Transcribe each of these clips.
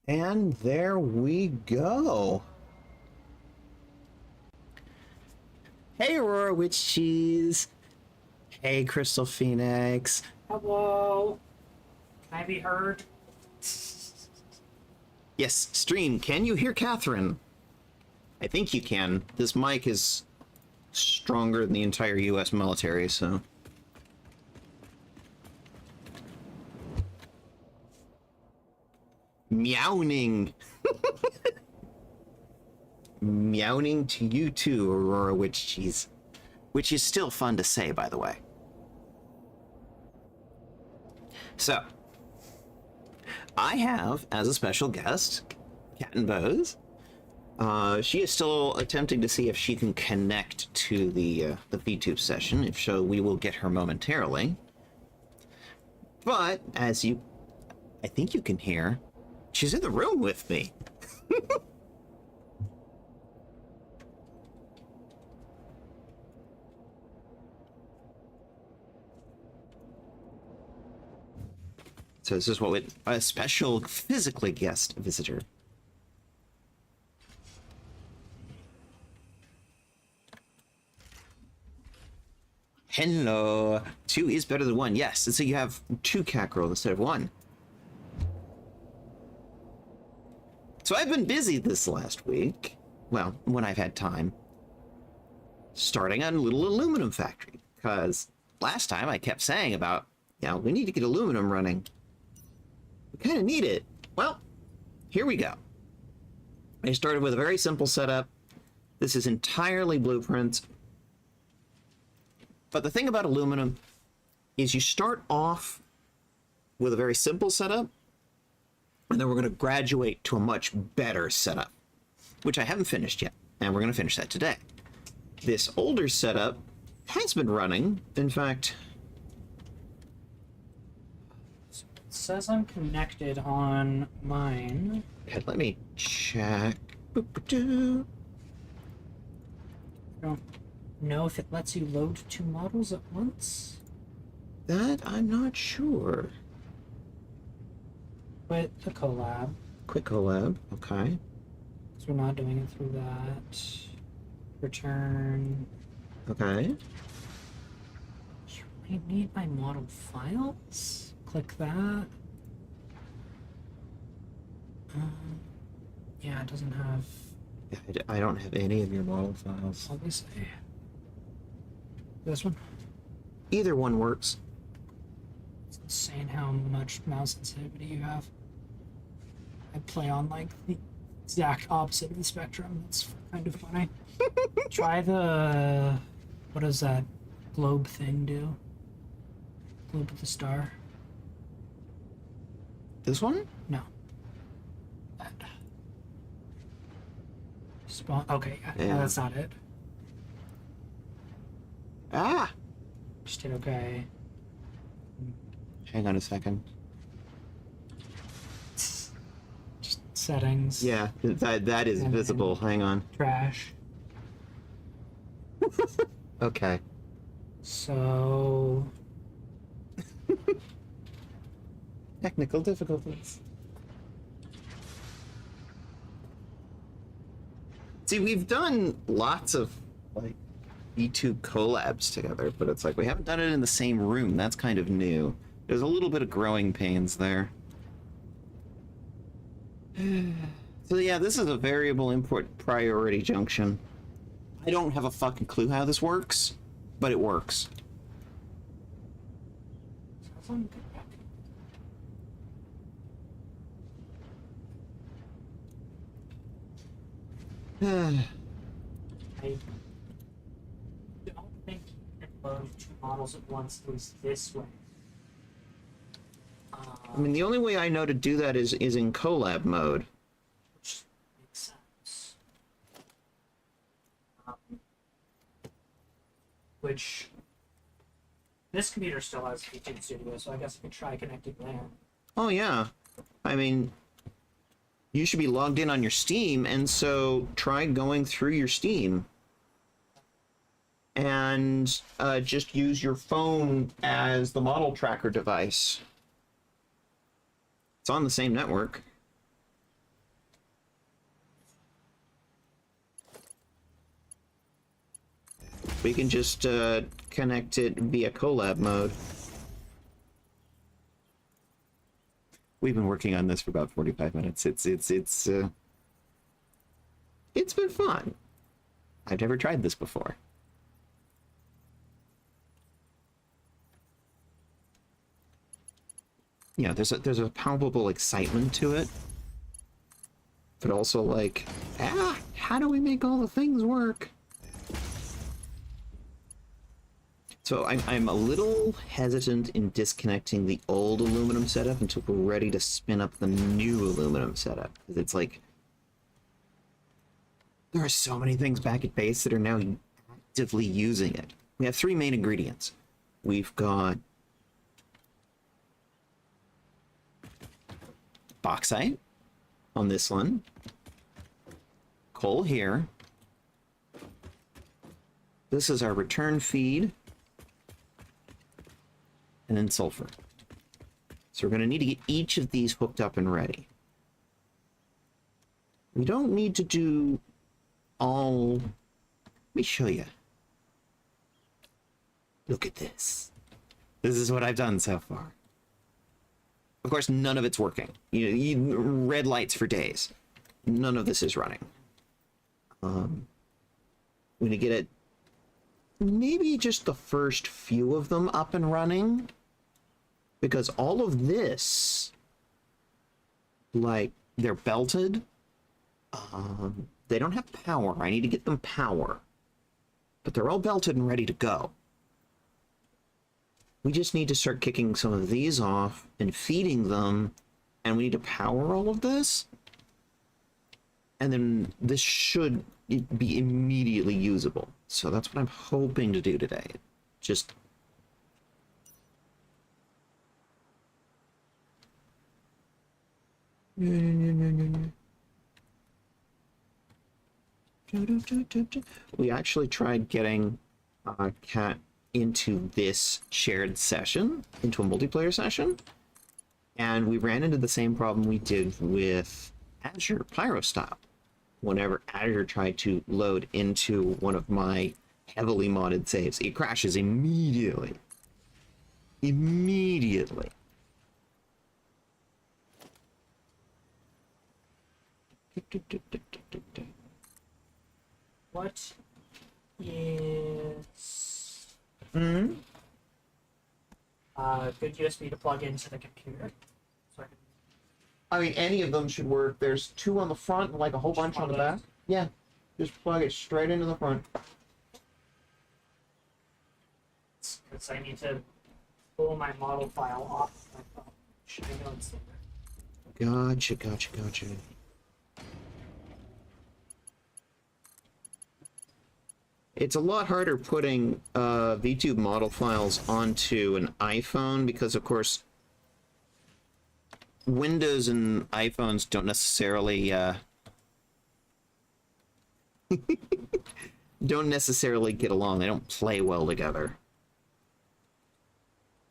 And there we go. Hey, Aurora Witch Cheese. Hey, Crystal Phoenix. Hello. Can I be heard? Yes, stream. Can you hear Catherine? I think you can. This mic is stronger than the entire US military, so. Meowing. Meowing to you too, Aurora Witch Cheese. Which is still fun to say, by the way. So, I have, as a special guest, Cat and Bose. She is still attempting to see if she can connect to the VTube session. If so, we will get her momentarily. But, as you, I think you can hear, she's in the room with me. So this is what we, a special physically guest visitor. Hello. 2 is better than 1, yes. And so you have 2 cat girls instead of 1. So I've been busy this last week. Well, when I've had time. Starting on Little Aluminum Factory. Because last time I kept saying about, you know, we need to get aluminum running. We kind of need it. Well, here we go. I started with a very simple setup. This is entirely blueprints. But the thing about aluminum is you start off with a very simple setup, and then we're going to graduate to a much better setup, which I haven't finished yet, and we're going to finish that today. This older setup has been running. In fact, It says I'm connected on mine. okay, let me check. I don't know if it lets you load 2 models at once. That I'm not sure. But the collab. Quick collab, okay. So we're not doing it through that. Return. Okay. I need my model files. Click that. Yeah, it doesn't have. I don't have any of your model files. Obviously. This one. Either one works. It's insane how much mouse sensitivity you have. I play on like the exact opposite of the spectrum. It's kind of funny. Try the. What does that globe thing do? Globe with the star? This one? No. That. Spawn. Okay, yeah, Yeah. that's not it. Ah! Just hit okay. Hang on a second. Just settings. Yeah, that is And visible. Hang on. Trash. Okay. So. Technical difficulties. See, we've done lots of, like, YouTube collabs together, but it's like we haven't done it in the same room. That's kind of new. There's a little bit of growing pains there. So yeah, this is a variable import priority junction. I don't have a fucking clue how this works, but it works. I don't think you can load 2 models at once, at least this way. I mean, the only way I know to do that is in collab mode. Which makes sense. Which this computer still has YouTube Studio, so I guess I could try connecting there. Oh yeah. I mean, you should be logged in on your Steam, and so try going through your Steam. And just use your phone as the model tracker device. It's on the same network. We can just connect it via collab mode. We've been working on this for about 45 minutes. It's been fun. I've never tried this before. You know, there's a palpable excitement to it, but also like, how do we make all the things work? So I'm a little hesitant in disconnecting the old aluminum setup until we're ready to spin up the new aluminum setup. Because it's like, there are so many things back at base that are now actively using it. We have three main ingredients. We've got bauxite on this one, coal here. This is our return feed. And then sulfur. So we're going to need to get each of these hooked up and ready. We don't need to do all... Let me show you. Look at this. This is what I've done so far. Of course, none of it's working. You red lights for days. None of this is running. We're going to get it... Maybe just the first few of them up and running, because all of this, like, they're belted. They don't have power. I need to get them power, but they're all belted and ready to go. We just need to start kicking some of these off and feeding them, and we need to power all of this, and then this should be immediately usable. So that's what I'm hoping to do today. Just... We actually tried getting Cat into this shared session, into a multiplayer session, and we ran into the same problem we did with Azure Pyrostyle. Whenever Azure tried to load into one of my heavily modded saves, it crashes immediately. Immediately. What is good USB to plug into the computer? So I can I mean, any of them should work. There's two on the front and like a whole bunch on the back. Yeah, just plug it straight into the front. Because I need to pull my model file off my phone. Should I know it's there? Gotcha. It's a lot harder putting VTube model files onto an iPhone because, of course, Windows and iPhones don't necessarily get along. They don't play well together.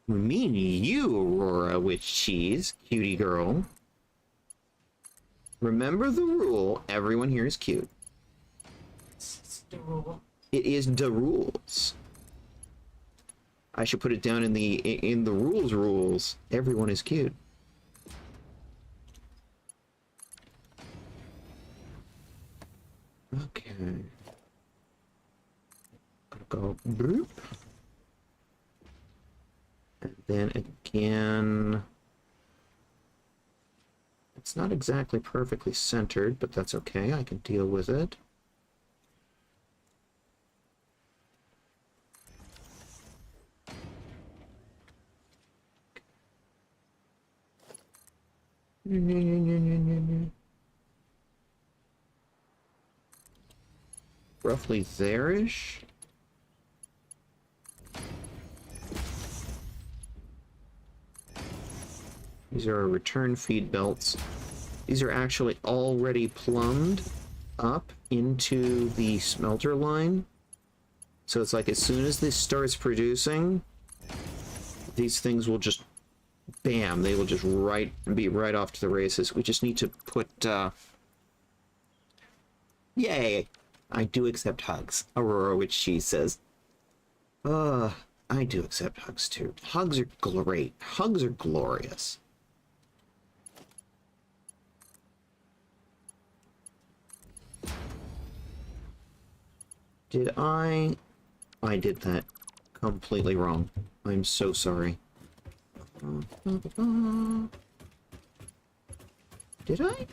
Me and you, Aurora with cheese, cutie girl. Remember the rule, everyone here is cute. It's the rule. It is the rules. I should put it down in the rules. Everyone is cute. Okay. Gotta go boop. And then again. It's not exactly perfectly centered, but that's okay. I can deal with it. Roughly there-ish. These are our return feed belts. These are actually already plumbed up into the smelter line. So it's like as soon as this starts producing, these things will just, bam, they will just be right off to the races. We just need to put, yay! I do accept hugs, Aurora, which she says. I do accept hugs too. Hugs are great. Hugs are glorious. Did I did that completely wrong. I'm so sorry. Did I?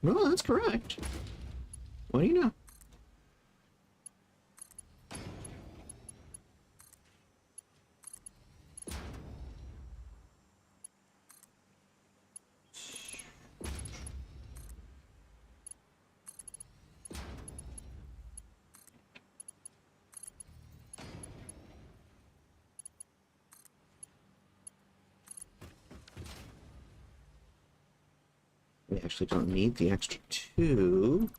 No, that's correct. What do you know? We actually don't need the extra two.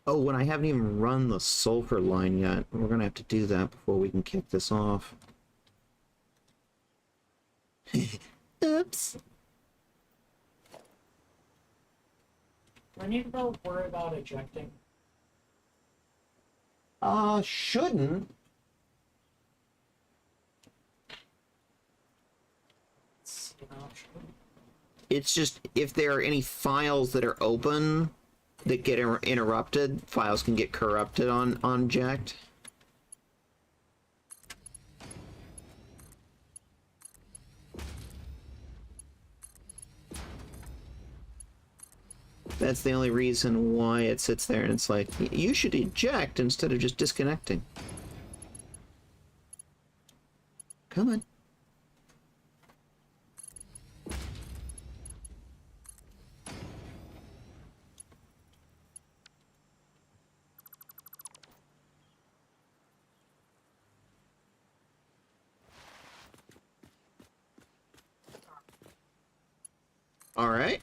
Oh, when I haven't even run the sulfur line yet. We're gonna have to do that before we can kick this off. Oops. I need to worry about ejecting. Shouldn't. It's an option. It's just if there are any files that are open that get interrupted, files can get corrupted on Jacked. That's the only reason why it sits there, and it's like, you should eject instead of just disconnecting. Come on. All right.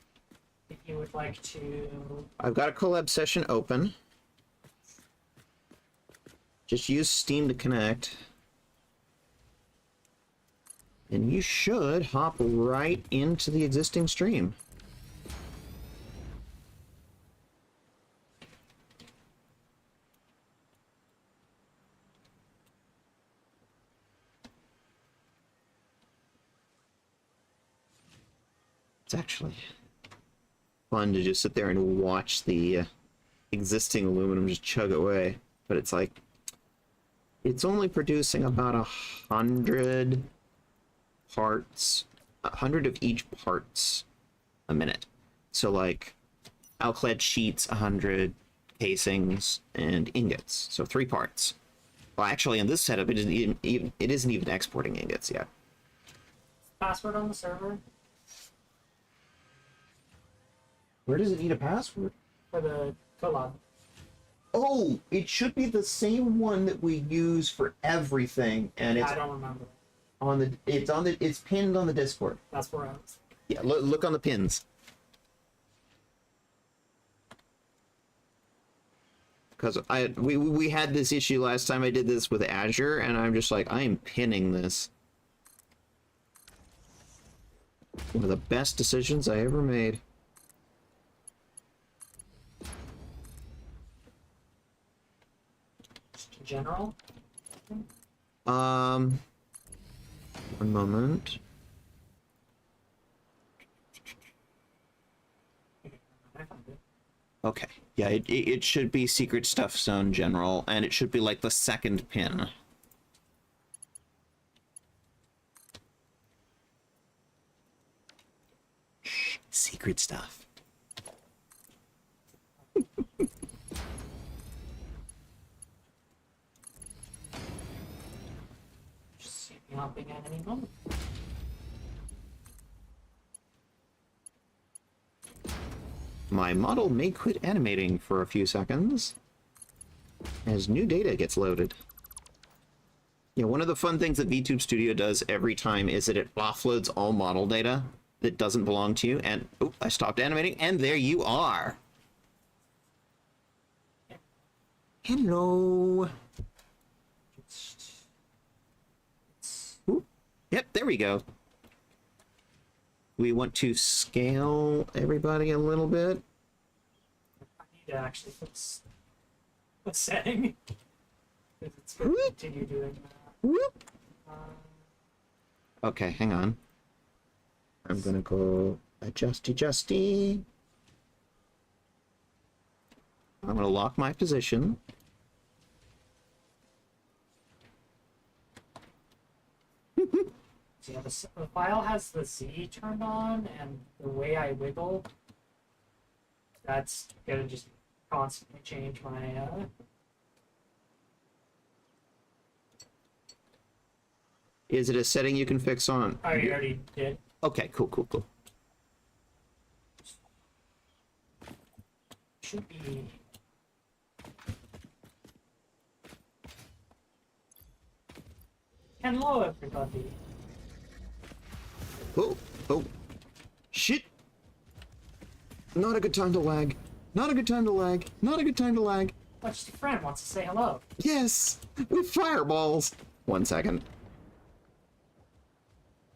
If you would like to... I've got a collab session open. Just use Steam to connect. And you should hop right into the existing stream. It's actually fun to just sit there and watch the existing aluminum just chug away. But it's like, it's only producing about 100 parts, 100 of each parts a minute. So like, alclad sheets, 100 casings, and ingots. So 3 parts. Well, actually, in this setup, it isn't even exporting ingots yet. Password on the server Where does it need a password? for the collab. Oh, it should be the same one that we use for everything, and it's I don't remember. it's pinned on the Discord. That's where I was. Yeah, look on the pins. Because we had this issue last time I did this with Azure, and I'm just like, I am pinning this. One of the best decisions I ever made. Just general. One moment. I found it. Okay. Yeah, it should be Secret Stuff Zone General, and it should be like the second pin. Shh, secret stuff. Just see me hopping at any moment. My model may quit animating for a few seconds as new data gets loaded. Yeah, one of the fun things that VTube Studio does every time is that it offloads all model data that doesn't belong to you, and oh, I stopped animating, and there you are. Hello. Ooh, yep, there we go. we want to scale everybody a little bit. I need to actually fix the setting. Because it's going to continue doing that. Whoop. Okay, hang on. I'm gonna go adjusty. I'm gonna lock my position. So yeah, the file has the Z turned on, and the way I wiggle, that's gonna just constantly change my. Is it a setting you can fix on? I already did. Okay, cool. Should be. Hello, everybody. Oh. Shit. Not a good time to lag. Not a good time to lag. But just a friend wants to say hello. Yes, with fireballs. 1 second.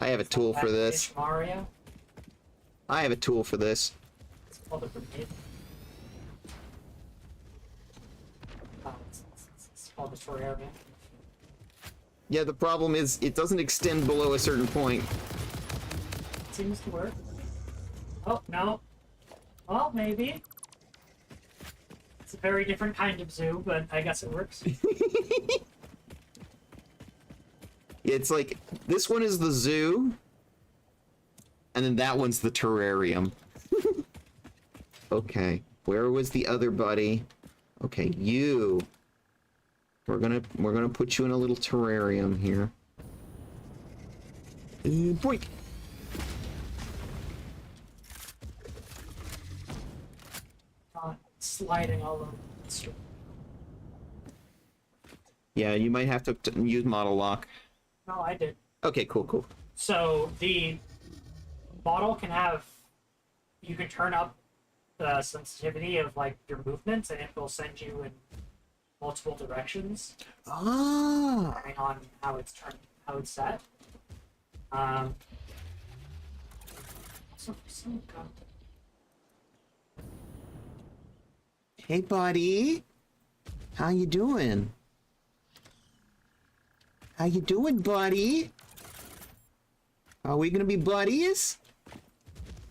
I have a tool for this. Mario. I have a tool for this. It's called a grenade. Oh, it's called a terrarium. Yeah, the problem is it doesn't extend below a certain point. It seems to work. Oh, no. Well, maybe. It's a very different kind of zoo, but I guess it works. It's like, this one is the zoo, and then that one's the terrarium. Okay, where was the other buddy? Okay, you. We're gonna put you in a little terrarium here. Boink. Sliding all over the street. Yeah, you might have to use model lock. No, I did. Okay, cool. So the model can have, you can turn up the sensitivity of like your movements, and it will send you in multiple directions Ah. depending on how it's set. Hey, buddy. How you doing? How you doing, buddy? Are we gonna be buddies?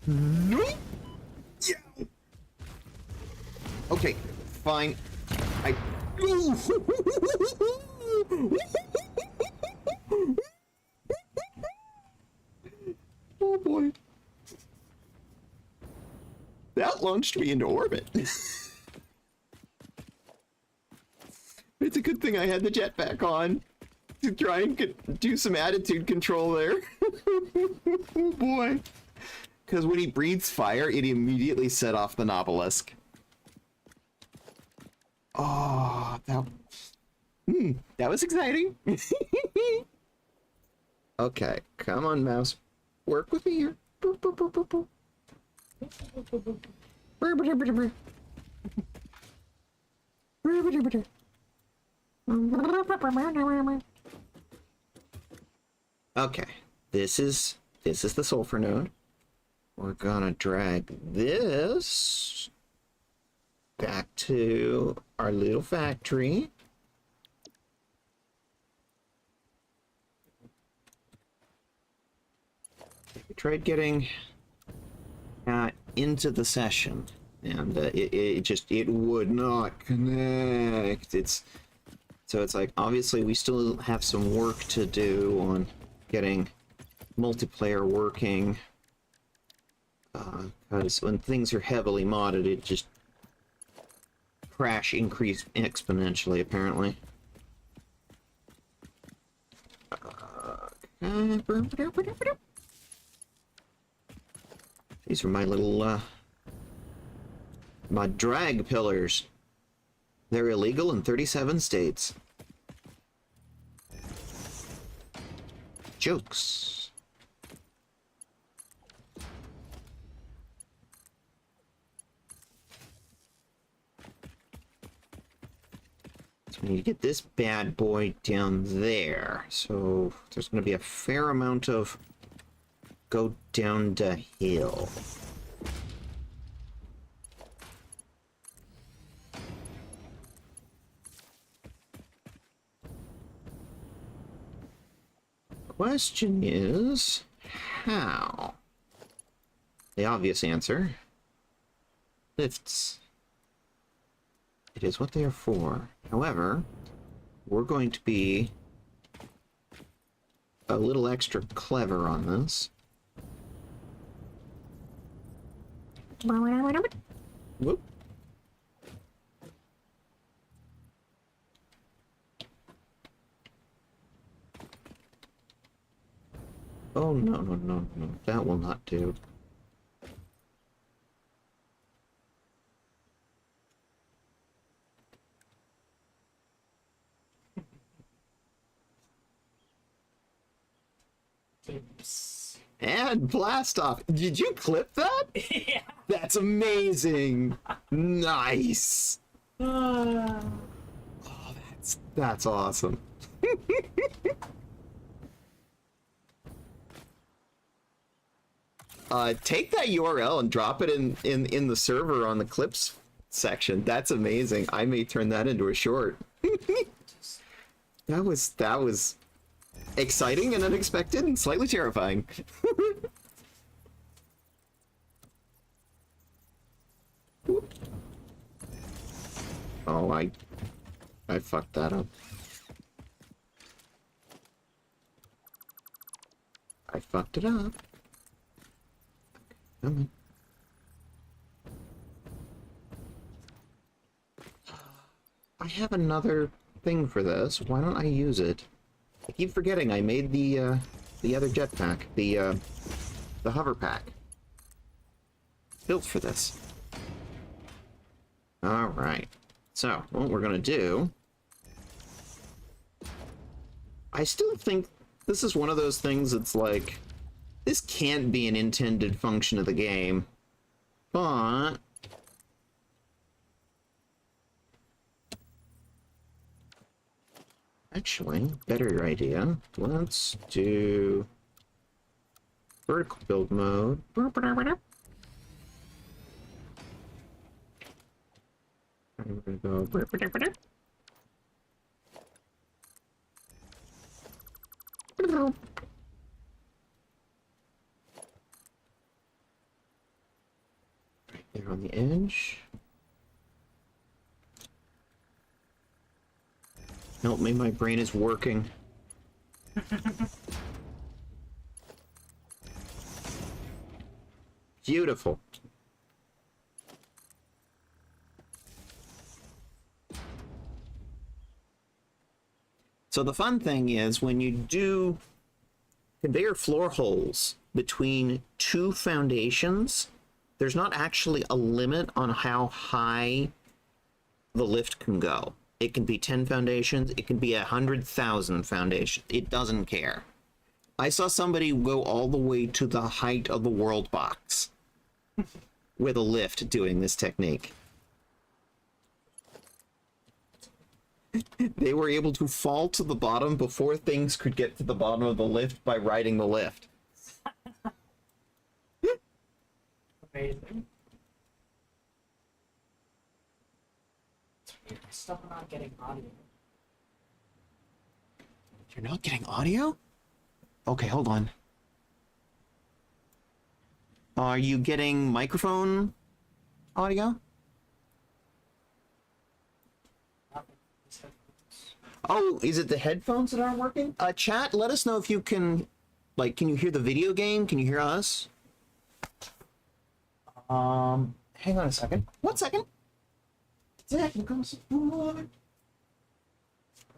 No. Yeah. Okay, fine. I. Oh boy. That launched me into orbit. It's a good thing I had the jetpack on to try and do some attitude control there. Oh boy. Because when he breathes fire, it immediately set off the Nobelisk. Oh, that was exciting. Okay, come on, mouse. Work with me here. Boop, boop, boop, boop, boop. Brr, brr, brr, brr. Brr, brr, brr, brr. Okay, this is the sulfur node. We're gonna drag this back to our little factory. We tried getting into the session, and it would not connect. So it's like, obviously we still have some work to do on getting multiplayer working, because when things are heavily modded, it just increase exponentially, apparently. These are my little my drag pillars. They're illegal in 37 states. Jokes. So we need to get this bad boy down there. So there's going to be a fair amount of go down the hill. Question is, how? The obvious answer, lifts. It is what they are for. However, we're going to be a little extra clever on this. Whoop. Oh, no, no, no, no. That will not do. Oops. And blast off. Did you clip that? Yeah. That's amazing. Nice. Uh, Oh, that's awesome. Take that URL and drop it in the server on the clips section. That's amazing. I may turn that into a short. That was exciting and unexpected and slightly terrifying. Oh, I fucked that up. I fucked it up. Come on. I have another thing for this. Why don't I use it? I keep forgetting I made the other jetpack, the hover pack. Built for this. All right. So, what we're gonna do... I still think this is one of those things that's like... This can't be an intended function of the game. But... Actually, better idea. Let's do... vertical build mode. I'm gonna go... Right there on the edge. Help me, my brain is working. Beautiful. So the fun thing is when you do conveyor floor holes between two foundations, there's not actually a limit on how high the lift can go. It can be 10 foundations, it can be 100,000 foundations. It doesn't care. I saw somebody go all the way to the height of the world box with a lift doing this technique. They were able to fall to the bottom before things could get to the bottom of the lift by riding the lift. Amazing. I'm still not getting audio. You're not getting audio? Okay, hold on. Are you getting microphone audio? Oh, is it the headphones that aren't working? Chat, let us know if you can, like, can you hear the video game? Can you hear us? Hang on a second. 1 second. Technical support. Are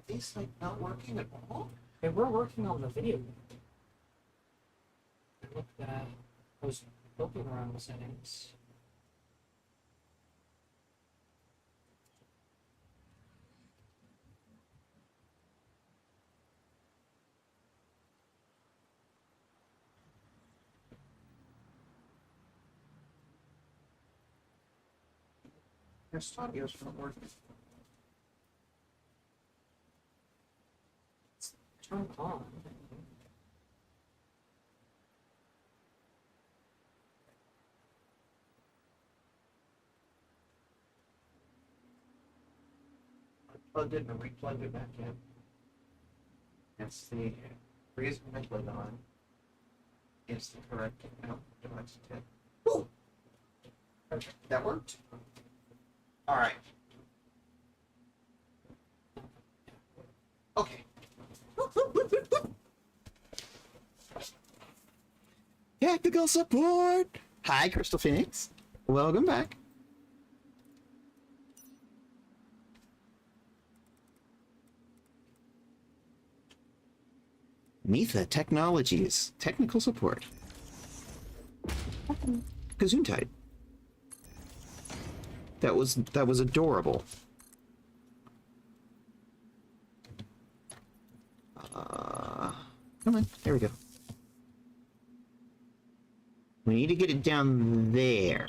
these, like, not working at all? They were working on the video. I looked at, I was looking around the settings. Your audio's not working. Turn on. plugged it and replugged it back in. That's the reason I plugged on. Is the correct device tip. Woo! Perfect. That worked. All right. Okay. Technical support. Hi, Crystal Phoenix. Welcome back. Mitha Technologies. Technical support. Gesundheit. That was adorable. Come on, there we go. We need to get it down there.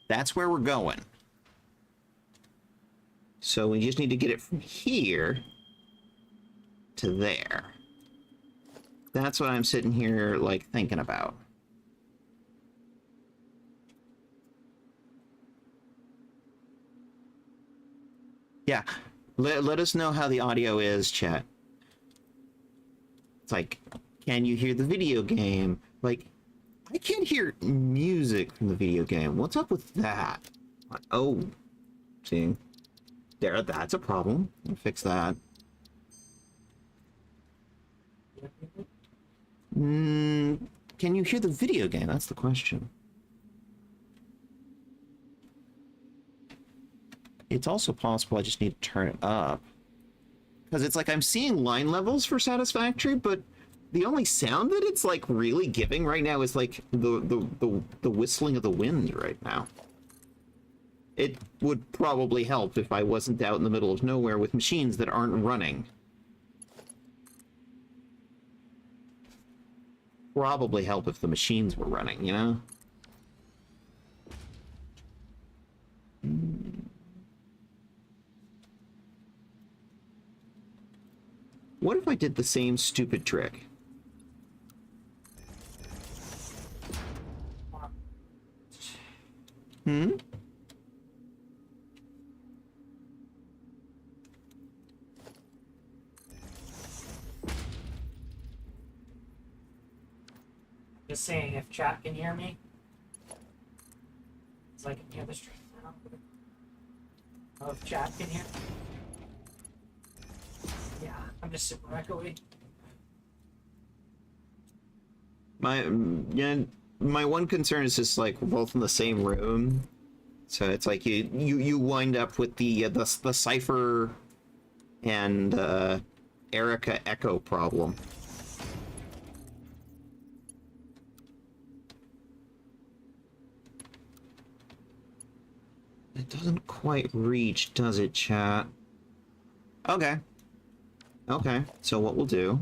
That's where we're going. So we just need to get it from here to there. That's what I'm sitting here, like, thinking about. Yeah, let us know how the audio is, chat. It's like, can you hear the video game? Like, I can't hear music from the video game. What's up with that? Oh, see, that's a problem. I'll fix that. Can you hear the video game? That's the question. It's also possible I just need to turn it up. Because it's like I'm seeing line levels for Satisfactory, but the only sound that it's like really giving right now is like the whistling of the wind right now. It would probably help if I wasn't out in the middle of nowhere with machines that aren't running. Probably help if the machines were running, you know? What if I did the same stupid trick? Hmm? Just saying, if chat can hear me, because I can hear the stream now. Oh, if chat can hear me. Yeah, I'm just super echoey. My one concern is just like we're both in the same room, so it's like you wind up with the Cypher and Erica echo problem. It doesn't quite reach, does it, chat? Okay. Okay, so what we'll do...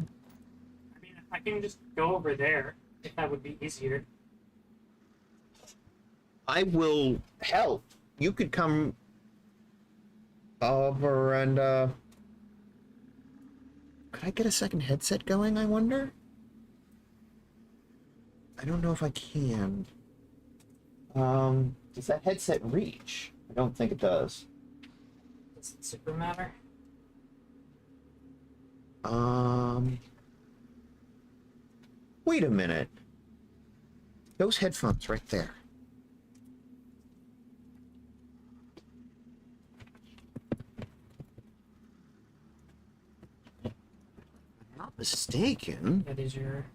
I mean, I can just go over there, if that would be easier. I will help. You could come over and, could I get a second headset going, I wonder? I don't know if I can. Does that headset reach? I don't think it does. Does it super matter? Wait a minute. Those headphones right there. If I'm not mistaken. That is your...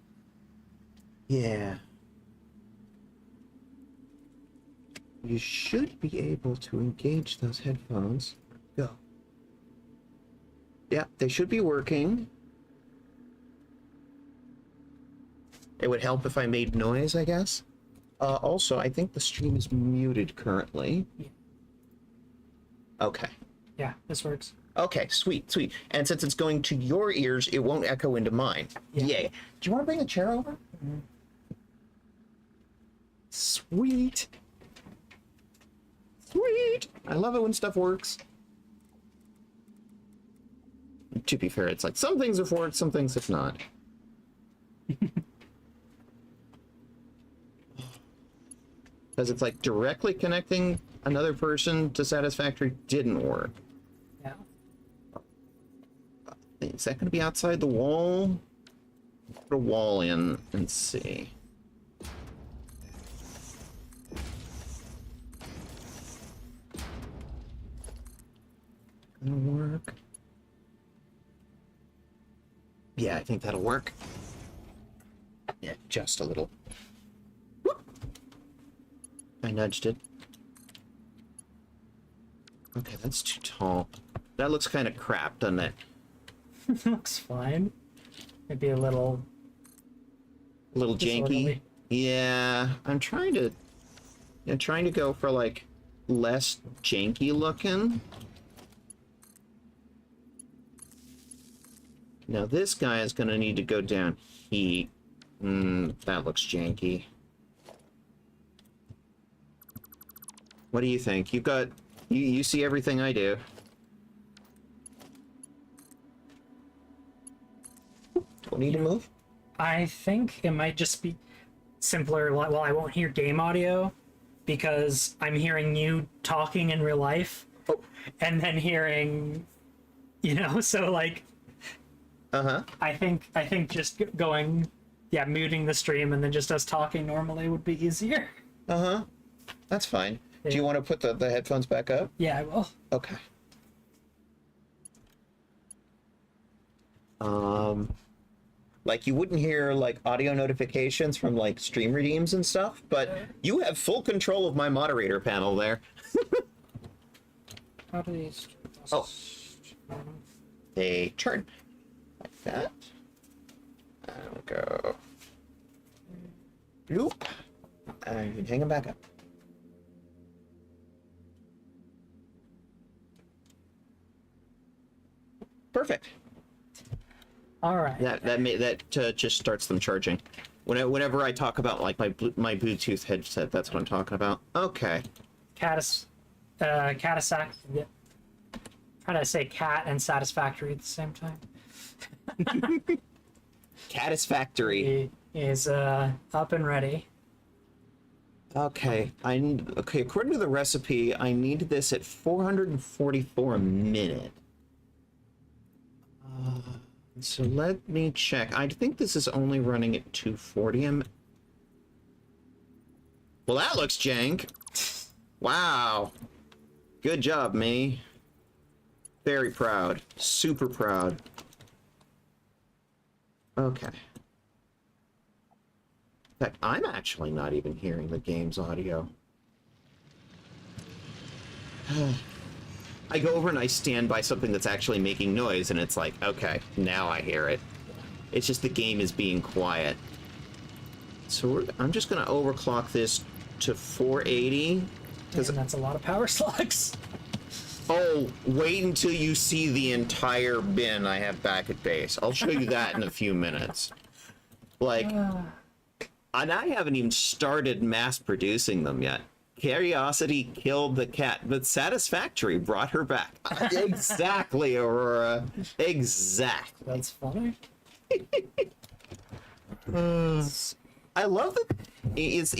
Yeah. You should be able to engage those headphones. Go. Yeah, they should be working. It would help if I made noise, I guess. Also, I think the stream is muted currently. Yeah. Okay. Yeah, this works. Okay, sweet, sweet. And since it's going to your ears, it won't echo into mine. Yeah. Yay. Do you want to bring a chair over? Mm-hmm. Sweet. Sweet. I love it when stuff works. To be fair, it's like some things are for it, some things it's not. Because it's like directly connecting another person to Satisfactory didn't work. Yeah. Is that going to be outside the wall? Put a wall in and see. Gonna work. Yeah, I think that'll work. Yeah, just a little. Whoop. I nudged it. Okay, that's too tall. That looks kind of crap, doesn't it? Looks fine. Maybe a little Janky. disorderly. Yeah, I'm trying to go for like less janky looking. Now this guy is gonna need to go down heat. That looks janky. What do you think? You see everything I do. Do I need to move? I think it might just be simpler. Well, I won't hear game audio because I'm hearing you talking in real life, and then hearing, so like. I think just going, muting the stream and then just us talking normally would be easier. That's fine. Yeah. Do you want to put the headphones back up? Yeah, I will. Okay. Like you wouldn't hear like audio notifications from like stream redeems and stuff, but you have full control of my moderator panel there. How do these? Oh. They turn like that. And go. Loop. And you can hang them back up. Perfect. All right. That just starts them charging. Whenever I talk about like my Bluetooth headset, that's what I'm talking about. Okay. Trying to say cat and satisfactory at the same time. Satisfactory Is up and ready. Okay. Okay. According to the recipe, I need this at 444 a minute. So let me check. I think this is only running at 240 Well, that looks jank. Wow. Good job, me. Very proud. Super proud. Okay. In fact, I'm actually not even hearing the game's audio. I go over and I stand by something that's actually making noise, and it's like, okay, now I hear it. It's just the game is being quiet. So I'm just going to overclock this to 480. And that's a lot of power slugs. Oh, wait until you see the entire bin I have back at base. I'll show you that in a few minutes. Like, and I haven't even started mass producing them yet. Curiosity killed the cat, but Satisfactory brought her back. Exactly, Aurora. Exactly. That's funny. I love that. Is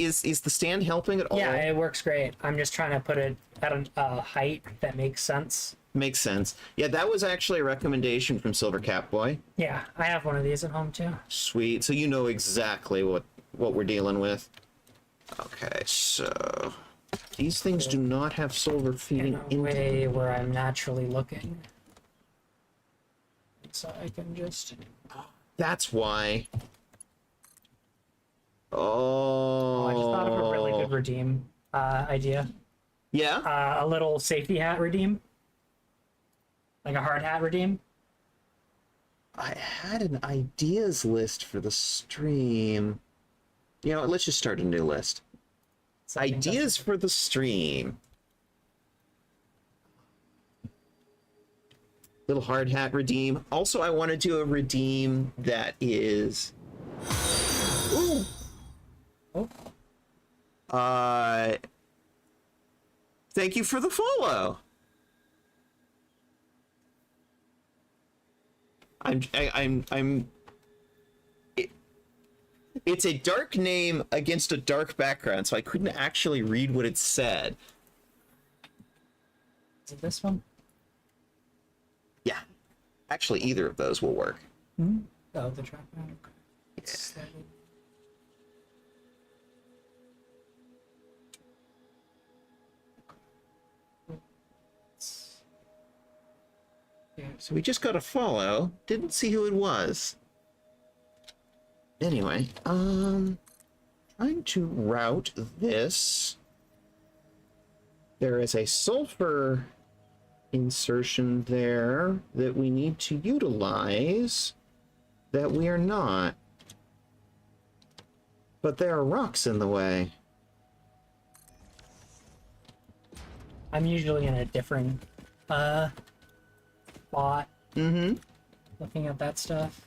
the stand helping at all? Yeah, it works great. I'm just trying to put it at a height that makes sense. Makes sense. Yeah, that was actually a recommendation from Silver Cat Boy. Yeah, I have one of these at home too. Sweet. So you know exactly what we're dealing with. Okay, so these things do not have silver feeding In a into way where I'm naturally looking. So I can just... That's why. Oh, I just thought of a really good redeem idea. Yeah? A little safety hat redeem. Like a hard hat redeem. I had an ideas list for the stream. You know what, let's just start a new list. Ideas for the stream. Little hard hat redeem. Also, I want to do a redeem that is... Ooh! Oh. Thank you for the follow. It's a dark name against a dark background, so I couldn't actually read what it said. Is it this one? Yeah. Actually, either of those will work. Hmm? Oh, the trackpad. Okay. It's slightly... Yeah. So we just got a follow. Didn't see who it was. Anyway, trying to route this. There is a sulfur insertion there that we need to utilize that we are not. But there are rocks in the way. I'm usually in a different spot looking at that stuff.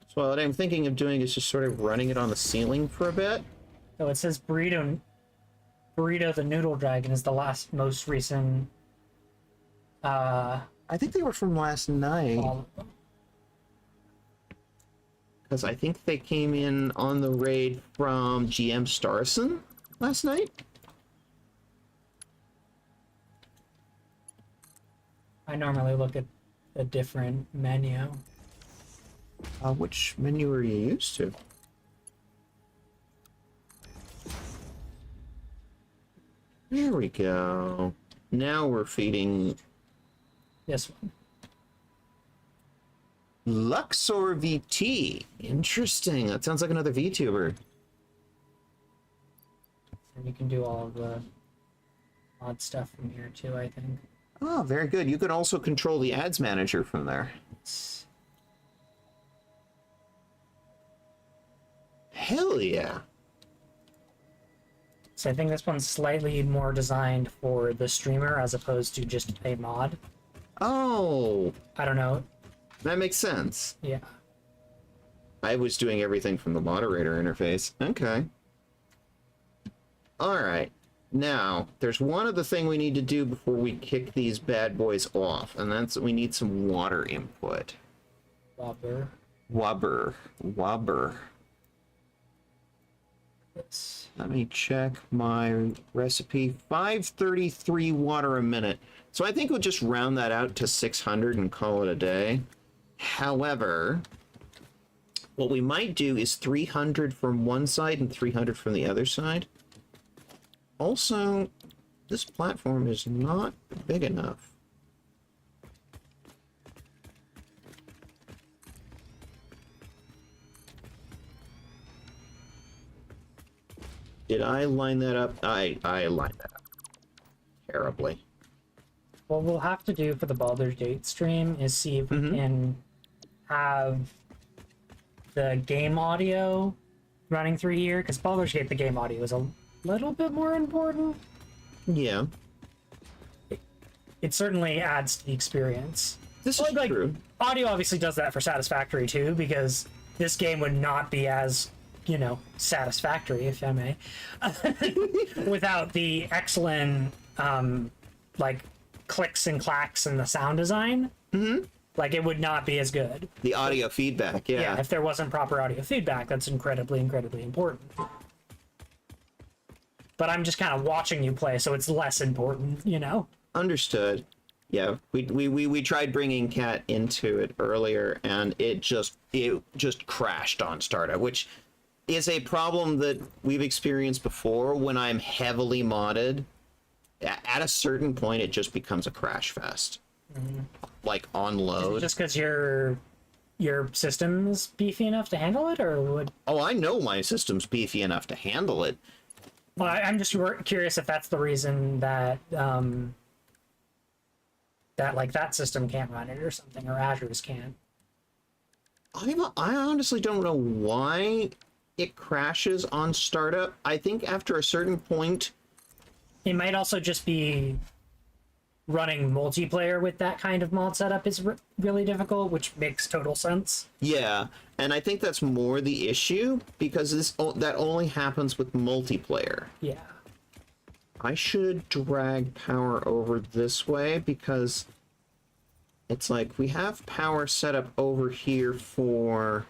So what I'm thinking of doing is just sort of running it on the ceiling for a bit. So it says Burrito the Noodle Dragon is the most recent I think they were from last night. follow. Because I think they came in on the raid from GM Starson last night. I normally look at a different menu. Which menu are you used to? There we go. Now we're feeding This one. Luxor VT. Interesting. That sounds like another VTuber. And you can do all of the odd stuff from here too, I think. Oh, very good. You can also control the ads manager from there. Hell yeah. So I think this one's slightly more designed for the streamer as opposed to just a mod. Oh, I don't know. that makes sense. Yeah. I was doing everything from the moderator interface. Okay. All right. Now, there's one other thing we need to do before we kick these bad boys off, and that's we need some water input. Wobber. Wobber. This. Let me check my recipe. 533 water a minute. So I think we'll just round that out to 600 and call it a day. However, what we might do is 300 from one side and 300 from the other side. Also, this platform is not big enough. Did I line that up? I lined that up terribly. What we'll have to do for the Baldur's Gate stream is see if we can have the game audio running through here, because Baldur's Gate, the game audio is a little bit more important. Yeah, It certainly adds to the experience. this is Like, true. audio obviously does that for Satisfactory too, because this game would not be as, you know, satisfactory, if I may, without the excellent, like, clicks and clacks and the sound design. Like, it would not be as good. The audio feedback, yeah. Yeah, if there wasn't proper audio feedback, that's incredibly, incredibly important. But I'm just kind of watching you play, so it's less important, you know? Understood. Yeah, we tried bringing Kat into it earlier, and it just crashed on startup, which is a problem that we've experienced before when I'm heavily modded. At a certain point, it just becomes a crash fest. Like on load. Just because your system's beefy enough to handle it, or would... Oh, I know my system's beefy enough to handle it. Well, I'm just curious if that's the reason that that system can't run it or something, or Azure's can't. I honestly don't know why it crashes on startup. I think after a certain point, It might also just be running multiplayer with that kind of mod setup is really difficult, which makes total sense. yeah, and I think that's more the issue because that only happens with multiplayer. Yeah. I should drag power over this way because it's like we have power set up over here for...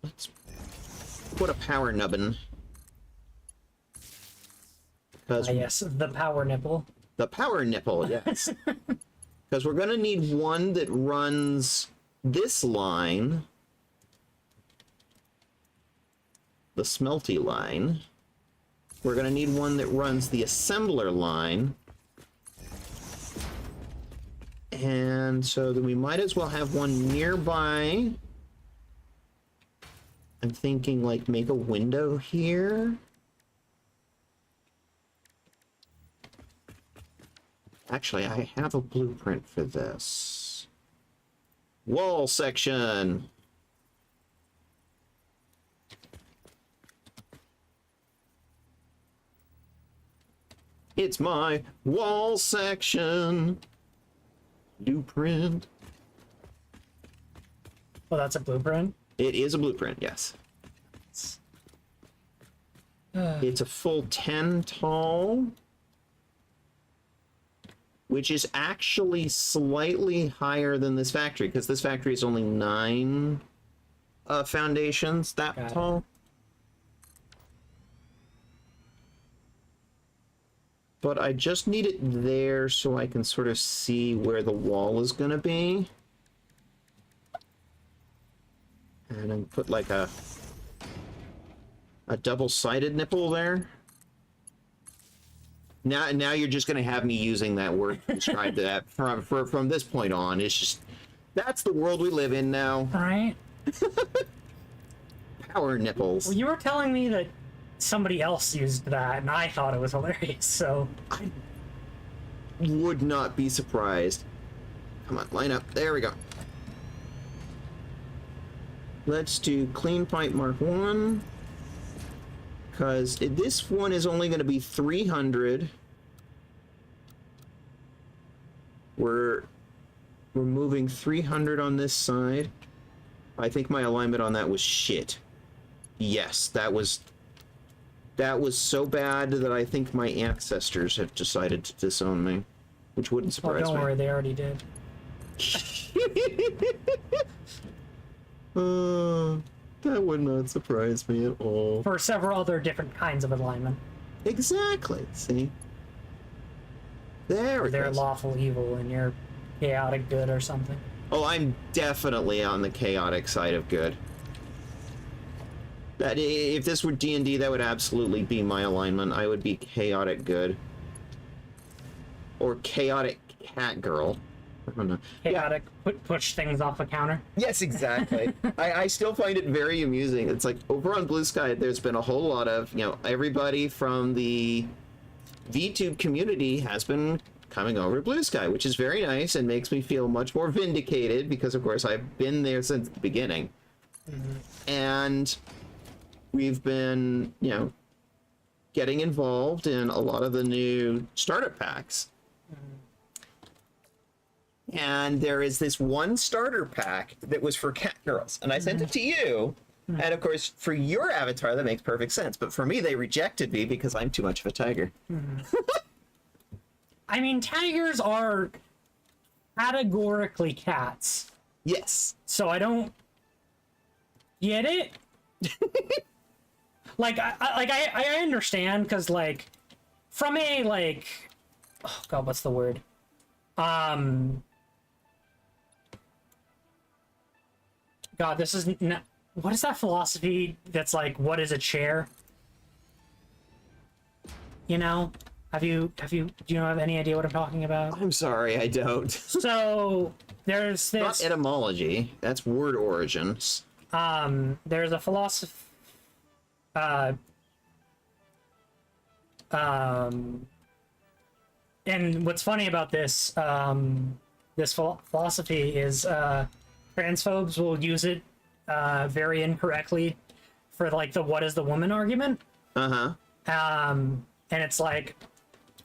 Let's put a power nubbin Because Yes, the power nipple. the power nipple, yes. Because we're going to need one that runs this line, the smelty line. We're going to need one that runs the assembler line. And so then we might as well have one nearby. I'm thinking, like, make a window here. Actually, I have a blueprint for this. Wall section. It's my wall section. Blueprint. Well, that's a blueprint. It is a blueprint, yes. It's a full 10 tall, which is actually slightly higher than this factory, because this factory is only 9 foundations that Got it. tall. But I just need it there so I can sort of see where the wall is going to be. And then put like a double-sided nipple there. Now you're just going to have me using that word to describe that from this point on. It's just, that's the world we live in now. Right? Power nipples. Well, you were telling me that somebody else used that, and I thought it was hilarious, so... I would not be surprised. Come on, line up. There we go. Let's do clean pipe Mark 1. Because this one is only going to be 300. We're moving 300 on this side. I think my alignment on that was shit. Yes, that was so bad that I think my ancestors have decided to disown me, which wouldn't Oh, surprise don't me. worry, they already did. That would not surprise me at all. For several other different kinds of alignment. Exactly. See? There it They're goes. lawful evil and you're chaotic good or something. Oh, I'm definitely on the chaotic side of good. That if this were D&D, that would absolutely be my alignment. I would be chaotic good. Or chaotic cat girl. I don't know. Chaotic, push things off a counter. Yes, exactly. I still find it very amusing. It's like over on Blue Sky, there's been a whole lot of, everybody from the VTube community has been coming over to Blue Sky, which is very nice and makes me feel much more vindicated because, of course, I've been there since the beginning. Mm-hmm. And we've been, getting involved in a lot of the new starter packs. And there is this one starter pack that was for cat girls, and I sent it to you. And of course, for your avatar, that makes perfect sense. But for me, they rejected me because I'm too much of a tiger. I mean, tigers are categorically cats, Yes. so I don't get it. I understand because from a oh god, what's the word? God, this is what is that philosophy that's like, what is a chair? Do you have any idea what I'm talking about? I'm sorry, I don't. So there's Not this etymology. That's word origins. there's a philosophy and what's funny about this this philosophy is transphobes will use it very incorrectly for the what is the woman argument. And it's like,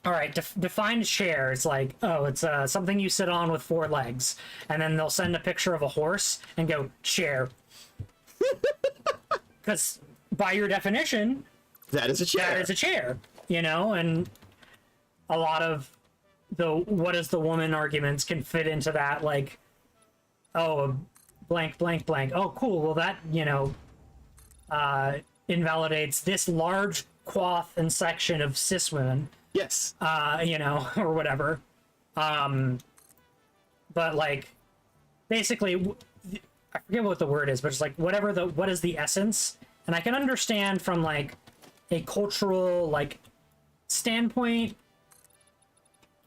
all right, define chair. It's like, oh, it's something you sit on with 4 legs, and then they'll send a picture of a horse and go chair, because by your definition, That is a chair. that is a chair, and a lot of the what is the woman arguments can fit into that, like, oh, blank, blank, blank. Oh, cool. Well, that, invalidates this large quaff and section of cis women, Yes. you know, or whatever. But like, basically, I forget what the word is, but it's like what is the essence? And I can understand from like a cultural like standpoint,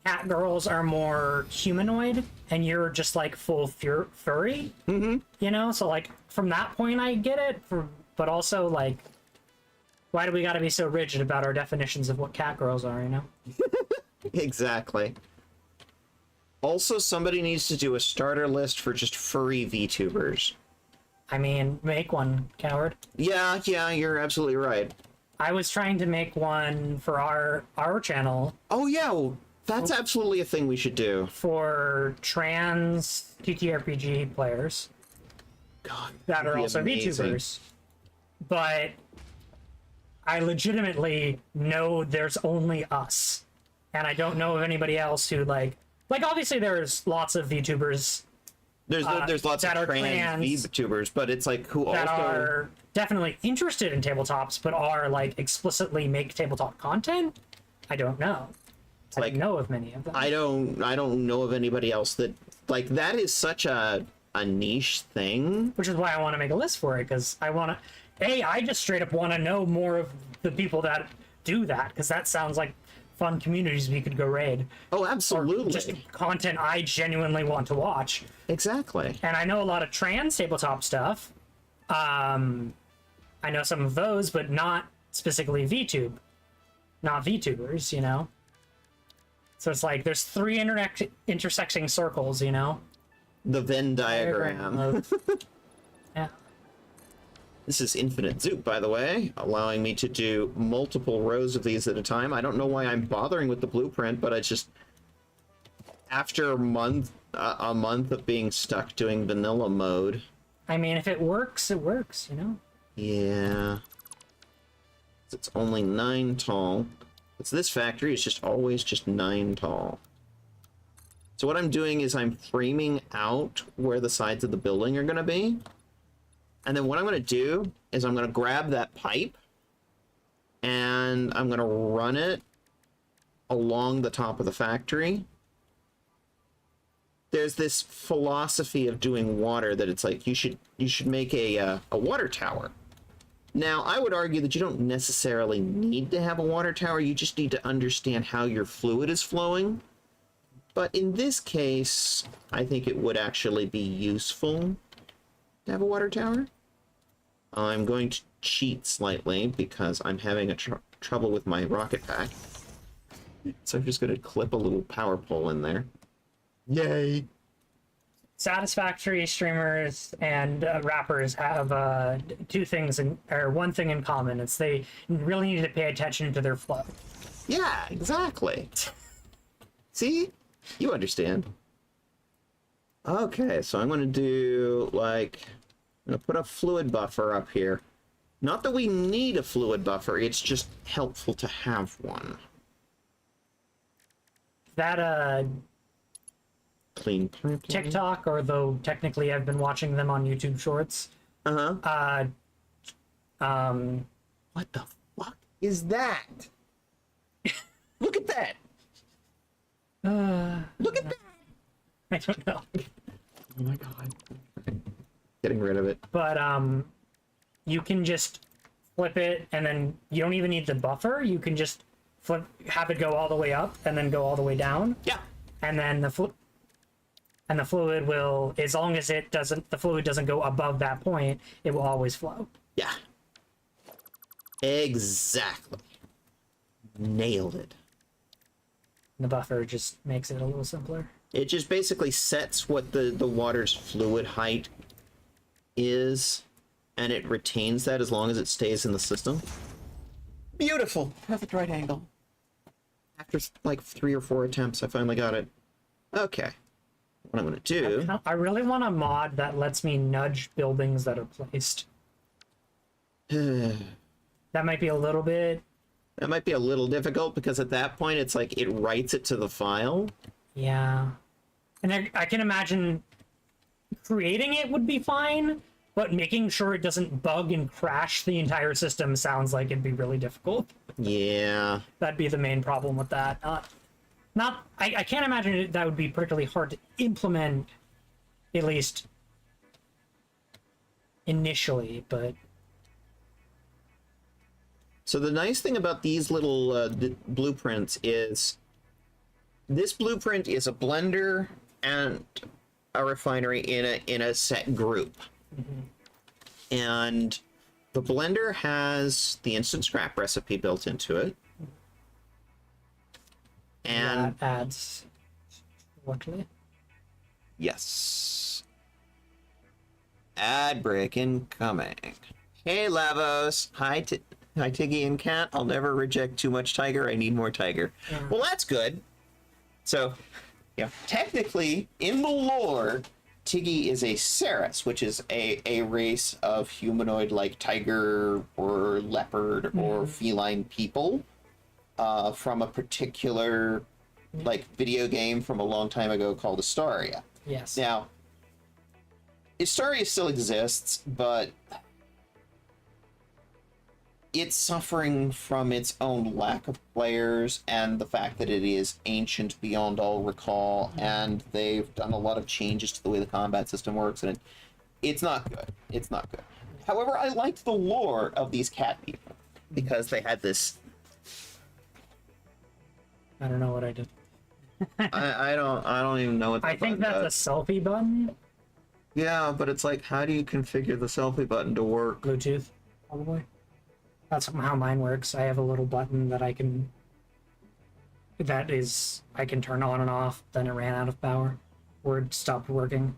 cat girls are more humanoid, and you're just like full furry. Mm-hmm. You know, so like from that point, I get it. But also like, why do we got to be so rigid about our definitions of what cat girls are? You know. Exactly. Also, somebody needs to do a starter list for just furry VTubers. I mean, make one, coward. Yeah, you're absolutely right. I was trying to make one for our channel Oh, yeah, well, that's absolutely a thing we should do. for trans TTRPG players God, that that'd are be also amazing. VTubers. But I legitimately know there's only us. And I don't know of anybody else who like obviously there's lots of VTubers There's lots of that are trans VTubers, but it's like who that also are definitely interested in tabletops, but are like explicitly make tabletop content. I don't know. I like, don't know of many of them. I don't know of anybody else that like that is such a niche thing. Which is why I want to make a list for it, because I just straight up want to know more of the people that do that, because that sounds like fun communities we could go raid. Oh, absolutely. Just content I genuinely want to watch. Exactly. And I know a lot of trans tabletop stuff. I know some of those, but not specifically VTube. Not VTubers, you know? So it's like there's three intersecting circles, you know? The Venn diagram. Yeah. This is Infinite Zoop, by the way, allowing me to do multiple rows of these at a time. I don't know why I'm bothering with the blueprint, but it's just after a month of being stuck doing vanilla mode. I mean, if it works, it works, you know? Yeah. It's only 9 tall. It's this factory, it's just always just 9 tall. So what I'm doing is I'm framing out where the sides of the building are going to be. And then what I'm going to do is I'm going to grab that pipe and I'm going to run it along the top of the factory. There's this philosophy of doing water that it's like you should make a water tower. Now, I would argue that you don't necessarily need to have a water tower. You just need to understand how your fluid is flowing. But in this case, I think it would actually be useful to have a water tower. I'm going to cheat slightly because I'm having trouble with my rocket pack. So I'm just going to clip a little power pole in there. Yay! Satisfactory streamers and rappers have one thing in common. It's they really need to pay attention to their flow. Yeah, exactly. See? You understand. Okay, so I'm going to do, like, I'm going to put a fluid buffer up here. Not that we need a fluid buffer, it's just helpful to have one. That, Clean pipeline. TikTok, or though technically I've been watching them on YouTube Shorts. Uh-huh. What the fuck is that? Look at that! Look at that! I don't know. Oh my god. Getting rid of it. But, you can just flip it, and then you don't even need the buffer. You can just have it go all the way up, and then go all the way down. Yeah. And then the fluid will, as long as the fluid doesn't go above that point, it will always flow. Yeah. Exactly. Nailed it. The buffer just makes it a little simpler. It just basically sets what the water's fluid height is, and it retains that as long as it stays in the system. Beautiful. Perfect right angle. After like 3 or 4 attempts, I finally got it. Okay. What I'm going to do... I really want a mod that lets me nudge buildings that are placed. That might be a little bit... That might be a little difficult, because at that point, it's like it writes it to the file. Yeah. And I can imagine creating it would be fine, but making sure it doesn't bug and crash the entire system sounds like it'd be really difficult. Yeah. That'd be the main problem with that. I can't imagine that would be particularly hard to implement, at least initially, but... So the nice thing about these little blueprints is this blueprint is a blender and a refinery in a set group. And the blender has the instant scrap recipe built into it. And that adds luckily. Yes. Ad break incoming. Hey Lavos. Hi Tiggy and Cat. I'll never reject too much tiger. I need more tiger. Well, that's good. So, yeah, technically, in the lore, Tiggy is a Ceres, which is a race of humanoid like tiger or leopard or feline people from a particular like video game from a long time ago called Astaria. Yes. Now, Astaria still exists, but it's suffering from its own lack of players and the fact that it is ancient beyond all recall, and they've done a lot of changes to the way the combat system works, and it's not good. It's not good. However, I liked the lore of these cat people because they had this... I don't know what I did. I don't even know what the I think button that's does. a selfie button. Yeah, but it's like, how do you configure the selfie button to work? Bluetooth, probably. That's how mine works. I have a little button that I can turn on and off, then it ran out of power. Or it stopped working.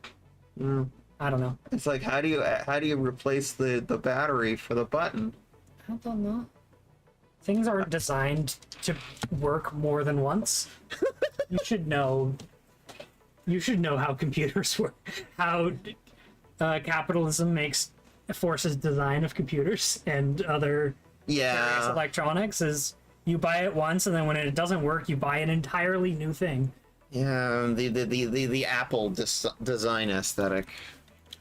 I don't know. It's like, how do you replace the battery for the button? I don't know. Things aren't designed to work more than once. You should know how computers work. How capitalism forces design of computers and other various electronics is you buy it once, and then when it doesn't work, you buy an entirely new thing. Yeah, the Apple design aesthetic.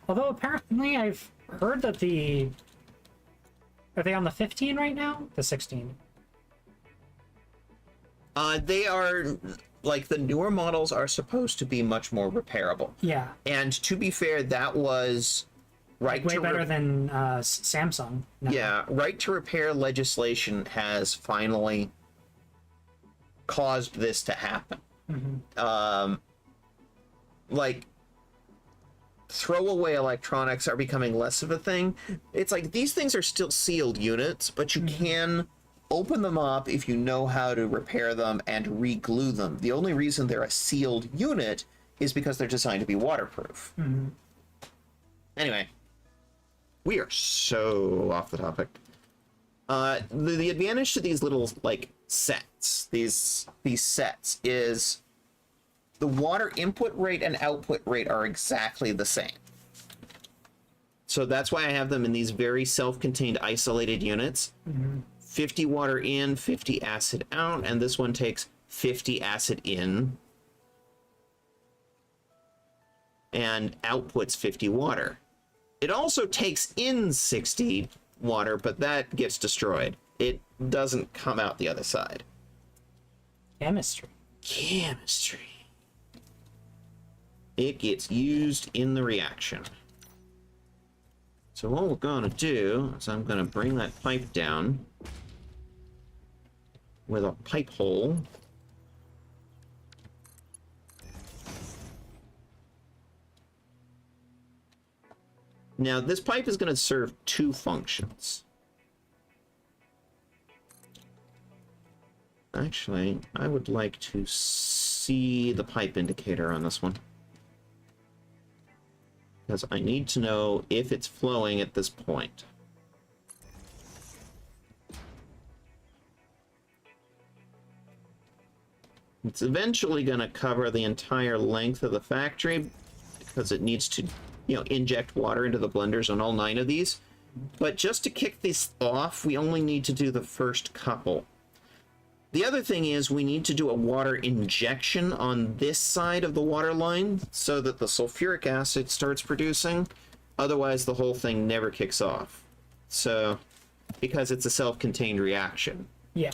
Although apparently I've heard that are they on the 15 right now? The 16. They are, like, the newer models are supposed to be much more repairable. Yeah. And to be fair, that was right Way to better than Samsung. No. Yeah, right to repair legislation has finally caused this to happen. Like, throwaway electronics are becoming less of a thing. It's like these things are still sealed units, but you can open them up if you know how to repair them and re-glue them. The only reason they're a sealed unit is because they're designed to be waterproof. Anyway, we are so off the topic. The advantage to these little, like, sets, these sets, is the water input rate and output rate are exactly the same. So that's why I have them in these very self-contained isolated units. 50 water in, 50 acid out, and this one takes 50 acid in and outputs 50 water. It also takes in 60 water, but that gets destroyed. It doesn't come out the other side. Chemistry. It gets used in the reaction. So what we're gonna do is I'm gonna bring that pipe down with a pipe hole. Now this pipe is gonna serve two functions. Actually, I would like to see the pipe indicator on this one, because I need to know if it's flowing at this point. It's eventually going to cover the entire length of the factory because it needs to, inject water into the blenders on all 9 of these. But just to kick this off, we only need to do the first couple. The other thing is we need to do a water injection on this side of the water line so that the sulfuric acid starts producing. Otherwise, the whole thing never kicks off. So, because it's a self-contained reaction. Yeah.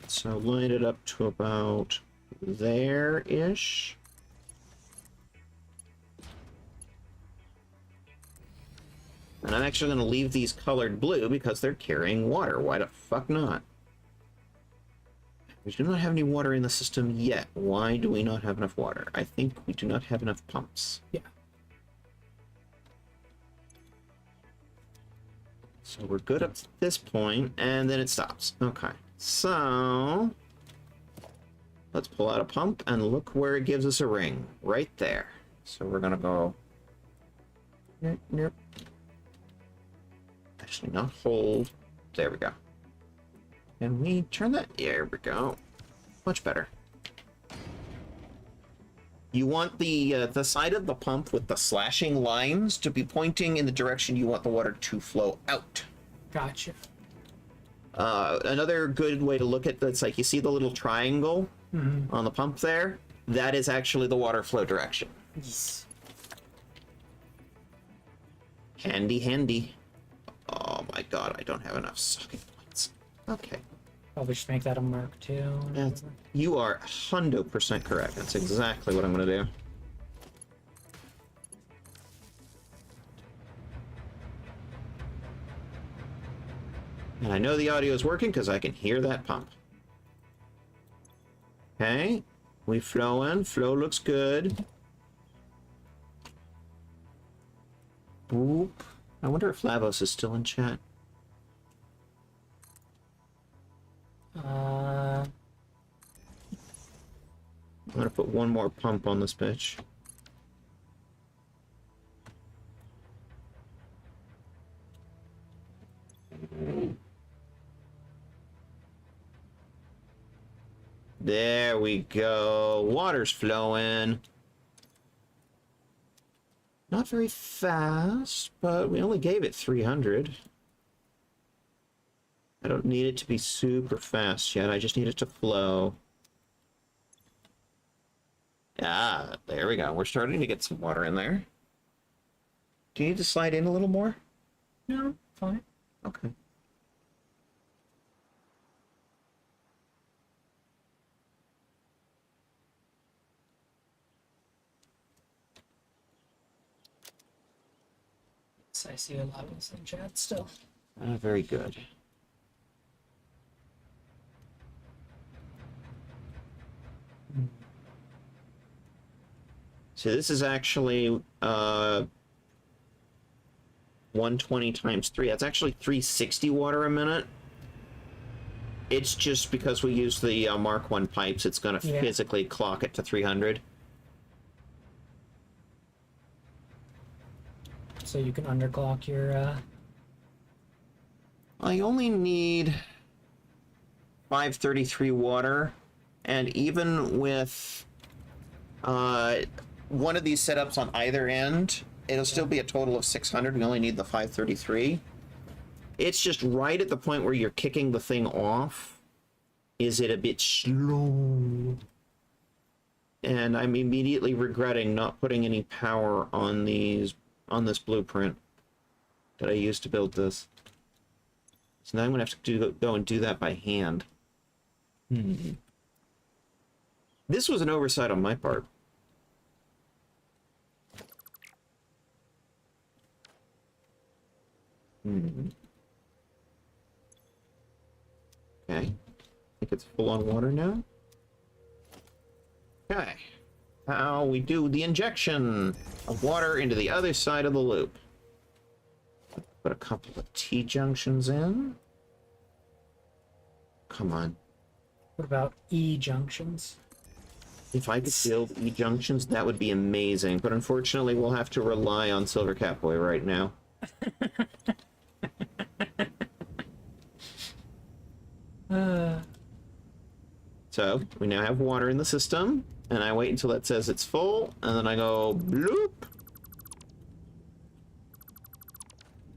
So line it up to about there-ish. And I'm actually going to leave these colored blue because they're carrying water. Why the fuck not? We do not have any water in the system yet. Why do we not have enough water? I think we do not have enough pumps. Yeah. So we're good up to this point, and then it stops. Okay. So let's pull out a pump and look where it gives us a ring. Right there. So we're gonna go. Nope. Actually, not hold. There we go. Can we turn that? There we go. Much better. You want the side of the pump with the slashing lines to be pointing in the direction you want the water to flow out. Gotcha. Another good way to look at that's like you see the little triangle on the pump there. That is actually the water flow direction. Yes. Handy. Oh my god, I don't have enough socket points. Okay. Probably just make that a mark too. You are 100% correct. That's exactly what I'm going to do. And I know the audio is working because I can hear that pump. Okay. We flow in. Flow looks good. Boop. I wonder if Lavos is still in chat. I'm gonna put one more pump on this bitch. There we go. Water's flowing. Not very fast, but we only gave it 300. I don't need it to be super fast yet. I just need it to flow. Ah, there we go. We're starting to get some water in there. Do you need to slide in a little more? No, fine. Okay. So I see a lot of us in chat still. Very good. So this is actually 120 times 3. That's actually 360 water a minute. It's just because we use the Mark 1 pipes, it's going to physically clock it to 300. So you can underclock your... I only need 533 water, and even with one of these setups on either end, it'll still be a total of 600. We only need the 533. It's just right at the point where you're kicking the thing off. Is it a bit slow? And I'm immediately regretting not putting any power on this blueprint that I used to build this. So now I'm gonna have to go and do that by hand. This was an oversight on my part. Okay. I think it's full on water now. Okay. How we do the injection of water into the other side of the loop. Put a couple of T-junctions in. Come on. What about E-junctions? If I could build E-junctions, that would be amazing. But unfortunately, we'll have to rely on Silver Catboy right now. So, we now have water in the system, and I wait until that says it's full, and then I go bloop.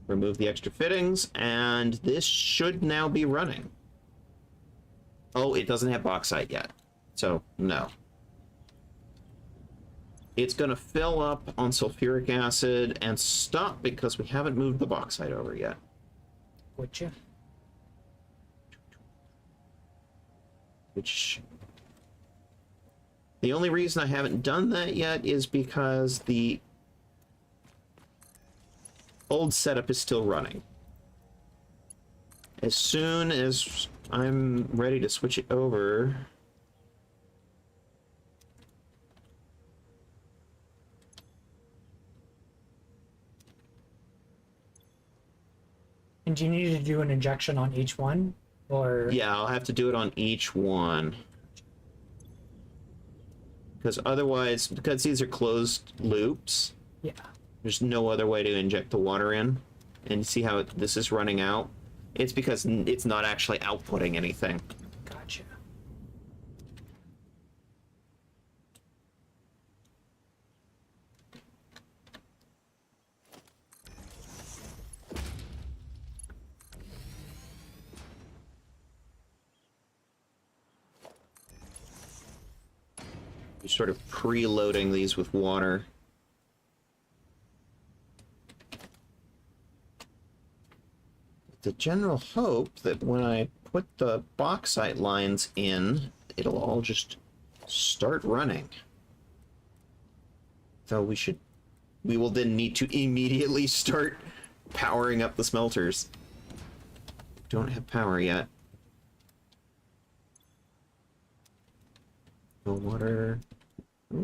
Remove the extra fittings, and this should now be running. Oh, it doesn't have bauxite yet, so no. It's going to fill up on sulfuric acid and stop because we haven't moved the bauxite over yet. Would you? Which... The only reason I haven't done that yet is because the old setup is still running. As soon as I'm ready to switch it over... And do you need to do an injection on each one? Or... Yeah, I'll have to do it on each one. Because otherwise, because these are closed loops, Yeah. there's no other way to inject the water in. And see how this is running out? It's because it's not actually outputting anything. Gotcha. You're sort of preloading these with water. The general hope that when I put the bauxite lines in, it'll all just start running. So we will then need to immediately start powering up the smelters. Don't have power yet. No water. A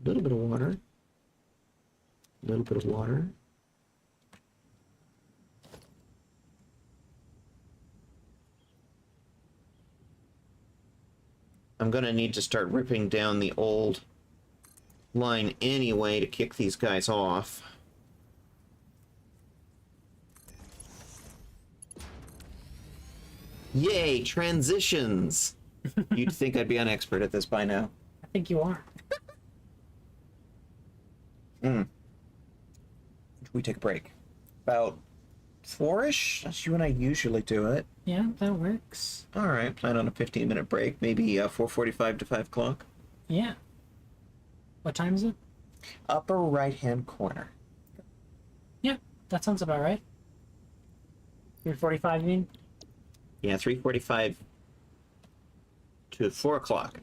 little bit of water. A little bit of water. I'm gonna need to start ripping down the old line anyway to kick these guys off. Yay, transitions! You'd think I'd be an expert at this by now. I think you are. We take a break. About 4-ish? That's you and I usually do it. Yeah, that works. Alright, plan on a 15-minute break. Maybe 4:45 to 5 o'clock. Yeah. What time is it? Upper right-hand corner. Yeah, that sounds about right. 3:45, you mean? Yeah, 3:45 to 4 o'clock.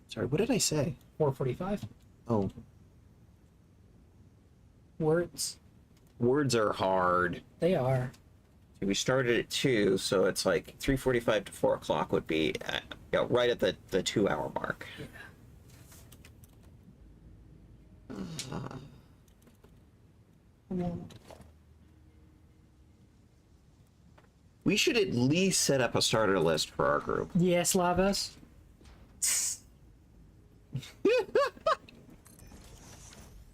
Sorry, what did I say? 4:45. Oh, Words. words are hard. They are. We started at 2, so it's like 3:45 to 4 o'clock would be right at the 2-hour mark. Yeah. We should at least set up a starter list for our group. Yes, Lavas.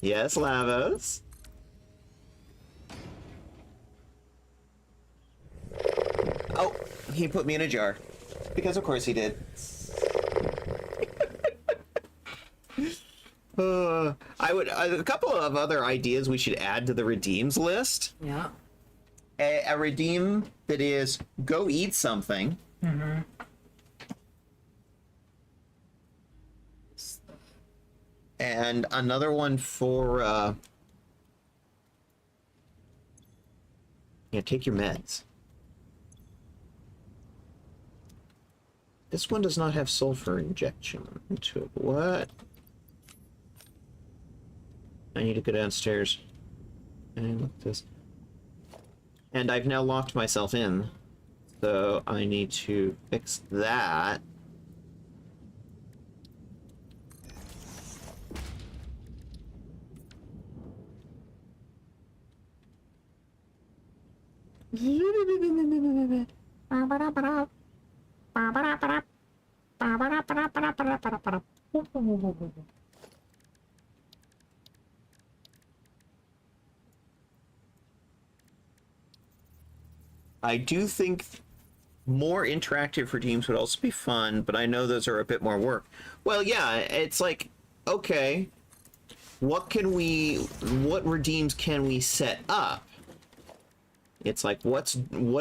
Yes, Lavos. Oh, he put me in a jar. Because of course he did. A couple of other ideas we should add to the redeems list. Yeah. A redeem that is go eat something. Mm-hmm. And another one for take your meds. This one does not have sulfur injection into it. What? I need to go downstairs and look at this. And I've now locked myself in, so I need to fix that. I do think more interactive redeems would also be fun, but I know those are a bit more work. Well, yeah, it's like, okay, what redeems can we set up? It's like, what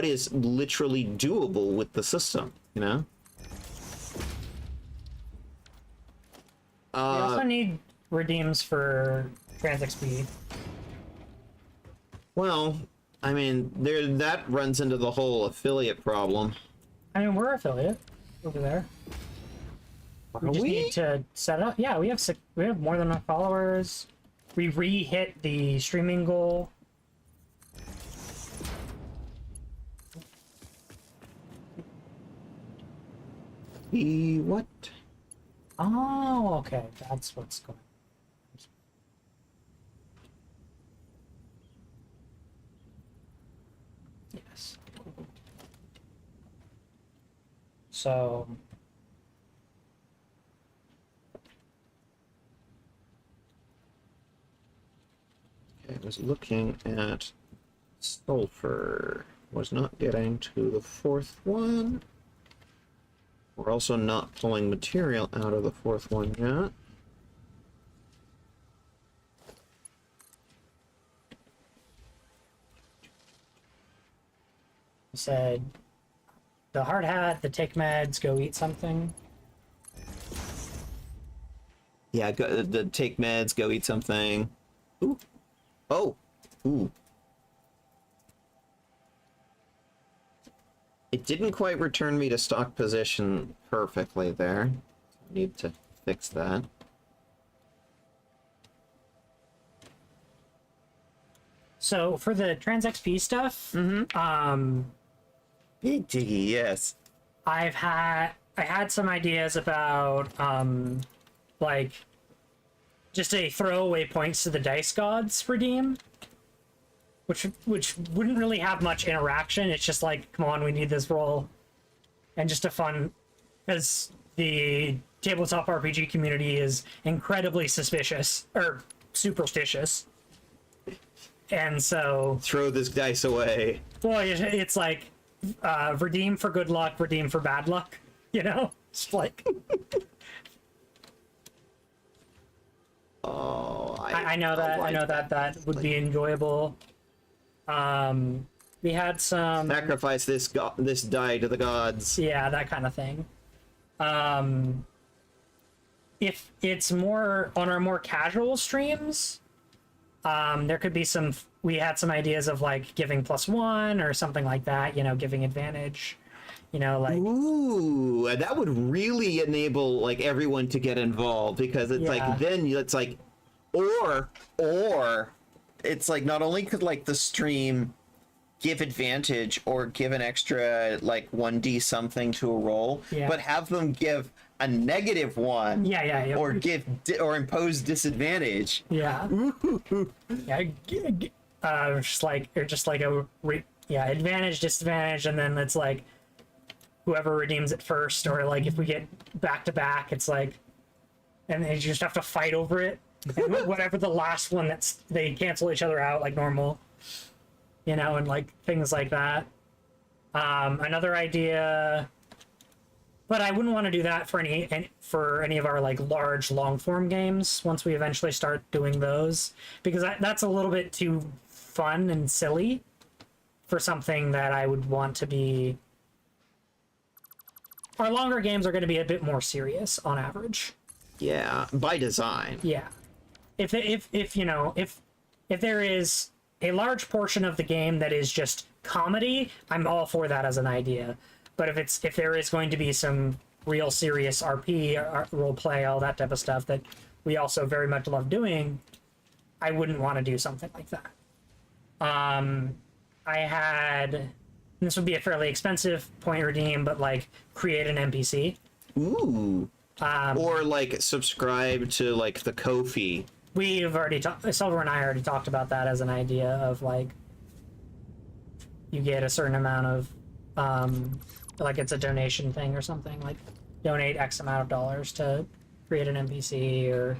is literally doable with the system, you know? We also need redeems for Trans XP. Well, I mean, that runs into the whole affiliate problem. I mean, we're affiliate over there. We just need to set up. Yeah, we have more than enough followers. We re-hit the streaming goal. What? Oh, okay. That's what's going on. Yes. So... Okay, I was looking at sulfur. Was not getting to the fourth one. We're also not pulling material out of the fourth one yet. He said, the hard hat, the take meds, go eat something. Yeah, the take meds, go eat something. Ooh. Oh. Ooh. It didn't quite return me to stock position perfectly there. I need to fix that. So for the Trans XP stuff, Big Diggy, yes. I had some ideas about like just a throwaway points to the dice gods redeem, which wouldn't really have much interaction. It's just like, come on, we need this roll, and just a fun, because the tabletop RPG community is incredibly suspicious or superstitious, and so Throw this dice away. well, it's like redeem for good luck, redeem for bad luck. You know, it's like. Oh, I know that. I know that would be enjoyable. We had some. Sacrifice this die to the gods. Yeah, that kind of thing. If it's more on our more casual streams, there could be some. We had some ideas of like giving +1 or something like that. You know, giving advantage. You know, like. Ooh, that would really enable like everyone to get involved, because it's Yeah. like then it's like, or it's like not only could like the stream give advantage or give an extra like 1d something to a roll, Yeah. but have them give a -1. Yeah. Or or impose disadvantage. Yeah. Yeah. Just like advantage, disadvantage, and then it's like whoever redeems it first, or like if we get back to back, it's like, and they just have to fight over it. And whatever the last one they cancel each other out like normal, you know, and like things like that. Another idea, but I wouldn't want to do that for any of our like large long form games once we eventually start doing those, because that's a little bit too fun and silly for something that I would want to be. Our longer games are going to be a bit more serious on average. Yeah, by design. Yeah. If there is a large portion of the game that is just comedy, I'm all for that as an idea. But if there is going to be some real serious RP, role play, all that type of stuff that we also very much love doing, I wouldn't want to do something like that. This would be a fairly expensive point redeem, but like create an NPC. Ooh. Or like subscribe to like the Ko-fi. We've already Silver and I already talked about that as an idea of like you get a certain amount of like it's a donation thing or something, like donate X amount of dollars to create an NPC or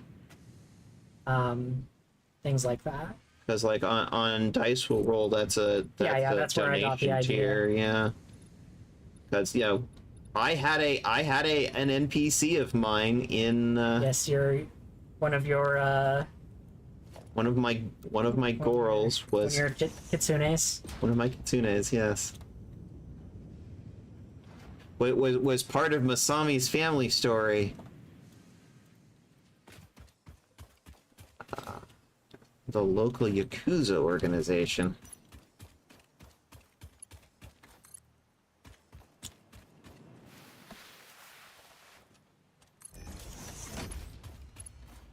things like that. Because like on Dice Will Roll, that's that's where I got the idea. tier, yeah. Because I had an NPC of mine in Yes, you're one of your one of my Gorals was your kitsunes. one of my kitsunes, yes. Was part of Masami's family story. the local Yakuza organization.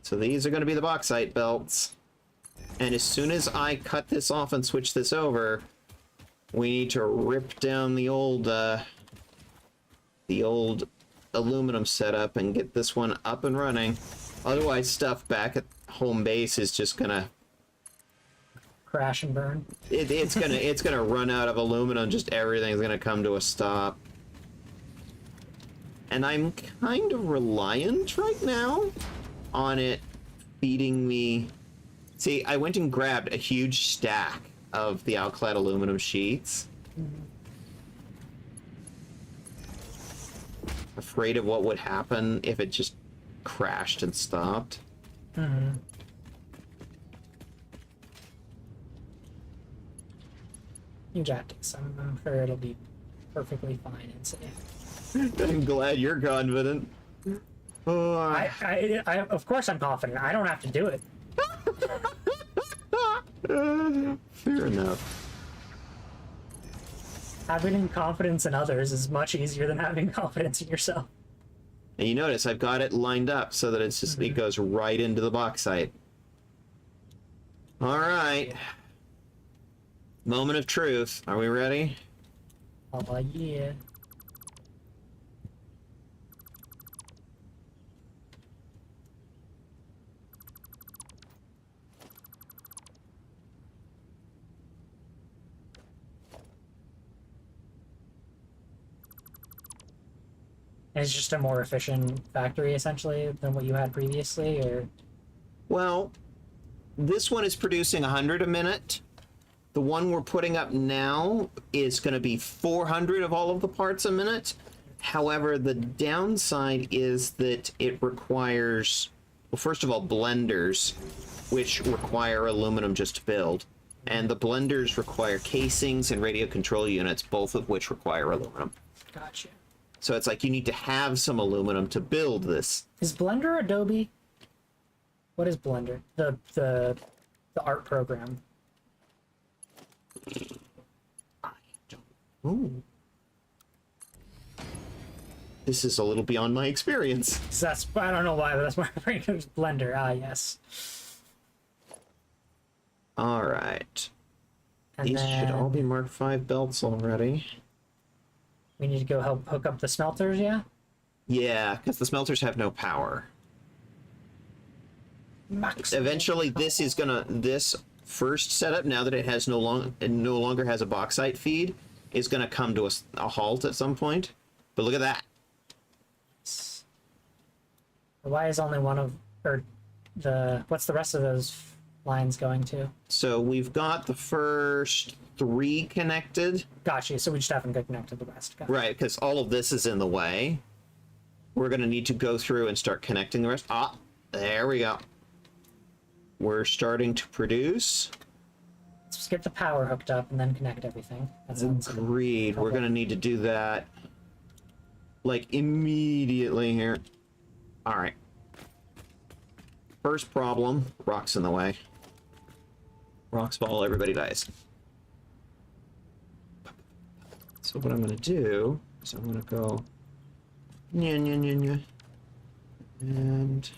So these are going to be the bauxite belts. And as soon as I cut this off and switch this over, we need to rip down the old aluminum setup and get this one up and running. Otherwise, stuff back at home base is just gonna crash and burn. It's gonna run out of aluminum. Just everything's gonna come to a stop. And I'm kind of reliant right now on it feeding me. See, I went and grabbed a huge stack of the outclad aluminum sheets. Afraid of what would happen if it just crashed and stopped. You got this. I'm sure it'll be perfectly fine and safe. I'm glad you're confident. Oh, I of course I'm confident. I don't have to do it. fair enough. Having confidence in others is much easier than having confidence in yourself. And you notice I've got it lined up so that it's just it goes right into the bauxite. All right. Moment of truth. Are we ready? Oh yeah. It's just a more efficient factory, essentially, than what you had previously, or... Well, this one is producing 100 a minute. The one we're putting up now is going to be 400 of all of the parts a minute. However, the downside is that it requires, well, first of all, blenders, which require aluminum just to build. And the blenders require casings and radio control units, both of which require aluminum. Gotcha. So it's like you need to have some aluminum to build this. Is Blender Adobe? What is Blender? The art program. Ooh. This is a little beyond my experience. So that's, I don't know why, but that's why my brain goes Blender. Ah, yes. All right. And These then should all be Mark V belts already. we need to go help hook up the smelters, yeah? Yeah, because the smelters have no power. Eventually, this first setup, now that it has no longer has a bauxite feed, is gonna come to a halt at some point. But look at that. Why is only one of, or what's the rest of those lines going to? So we've got the first 3 connected. Gotcha, so we just haven't connected the rest. Gotcha. Right, because all of this is in the way. We're gonna need to go through and start connecting the rest. Ah, there we go. We're starting to produce. Let's just get the power hooked up and then connect everything. That sounds Agreed. Okay. We're gonna need to do that like immediately here. All right. First problem, rocks in the way. Rocks fall, everybody dies. So what I'm gonna do is I'm gonna go nya, nya, nya, nya, and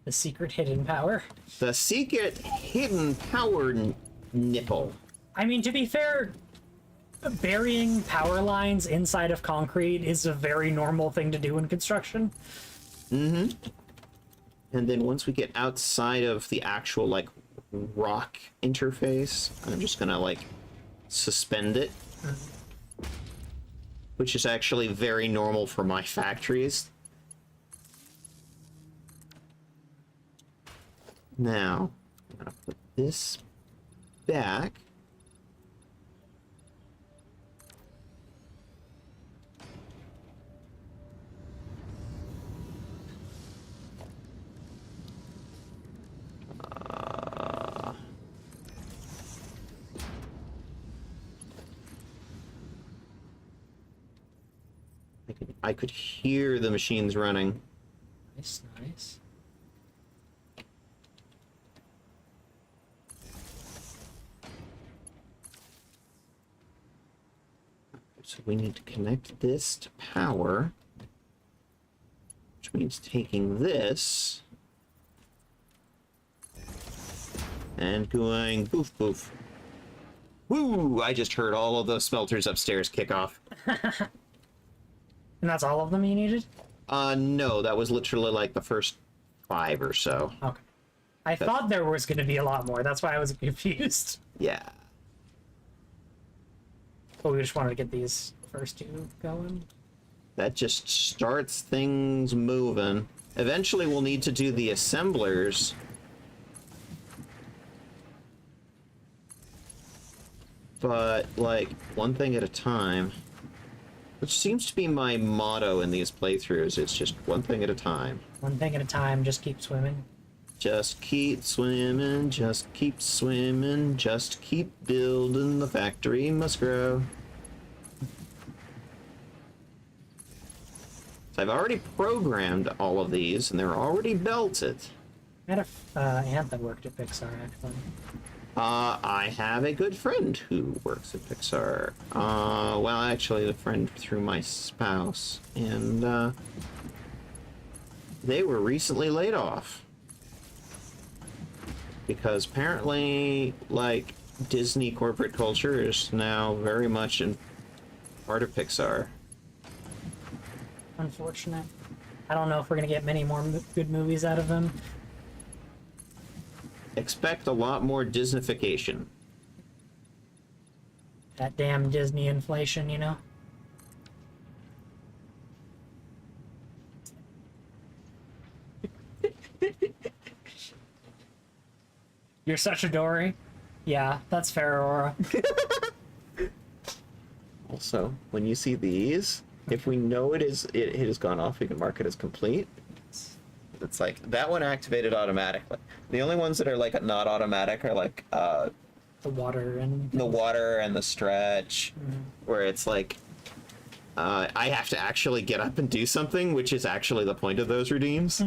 the secret hidden power. the secret hidden power nipple. I mean, to be fair, burying power lines inside of concrete is a very normal thing to do in construction. Mm-hmm. And then once we get outside of the actual, like, rock interface, I'm just gonna, like, suspend it. Which is actually very normal for my factories. Now, I'm gonna put this back. I could hear the machines running. Nice, nice. So we need to connect this to power, which means taking this and going boof boof. Woo! I just heard all of those smelters upstairs kick off. And that's all of them you needed? No, that was literally like the first 5 or so. Okay. I thought there was going to be a lot more. That's why I was confused. Yeah. But we just wanted to get these first 2 going. That just starts things moving. Eventually we'll need to do the assemblers. But, like, one thing at a time. Which seems to be my motto in these playthroughs. It's just one thing at a time. One thing at a time, just keep swimming. Just keep swimming, just keep swimming, just keep building, the factory must grow. So I've already programmed all of these, and they're already belted. I had a aunt that worked at Pixar, actually. I have a good friend who works at Pixar. Well, actually, the friend through my spouse. And, they were recently laid off. Because apparently, like, Disney corporate culture is now very much in part of Pixar. Unfortunate. I don't know if we're going to get many more good movies out of them. Expect a lot more Disneyfication. That damn Disney inflation, you know? You're such a Dory. Yeah, that's fair, Aurora. Also, when you see these, if we know it has gone off, we can mark it as complete. It's like that one activated automatically. The only ones that are like not automatic are like The water and... the water and the stretch, where it's like I have to actually get up and do something, which is actually the point of those redeems.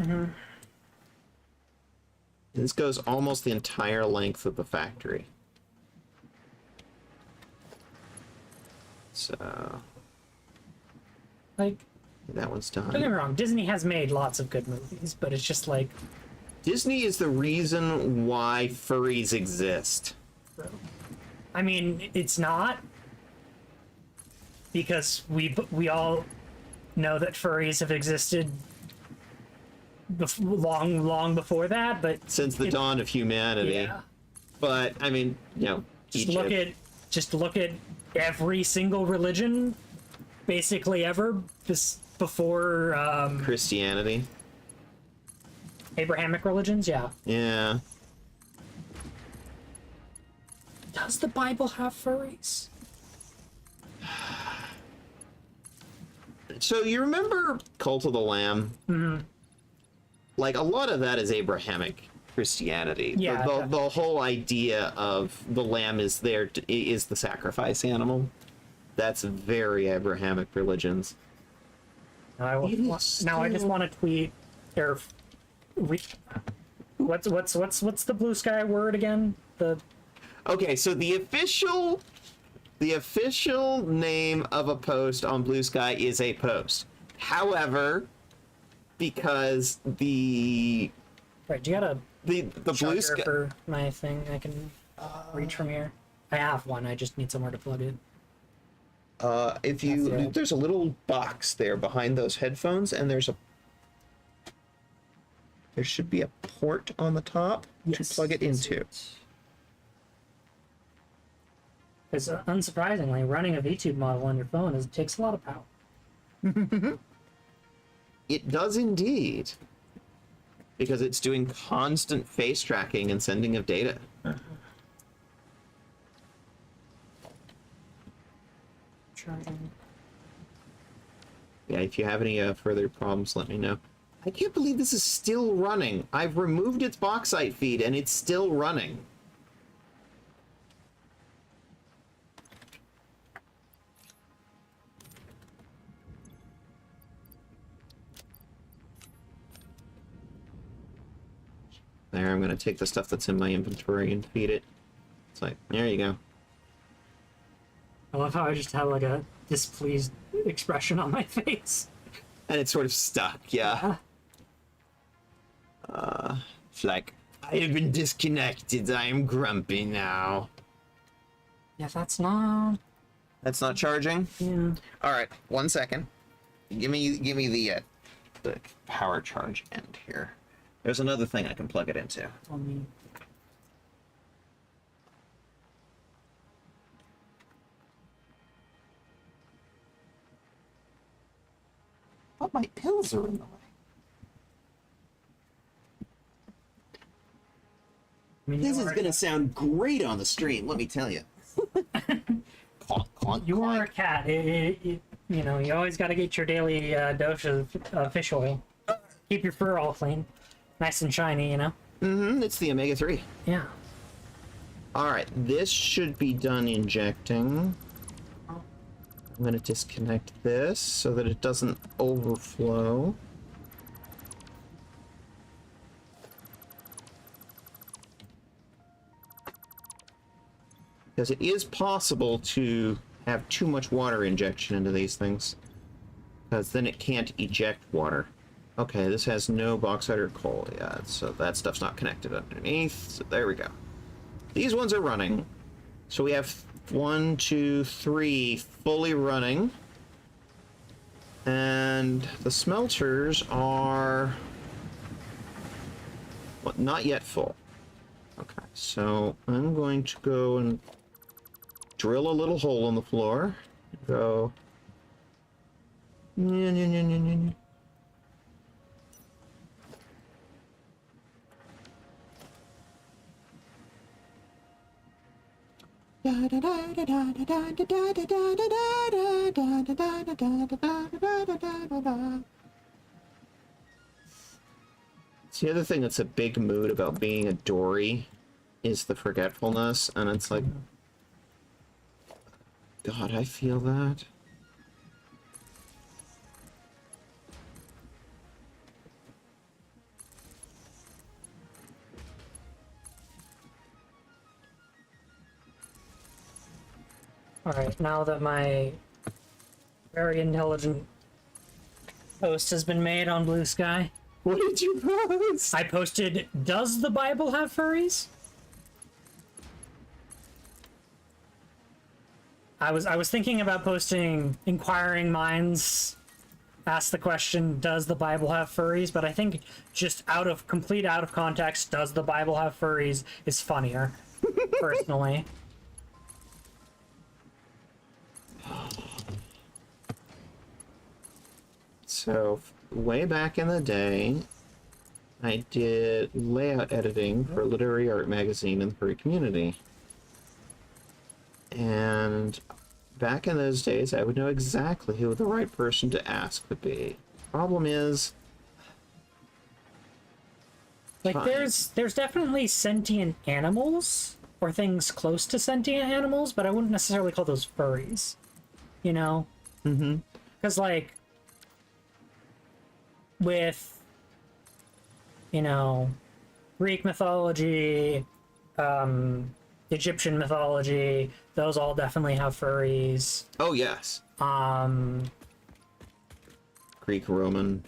This goes almost the entire length of the factory. So Like, that one's don't done. get me wrong, Disney has made lots of good movies, but it's just like... Disney is the reason why furries exist. I mean, it's not, because we all know that furries have existed long before that, but Since the dawn of humanity. yeah, But I mean, you know, just look at every single religion, basically ever before Christianity. Abrahamic religions. Yeah. Yeah. Does the Bible have furries? So you remember Cult of the Lamb? Mm-hmm. Like a lot of that is Abrahamic Christianity. Yeah, The whole idea of the lamb is there is the sacrifice animal. That's very Abrahamic religions. Now I just want to tweet or what's the blue sky word again? Okay, so the official name of a post on Blue Sky is a post. However, because the Right, do you got the Blue charger Sky for my thing I can reach from here? I have one, I just need somewhere to plug it. if you That's it. there's a little box there behind those headphones, and there should be a port on the top to plug it into. Because unsurprisingly, running a VTube model on your phone takes a lot of power. It does indeed, because it's doing constant face tracking and sending of data. Charging. Yeah, if you have any further problems, let me know. I can't believe this is still running. I've removed its bauxite feed and it's still running. There, I'm gonna take the stuff that's in my inventory and feed it. It's like, there you go. I love how I just have like a displeased expression on my face. And it's sort of stuck, yeah. It's like, I have been disconnected. I am grumpy now. Yeah, that's not. That's not charging? Yeah. All right, 1 second. Give me the power charge end here. There's another thing I can plug it into. On me. But my pills are in the way. I mean, This is gonna sound great on the stream, let me tell you. You are a cat. You know, you always got to get your daily dose of fish oil. Keep your fur all clean, nice and shiny. You know. Mm-hmm. It's the omega-3. Yeah. All right, this should be done injecting. I'm gonna disconnect this so that it doesn't overflow. Because it is possible to have too much water injection into these things. Because then it can't eject water. Okay, this has no bauxite or coal yet, so that stuff's not connected underneath. So there we go. These ones are running. So we have 1, 2, 3 fully running. And the smelters are not yet full. Okay, so I'm going to go and drill a little hole in the floor. Go. It's the other thing that's a big mood about being a Dory is the forgetfulness, and it's like, God, I feel that. Alright, now that my very intelligent post has been made on Blue Sky, What did you post? I posted, does the Bible have furries? I was thinking about posting inquiring minds ask the question, does the Bible have furries? But I think just out of context, does the Bible have furries is funnier, personally. So, way back in the day, I did layout editing for a literary art magazine in the furry community. And back in those days, I would know exactly who the right person to ask would be. Problem is, Like, fine. there's definitely sentient animals, or things close to sentient animals, but I wouldn't necessarily call those furries. You know? Mm-hmm. Because, like, with, you know, Greek mythology, Egyptian mythology, those all definitely have furries. Oh, yes. I Greek, Roman.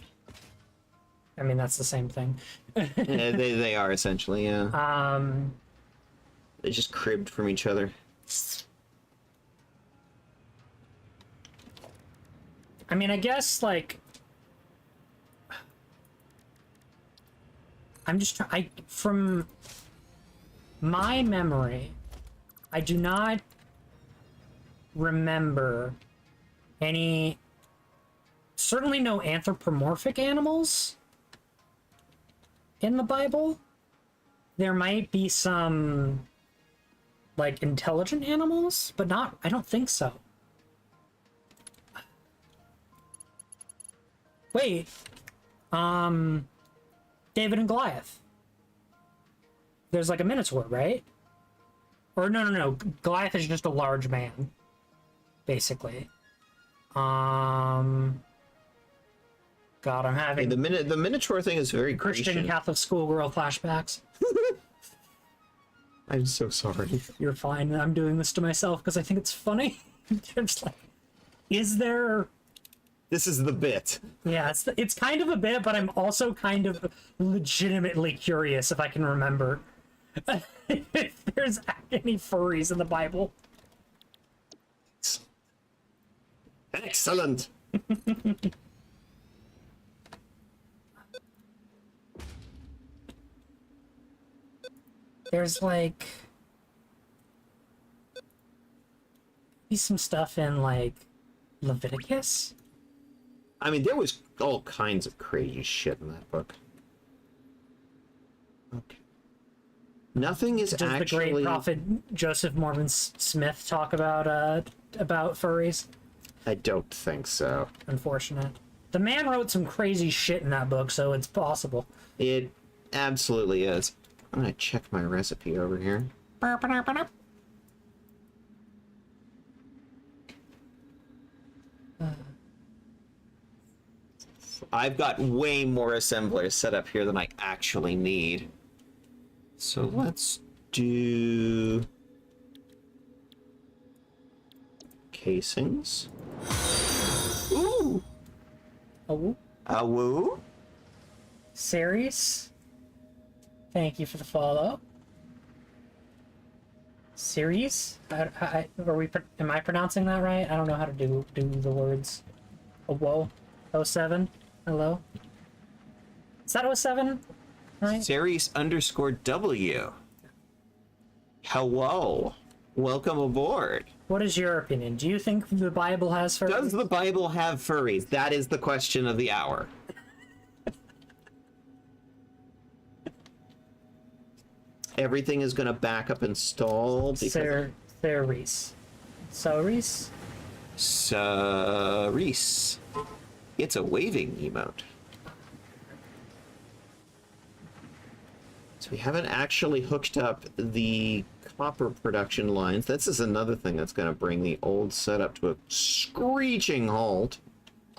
mean, that's the same thing. Yeah, they are essentially, yeah. They just cribbed from each other. I mean, I guess, like, I'm just trying, from my memory, I do not remember any, certainly no anthropomorphic animals in the Bible. There might be some, like, intelligent animals, but not, I don't think so. Wait, David and Goliath. There's like a Minotaur, right? Or no. Goliath is just a large man, basically. God, I'm having The Minotaur thing is very Christian Grecian. Catholic schoolgirl flashbacks. I'm so sorry. You're fine. I'm doing this to myself because I think it's funny. I'm just like, is there... This is the bit. Yeah, it's kind of a bit, but I'm also kind of legitimately curious if I can remember if there's any furries in the Bible. Excellent. There's like maybe some stuff in like Leviticus. I mean, there was all kinds of crazy shit in that book. Okay. Nothing is Does actually... the great prophet Joseph Mormon Smith talk about furries? I don't think so. Unfortunate. The man wrote some crazy shit in that book, so it's possible. It absolutely is. I'm gonna check my recipe over here. I've got way more assemblers set up here than I actually need. So let's do casings. Ooh! Oh, Woo! Ceres? Thank you for the follow. Ceres? Am I pronouncing that right? I don't know how to do the words. Oh, whoa. 07? Hello? Is that 07? Right? Series_W. Hello. Welcome aboard. What is your opinion? Do you think the Bible has furries? Does the Bible have furries? That is the question of the hour. Everything is going to back up install because... Ceres. Ceres? Ceres. It's a waving emote. So we haven't actually hooked up the copper production lines. This is another thing that's going to bring the old setup to a screeching halt.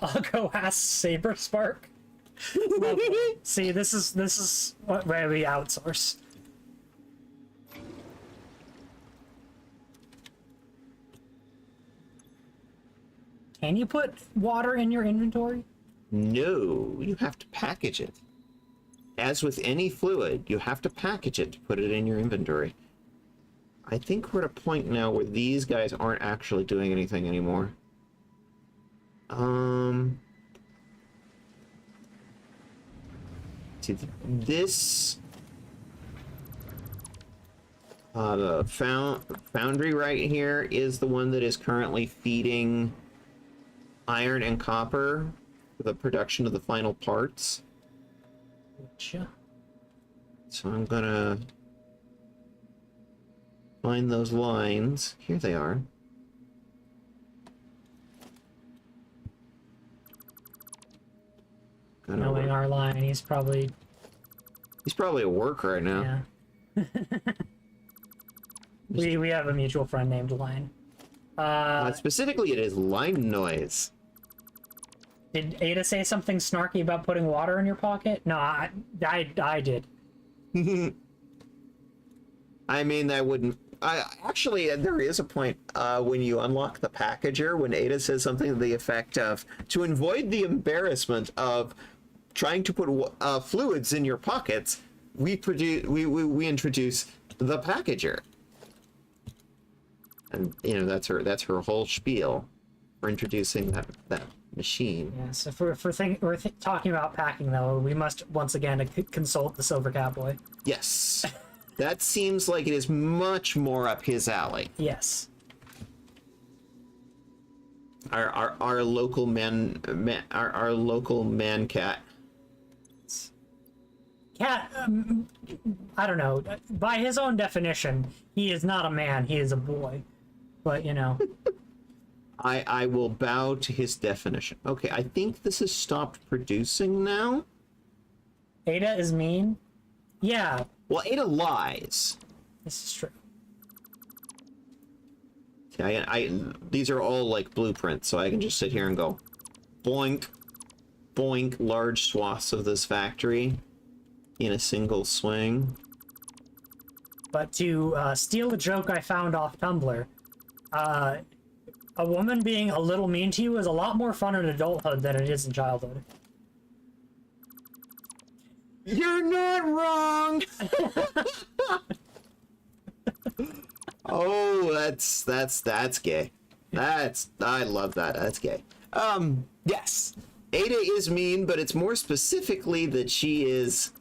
I'll go ask Saber Spark. See, this is what where we outsource. Can you put water in your inventory? No, you have to package it. As with any fluid, you have to package it to put it in your inventory. I think we're at a point now where these guys aren't actually doing anything anymore. See, this... the foundry right here is the one that is currently feeding iron and copper for the production of the final parts. Gotcha. So I'm gonna find those lines. Here they are. Knowing our line, he's probably at work right now. yeah. we have a mutual friend named Line. Specifically, it is line noise. Did Ada say something snarky about putting water in your pocket? No, I did. I mean, that wouldn't... actually, there is a point when you unlock the packager, when Ada says something to the effect of, to avoid the embarrassment of trying to put fluids in your pockets, we introduce the packager. And, you know, that's her whole spiel for introducing that machine. Yeah, so if we're talking about packing, though, we must once again consult the Silver Cowboy. Yes. That seems like it is much more up his alley. Yes. Our local our local man cat. Cat, I don't know. By his own definition, he is not a man, he is a boy. But, you know. I will bow to his definition. Okay, I think this has stopped producing now. Ada is mean? Yeah. Well, Ada lies. This is true. These are all like blueprints, so I can just sit here and go boink, boink, large swaths of this factory in a single swing. But to steal a joke I found off Tumblr, A woman being a little mean to you is a lot more fun in adulthood than it is in childhood. You're not wrong. Oh, that's gay. I love that. That's gay. Yes. Ada is mean, but it's more specifically that she is.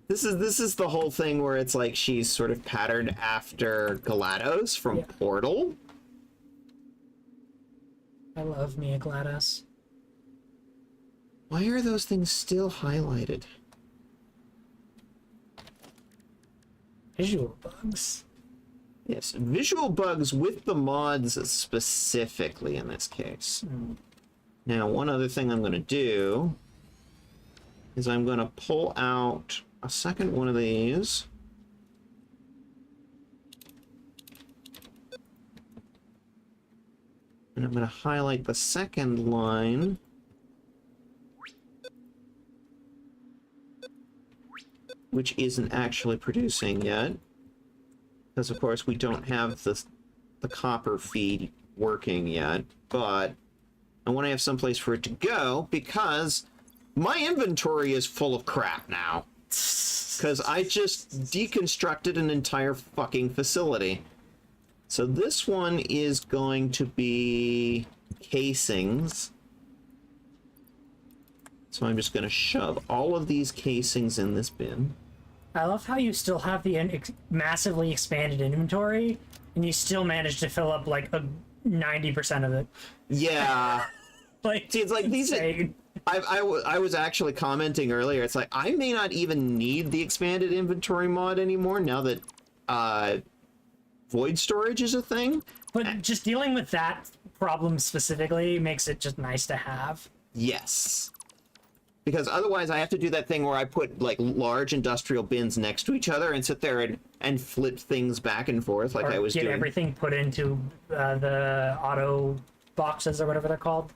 This is the whole thing where it's like she's sort of patterned after GLaDOS from Portal. I love Mia GLaDOS. Why are those things still highlighted? Visual bugs. Yes, visual bugs with the mods specifically in this case. Now, one other thing I'm going to do is I'm going to pull out a second one of these. And I'm going to highlight the second line. Which isn't actually producing yet. Because, of course, we don't have the copper feed working yet. But I want to have some place for it to go because my inventory is full of crap now. Because I just deconstructed an entire fucking facility. So this one is going to be casings. So I'm just going to shove all of these casings in this bin. I love how you still have the massively expanded inventory, and you still manage to fill up like 90% of it. Yeah. Like, see, it's like these. I was actually commenting earlier. It's like I may not even need the expanded inventory mod anymore now that void storage is a thing. But just dealing with that problem specifically makes it just nice to have. Yes. Because otherwise I have to do that thing where I put like large industrial bins next to each other and sit there and flip things back and forth like I was doing. Get everything put into the auto boxes or whatever they're called.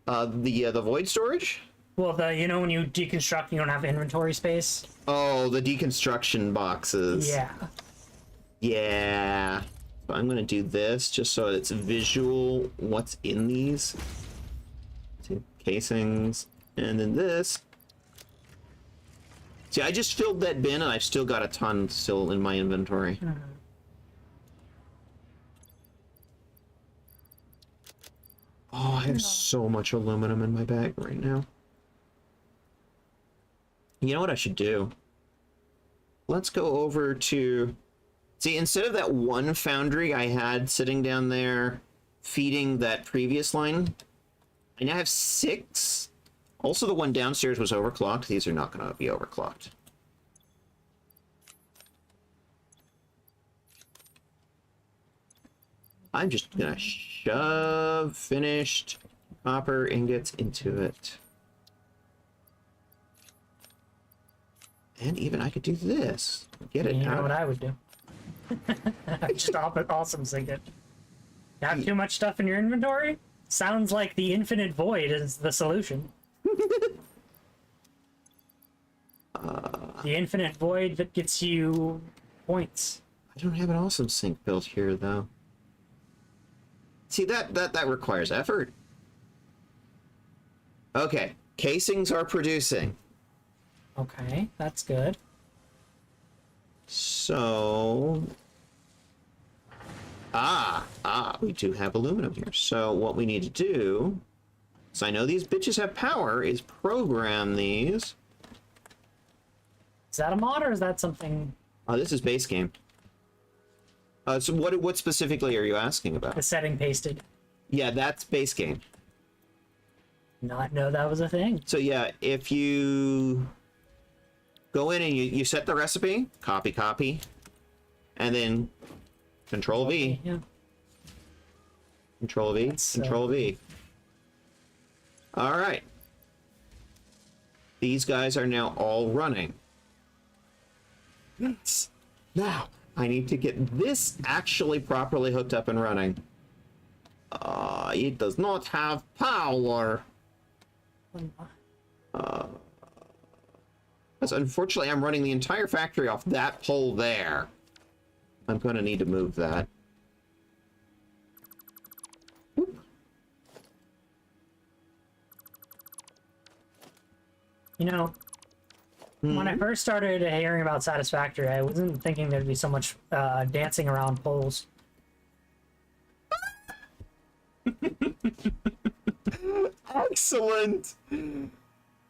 The void storage? Well, you know when you deconstruct, you don't have inventory space. Oh, the deconstruction boxes. Yeah. Yeah. So I'm gonna do this just so it's visual what's in these. See, casings. And then this. See, I just filled that bin and I've still got a ton still in my inventory. Mm-hmm. Oh, I have so much aluminum in my bag right now. You know what I should do? Let's go over to... See, instead of that one foundry I had sitting down there feeding that previous line, I now have 6. Also, the one downstairs was overclocked. These are not going to be overclocked. I'm just going to shove finished copper ingots into it. And even I could do this. Get it You know out. what I would do? Just awesome sink it. You have too much stuff in your inventory? Sounds like the infinite void is the solution. The infinite void that gets you points. I don't have an awesome sink built here, though. See, that requires effort. Okay, casings are producing. Okay, that's good. So... we do have aluminum here. So what we need to do, so I know these bitches have power, is program these. Is that a mod or is that something? This is base game. So what specifically are you asking about? The setting pasted. Yeah, that's base game. Not know that was a thing. So yeah, if you go in and you set the recipe, copy, and then Control V. Yeah. Control V, Control V. All right. These guys are now all running. Yes. Now, I need to get this actually properly hooked up and running. It does not have power. Because unfortunately, I'm running the entire factory off that pole there. I'm going to need to move that. You know, when I first started hearing about Satisfactory, I wasn't thinking there'd be so much dancing around poles. Excellent.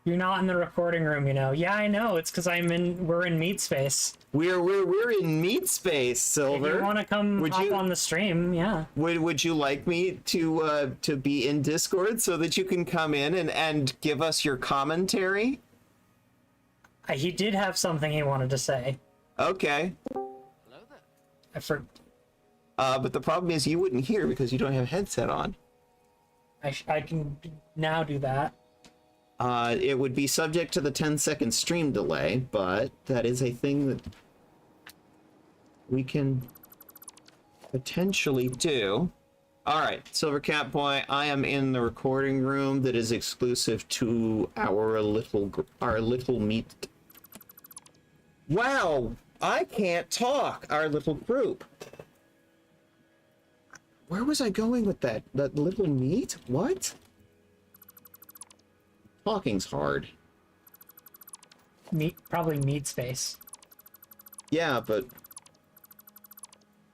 You're not in the recording room, you know. Yeah, I know. It's because we're in meat space. We're in meat space, Silver. If you want to come Would hop you- on the stream, yeah. Would you like me to be in Discord so that you can come in and give us your commentary? He did have something he wanted to say. Okay. But the problem is you wouldn't hear because you don't have a headset on. I can now do that. It would be subject to the 10-second stream delay, but that is a thing that we can potentially do. All right, Silver Cat Boy, I am in the recording room that is exclusive to our little meet. Wow, I can't talk. Our little group. Where was I going with that? That little meet? What? Talking's hard. Probably meat space. Yeah, but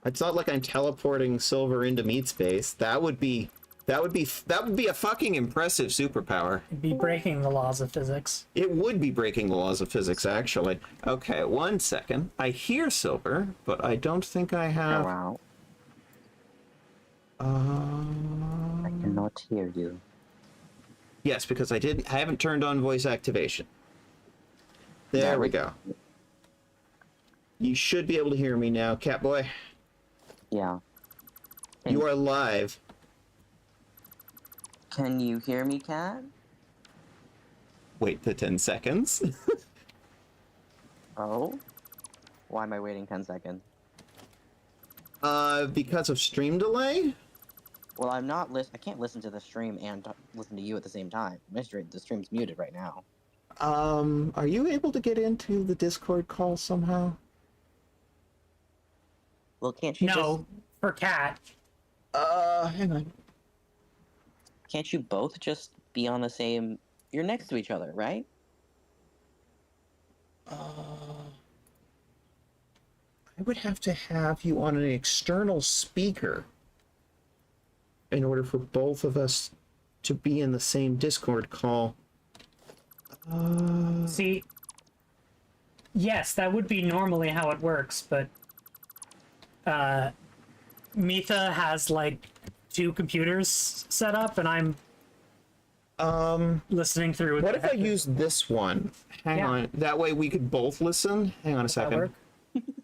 it's not like I'm teleporting Silver into meat space. That would be a fucking impressive superpower. It'd be breaking the laws of physics. It would be breaking the laws of physics, actually. Okay, 1 second. I hear Silver, but I don't think I have. Wow. I cannot hear you. Yes, because I haven't turned on voice activation. There we go. You should be able to hear me now, Catboy. Yeah. You are live. Can you hear me, Cat? Wait the 10 seconds. Oh? Why am I waiting 10 seconds? Because of stream delay? Well, I can't listen to the stream and listen to you at the same time. The stream's muted right now. Are you able to get into the Discord call somehow? Well, can't you No, for Cat. Hang on. Can't you both just be on the same... You're next to each other, right? I would have to have you on an external speaker in order for both of us to be in the same Discord call. See, yes, that would be normally how it works, but Mitha has like 2 computers set up, and I'm listening through. What if I use this one? Hang Yeah. on. That way we could both listen. Hang on a Does that work? second.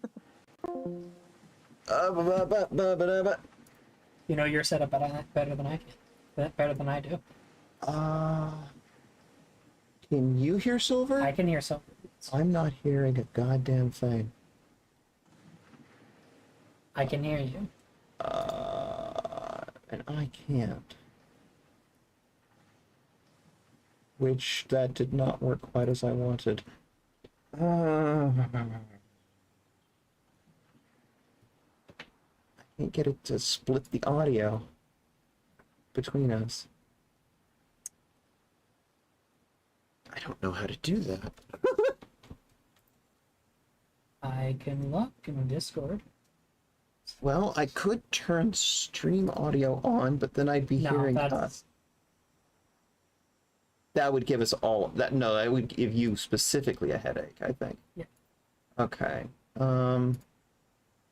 You know, you're set up better than I can. Better than I do. Can you hear Silver? I can hear some. I'm not hearing a goddamn thing. I can hear you. And I can't. Which, that did not work quite as I wanted. I can't get it to split the audio between us. I don't know how to do that. I can look in Discord. Well, I could turn stream audio on, but then I'd be No, hearing that's us. That would give us all that. No, that would give you specifically a headache, I think. Yeah. Okay. I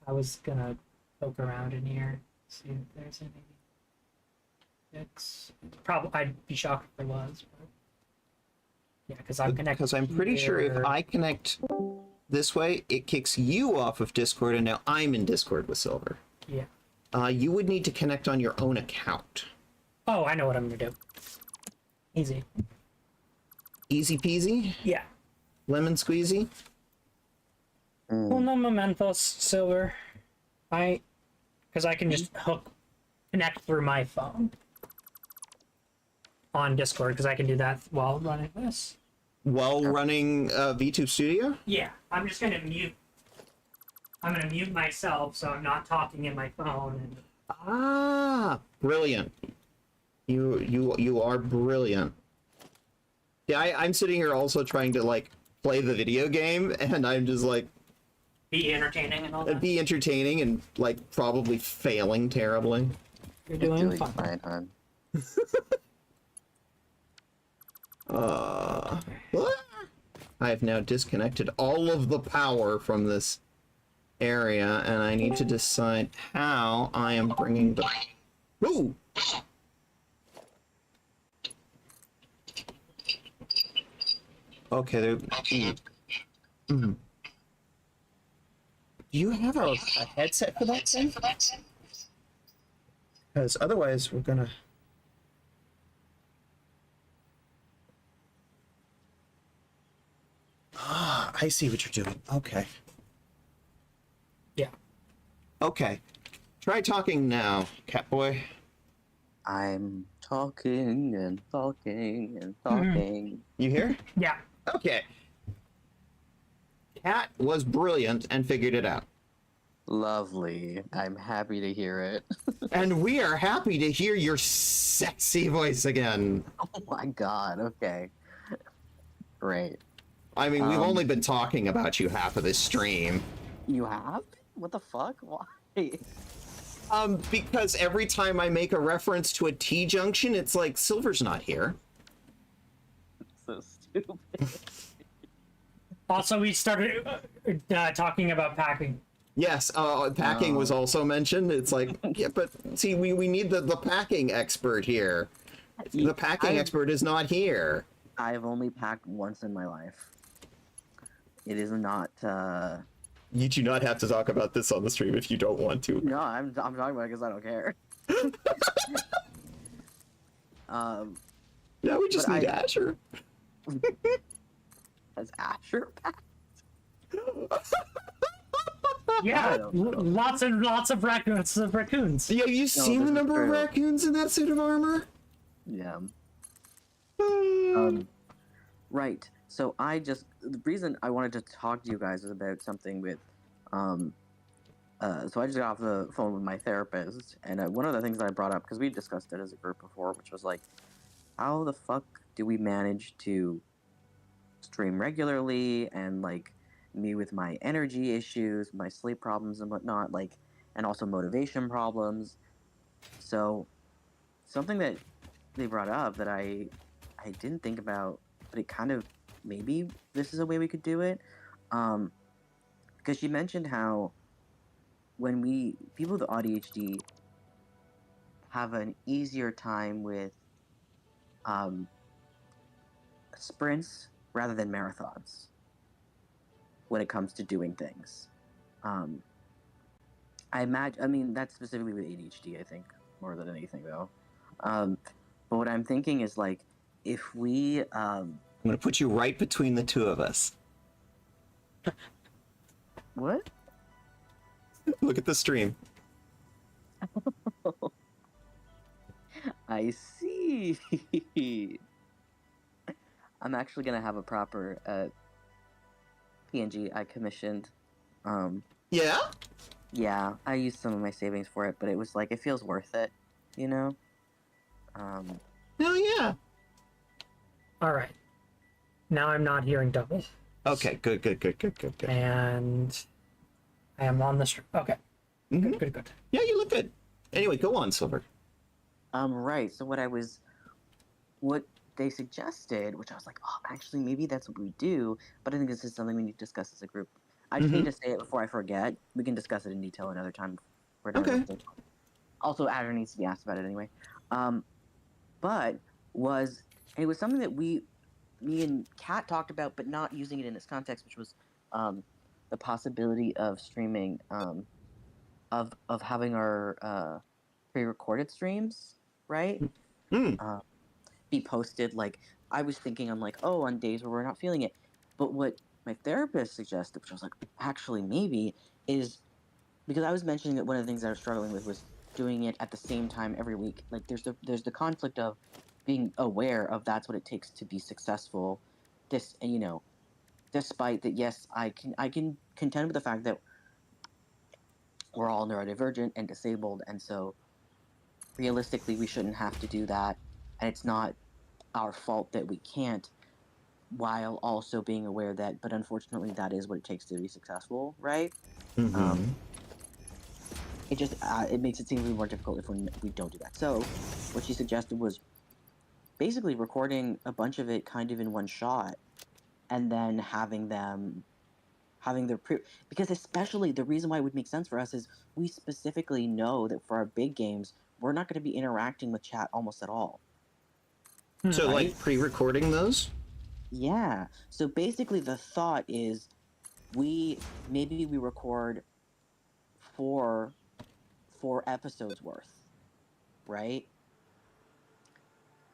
was gonna poke around in here, see if there's any. Probably, I'd be shocked if there was. But... Yeah, because I'm connected. Because I'm pretty sure if I connect this way, it kicks you off of Discord, and now I'm in Discord with Silver. Yeah. You would need to connect on your own account. Oh, I know what I'm gonna do. Easy. Easy peasy? Yeah. Lemon squeezy? Well, no mementos, Silver. Because I can just connect through my phone on Discord, because I can do that while running this. While running V2 Studio? Yeah, I'm just gonna mute. I'm gonna mute myself so I'm not talking in my phone. And... Ah, brilliant. You are brilliant. Yeah, I'm sitting here also trying to like play the video game, and I'm just like Be entertaining and all it'd that. be entertaining and like probably failing terribly. You're doing Doing fine. fine, hon. What? I have now disconnected all of the power from this area, and I need to decide how I am bringing the. Ooh! Okay, there. Do you have a headset for that thing? Because otherwise, we're gonna. Ah, I see what you're doing. Okay. Yeah. Okay. Try talking now, Catboy. I'm talking and talking and talking. You hear? Yeah. Okay. Cat was brilliant and figured it out. Lovely. I'm happy to hear it. And we are happy to hear your sexy voice again. Oh my god, okay. Great. I mean, we've Um, only been talking about you half of this stream. You have? What the fuck? Why? Because every time I make a reference to a T-junction, it's like, Silver's not here. So stupid. Also, we started talking about packing. Yes, packing was also mentioned. It's like, yeah, but see, we need the packing expert here. The packing expert is not here. I've only packed once in my life. It is not, You do not have to talk about this on the stream if you don't want to. No, I'm talking about it because I don't care. Yeah, we just But need I- Asher. Has Asher packed? Yeah, don't know. lots and lots of raccoons. Yeah, have you seen this the is number of true. raccoons in that suit of armor? Yeah. Right. So the reason I wanted to talk to you guys is about something with, so I just got off the phone with my therapist, and one of the things that I brought up, because we discussed it as a group before, which was like, how the fuck do we manage to stream regularly, and like me with my energy issues, my sleep problems and whatnot, like, and also motivation problems. So something that they brought up that I didn't think about, but it kind of maybe this is a way we could do it. Because she mentioned how when people with ADHD have an easier time with sprints rather than marathons when it comes to doing things. I mean, that's specifically with ADHD, I think, more than anything, though. But what I'm thinking is, like, if we... I'm gonna put you right between the two of us. What? Look at the stream. I see. I'm actually gonna have a proper PNG I commissioned. Yeah? Yeah, I used some of my savings for it, but it was like, it feels worth it, you know? Hell yeah. All right. Now I'm not hearing double, Okay, good. and I am on the stream. Okay. Mm-hmm. Good. Yeah, you look good. Anyway, go on, Silver. Right, so what they suggested, which I was like, oh, actually, maybe that's what we do, but I think this is something we need to discuss as a group. I just need to say it before I forget. We can discuss it in detail another time. We're done with it. Also, Azure needs to be asked about it anyway. But it was something that me and Kat talked about, but not using it in this context, which was the possibility of streaming, of having our pre-recorded streams, right? Be posted. Like, I was thinking, I'm like, oh, on days where we're not feeling it. But what my therapist suggested, which I was like, actually, maybe, is because I was mentioning that one of the things I was struggling with was doing it at the same time every week. Like, there's the conflict of being aware of that's what it takes to be successful. Despite that, yes, I can contend with the fact that we're all neurodivergent and disabled, and so realistically, we shouldn't have to do that, and it's not our fault that we can't. while also being aware that, but unfortunately, that is what it takes to be successful, right? Mm-hmm. It just it makes it seem really more difficult if we don't do that. So, what she suggested was basically recording a bunch of it kind of in one shot, and then having their because especially the reason why it would make sense for us is we specifically know that for our big games we're not going to be interacting with chat almost at all, So, right? like, pre-recording those? Yeah. So basically, the thought is maybe we record four four episodes worth, right?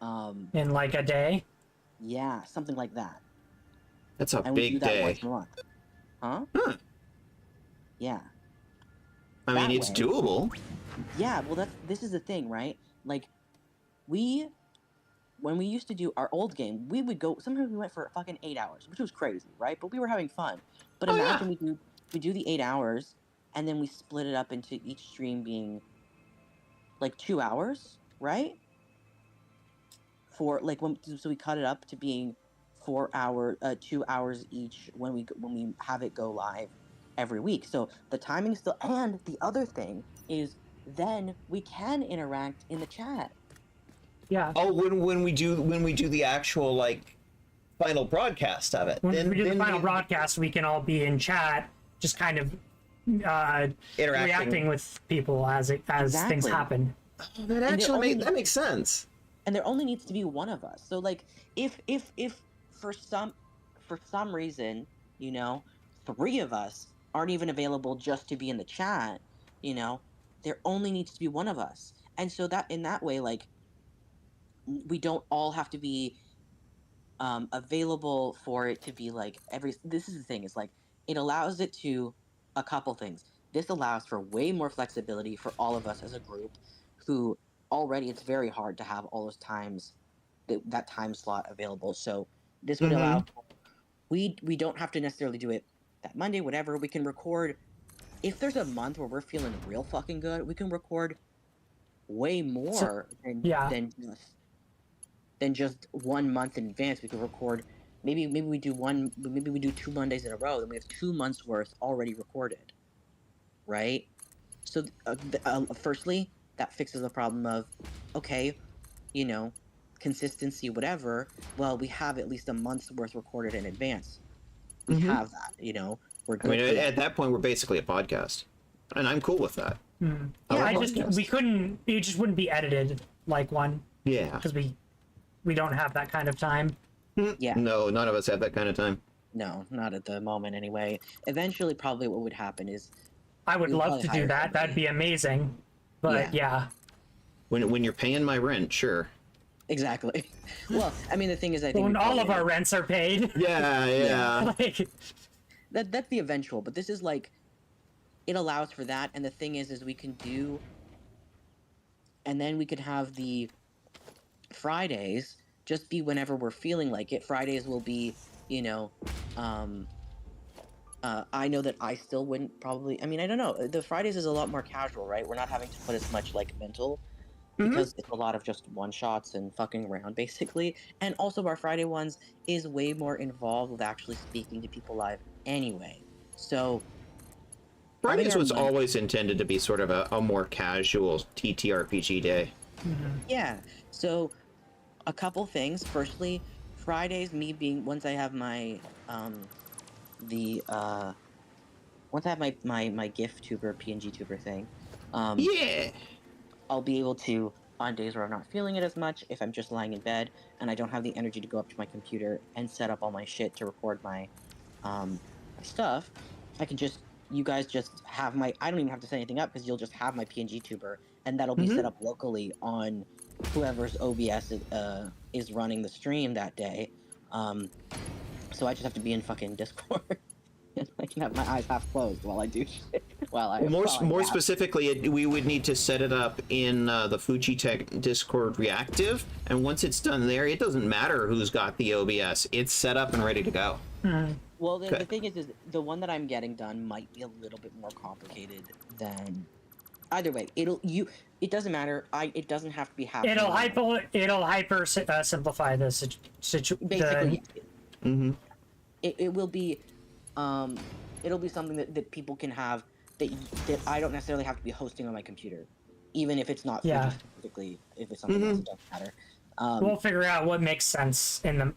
Um, In like a day. yeah, something like that, That's a and we do big that once day. a month, huh? Huh. Yeah. I mean, That it's way, doable. yeah. Well, this is the thing, right? Like we when we used to do our old game, we would go. Sometimes we went for fucking 8 hours, which was crazy, right? But we were having fun. But Oh, yeah. imagine we do the 8 hours, and then we split it up into each stream being like 2 hours, right? For like so we cut it up to being 2 hours each when we have it go live every week. So the timing still, and the other thing is then we can interact in the chat. Yeah. Oh, when we do the actual like final broadcast of it, When then we do the final we- broadcast, we can all be in chat, just kind of Interacting. reacting with people as things Exactly. happen. Oh, that actually only- that makes sense. And there only needs to be one of us. So like if for some reason, you know, three of us aren't even available just to be in the chat, you know, there only needs to be one of us. And so that in that way, like we don't all have to be available for it to be like this is the thing, is like it allows it to a couple things. This allows for way more flexibility for all of us as a group who already it's very hard to have all those times that time slot available. So this would allow we don't have to necessarily do it that Monday, whatever. We can record if there's a month where we're feeling real fucking good, we can record way more yeah. than just 1 month in advance. We could record maybe we do 2 Mondays in a row, then we have 2 months worth already recorded, right? So firstly, that fixes the problem of okay, you know, consistency, whatever. Well, we have at least a month's worth recorded in advance. We have that, you know. We're I good. mean, for that. at that point, we're basically a podcast, and I'm cool with that. Yeah, podcast. we couldn't. It just wouldn't be edited like one Yeah. because we don't have that kind of time. Yeah. No, none of us have that kind of time. No, not at the moment anyway. Eventually, probably what would happen is I would We'll love probably to do hire that. somebody. That'd be amazing. But yeah. When you're paying my rent, sure. exactly. Well, I mean, the thing is, I think When we all of probably- our rents are paid. Yeah, yeah. Like, that's the eventual, but this is like it allows for that. And the thing is we can do, and then we could have the Fridays just be whenever we're feeling like it. Fridays will be, you know, I know that I still wouldn't probably. I mean, I don't know. The Fridays is a lot more casual, right? We're not having to put as much like mental because it's a lot of just one shots and fucking around basically. And also our Friday ones is way more involved with actually speaking to people live anyway. So Fridays having our was Mon- always intended to be sort of a more casual TTRPG day. Yeah. So a couple things. Firstly, Fridays, me being once I have my once I have my GIF tuber PNG tuber thing, Yeah. I'll be able to on days where I'm not feeling it as much, if I'm just lying in bed and I don't have the energy to go up to my computer and set up all my shit to record my my stuff, I can just you guys just have my I don't even have to set anything up because you'll just have my PNG tuber and that'll be set up locally on whoever's OBS is running the stream that day. So I just have to be in fucking Discord. And I can have my eyes half closed while I do shit. While I More nap. specifically, we would need to set it up in the Fujitech Discord Reactive, and once it's done there, it doesn't matter who's got the OBS. It's set up and ready to go. Well, the Okay. thing is the one that I'm getting done might be a little bit more complicated than. Either way, it doesn't matter. It doesn't have to be happening. it'll hyper simplify the situation. Basically, Mm-hmm. It will be, it'll be something that people can have that I don't necessarily have to be hosting on my computer, even if it's not Fuji Yeah. specifically. If it's something else, it doesn't matter. We'll figure out what makes sense in the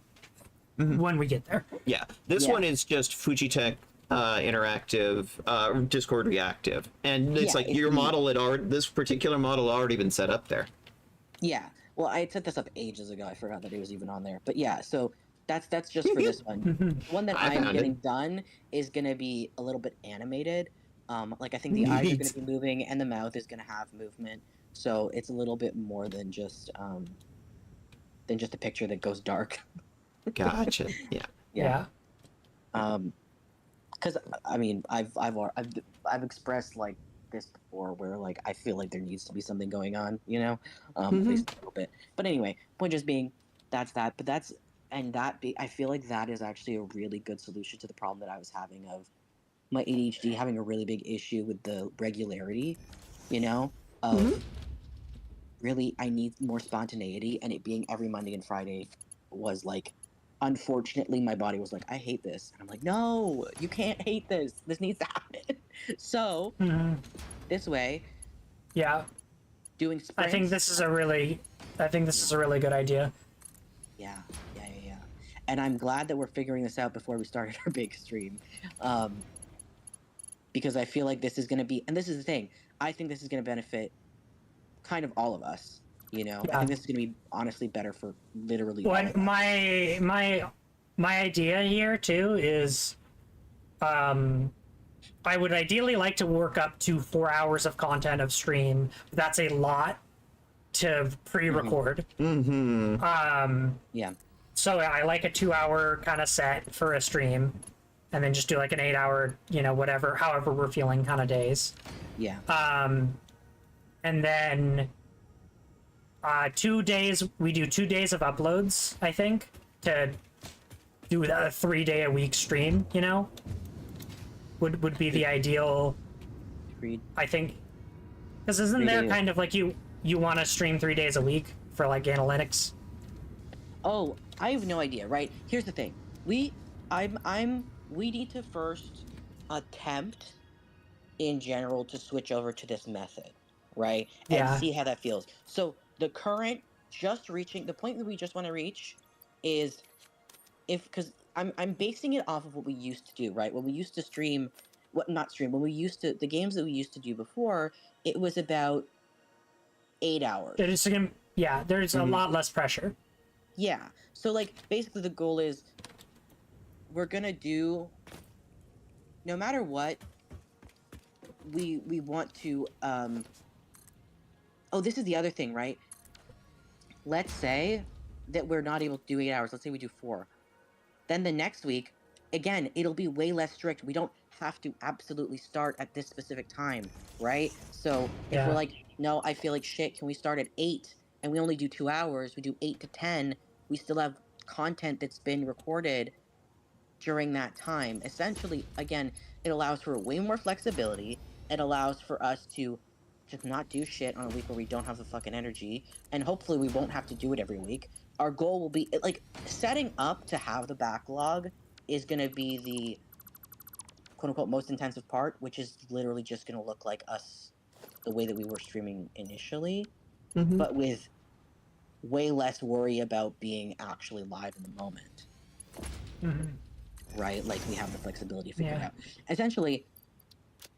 when we get there. Yeah, this Yeah. one is just Fujitech interactive, Discord reactive, and it's Yeah, like it's your the- model had already, this particular model had already been set up there. Yeah. Well, I had set this up ages ago. I forgot that it was even on there. But yeah, so that's just for this one. The one that I I'm found getting it. done is gonna be a little bit animated. Like I think the eyes are gonna Neat. be moving and the mouth is gonna have movement. So it's a little bit more than just a picture that goes dark. Gotcha. Yeah. Yeah. Because I mean, I've expressed like this before, where like I feel like there needs to be something going on, at least a little bit. But anyway, point just being, that's that. But that's and that be I feel like that is actually a really good solution to the problem that I was having of my ADHD having a really big issue with the regularity, of really I need more spontaneity, and it being every Monday and Friday was like, unfortunately my body was like, I hate this, and I'm like, no, you can't hate this, this needs to happen. So this way, Yeah. doing sprints, I think this is a really good idea. yeah, and I'm glad that we're figuring this out before we started our big stream, because I feel like this is going to be, and this is the thing, I think this is going to benefit kind of all of us. I Yeah. think this is going to be honestly better for literally all Well, of us. my idea here too is, I would ideally like to work up to 4 hours of content of stream. That's a lot to pre-record. Yeah. So I like a 2-hour kind of set for a stream, and then just do like an 8-hour, whatever, however we're feeling kind of days. Yeah. And then 2 days, we do 2 days of uploads, I think, to do a 3-day-a-week stream, would be the ideal, Agreed. I think. Because isn't 3 there days. kind of like you want to stream 3 days a week for like analytics? Oh, I have no idea, right? Here's the thing. We need to first attempt in general to switch over to this method, right? And Yeah. see how that feels. So the current just reaching the point that we just want to reach is because I'm basing it off of what we used to do, right? When we used to stream, when we used to, the games that we used to do before, it was about 8 hours. There's a lot less pressure. Yeah. So like basically the goal is we're gonna do, no matter what, we want to oh, this is the other thing, right? Let's say that we're not able to do 8 hours, let's say we do 4. Then the next week, again, it'll be way less strict. We don't have to absolutely start at this specific time, right? So if we're like, no, I feel like shit, can we start at 8 and we only do 2 hours, we do 8 to 10, we still have content that's been recorded during that time. Essentially, again, it allows for way more flexibility. It allows for us to just not do shit on a week where we don't have the fucking energy, and hopefully we won't have to do it every week. Our goal will be, like, setting up to have the backlog is going to be the quote-unquote most intensive part, which is literally just going to look like us the way that we were streaming initially, but with way less worry about being actually live in the moment. Right? Like, we have the flexibility figured out. Essentially,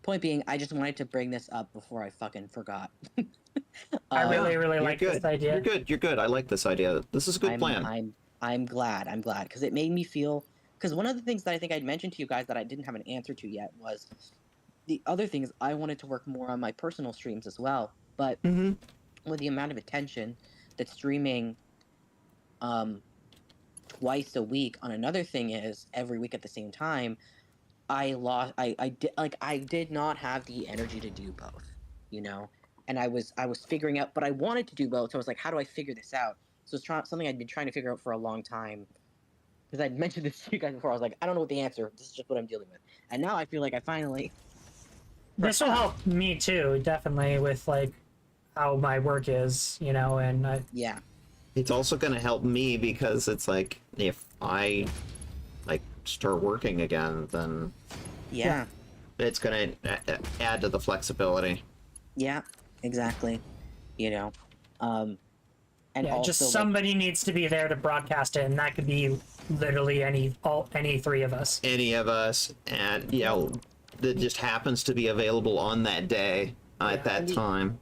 point being, I just wanted to bring this up before I fucking forgot. I really You're like good. this idea. You're good. I like this idea. This is a good plan. I'm glad, because it made me feel, because one of the things that I think I'd mentioned to you guys that I didn't have an answer to yet was the other thing is I wanted to work more on my personal streams as well, but with the amount of attention that streaming twice a week on another thing is every week at the same time, I did not have the energy to do both, and I was figuring out, but I wanted to do both, so I was like, how do I figure this out? So it's something I'd been trying to figure out for a long time, because I'd mentioned this to you guys before. I was like, I don't know what the answer, this is just what I'm dealing with, and now I feel like I finally, This will help me too, definitely, with like how my work is, and yeah, It's also going to help me because it's like if I start working again, then Yeah. it's going to add to the flexibility. Yeah. Exactly. You know, and Yeah, also just like, somebody needs to be there to broadcast it, and that could be literally any three of us. Any of us, and that just happens to be available on that day at that time.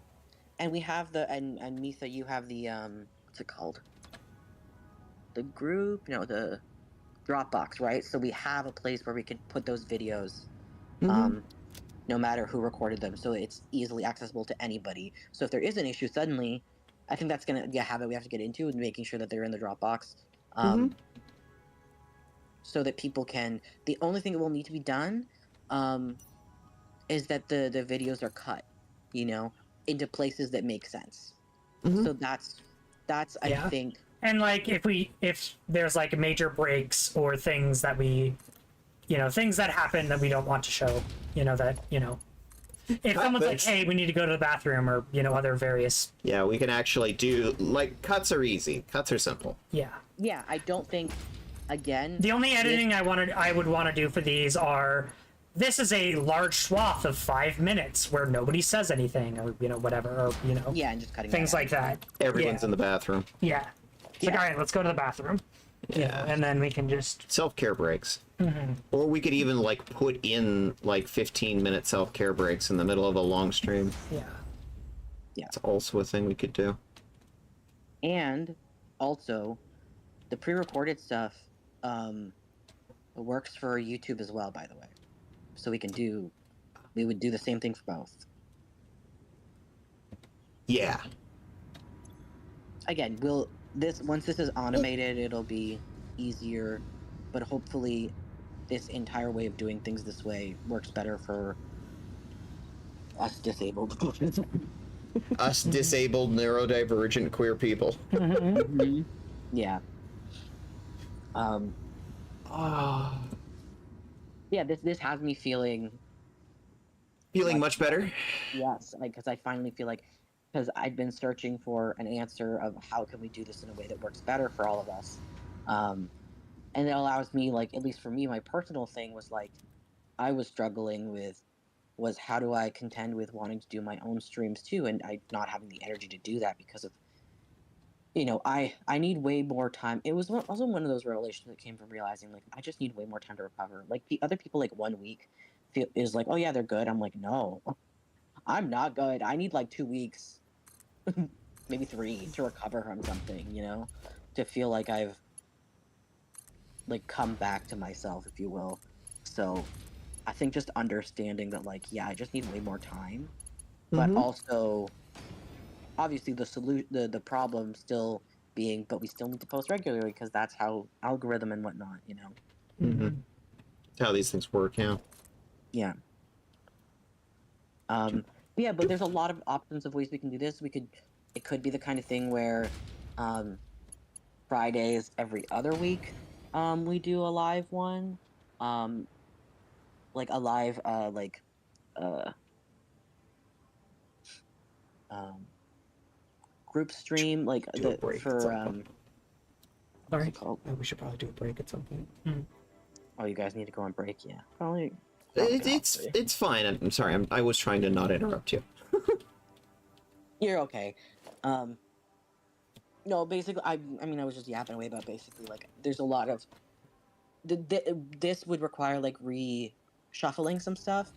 and we have the and Mitha, you have the what's it called? The group, no, the Dropbox, right? So we have a place where we can put those videos, no matter who recorded them, so it's easily accessible to anybody. So if there is an issue suddenly, I think that's gonna be a habit we have to get into, and making sure that they're in the Dropbox, so that people can. The only thing that will need to be done, is that the videos are cut, into places that make sense. So that's I Yeah. think. And like if there's like major breaks or things that we, things that happen that we don't want to show, if someone's like, hey, we need to go to the bathroom, or other various. Yeah, we can actually do, like, cuts are easy. Cuts are simple. Yeah. Yeah, I don't think. Again, The only editing I would want to do for these are, this is a large swath of 5 minutes where nobody says anything, or whatever, or yeah, and just cutting things that out. like that. Everyone's in the bathroom. Yeah. It's like, Yeah. all right, let's go to the bathroom. Yeah. And then we can just. Self-care breaks. Or we could even, like, put in, like, 15-minute self-care breaks in the middle of a long stream. Yeah. It's also a thing we could do. And also, the pre-recorded stuff works for YouTube as well, by the way. So we would do the same thing for both. Yeah. Again, once this is automated, it'll be easier, but hopefully this entire way of doing things this way works better for us disabled. Us disabled, neurodivergent queer people. Yeah. Yeah, this has me feeling Much better? yes, because I finally feel like, because I'd been searching for an answer of how can we do this in a way that works better for all of us, and it allows me, like, at least for me, my personal thing was like, I was struggling with was how do I contend with wanting to do my own streams too, and I not having the energy to do that because of, I need way more time. It was also one of those revelations that came from realizing, like, I just need way more time to recover. Like, the other people, like, 1 week is like, oh yeah, they're good. I'm like, no, I'm not good. I need like 2 weeks, maybe 3, to recover from something, to feel like I've, like, come back to myself, if you will. So I think just understanding that, like, yeah, I just need way more time, but also obviously the problem still being, but we still need to post regularly because that's how algorithm and whatnot, How these things work, yeah. Yeah. Yeah, but there's a lot of options of ways we can do this. It could be the kind of thing where, Fridays every other week, we do a live one, like a live, group stream, like Do a break at some point. what's it called? We should probably do a break at some point. Oh, you guys need to go on break, yeah. Probably. It's fine. I'm sorry. I was trying to not interrupt you. You're okay. No, basically, I mean, I was just yapping away about basically, like, there's a lot of... this would require, like, reshuffling some stuff,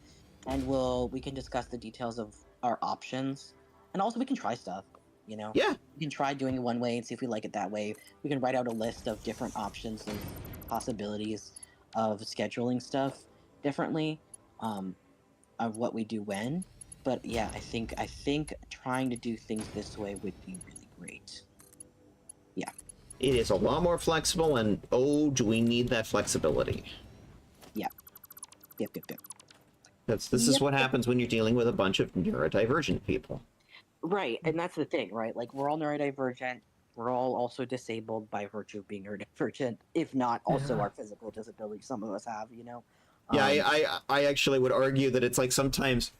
and we can discuss the details of our options. And also, we can try stuff, Yeah. We can try doing it one way and see if we like it that way. We can write out a list of different options and possibilities of scheduling stuff differently, of what we do when. But yeah, I think trying to do things this way would be really great. Yeah. It is a lot more flexible, and oh, do we need that flexibility? Yeah. Yep. This is what happens when you're dealing with a bunch of neurodivergent people. Right, and that's the thing, right? Like, we're all neurodivergent. We're all also disabled by virtue of being neurodivergent, if not also our physical disability. Some of us have, Yeah, I actually would argue that it's like sometimes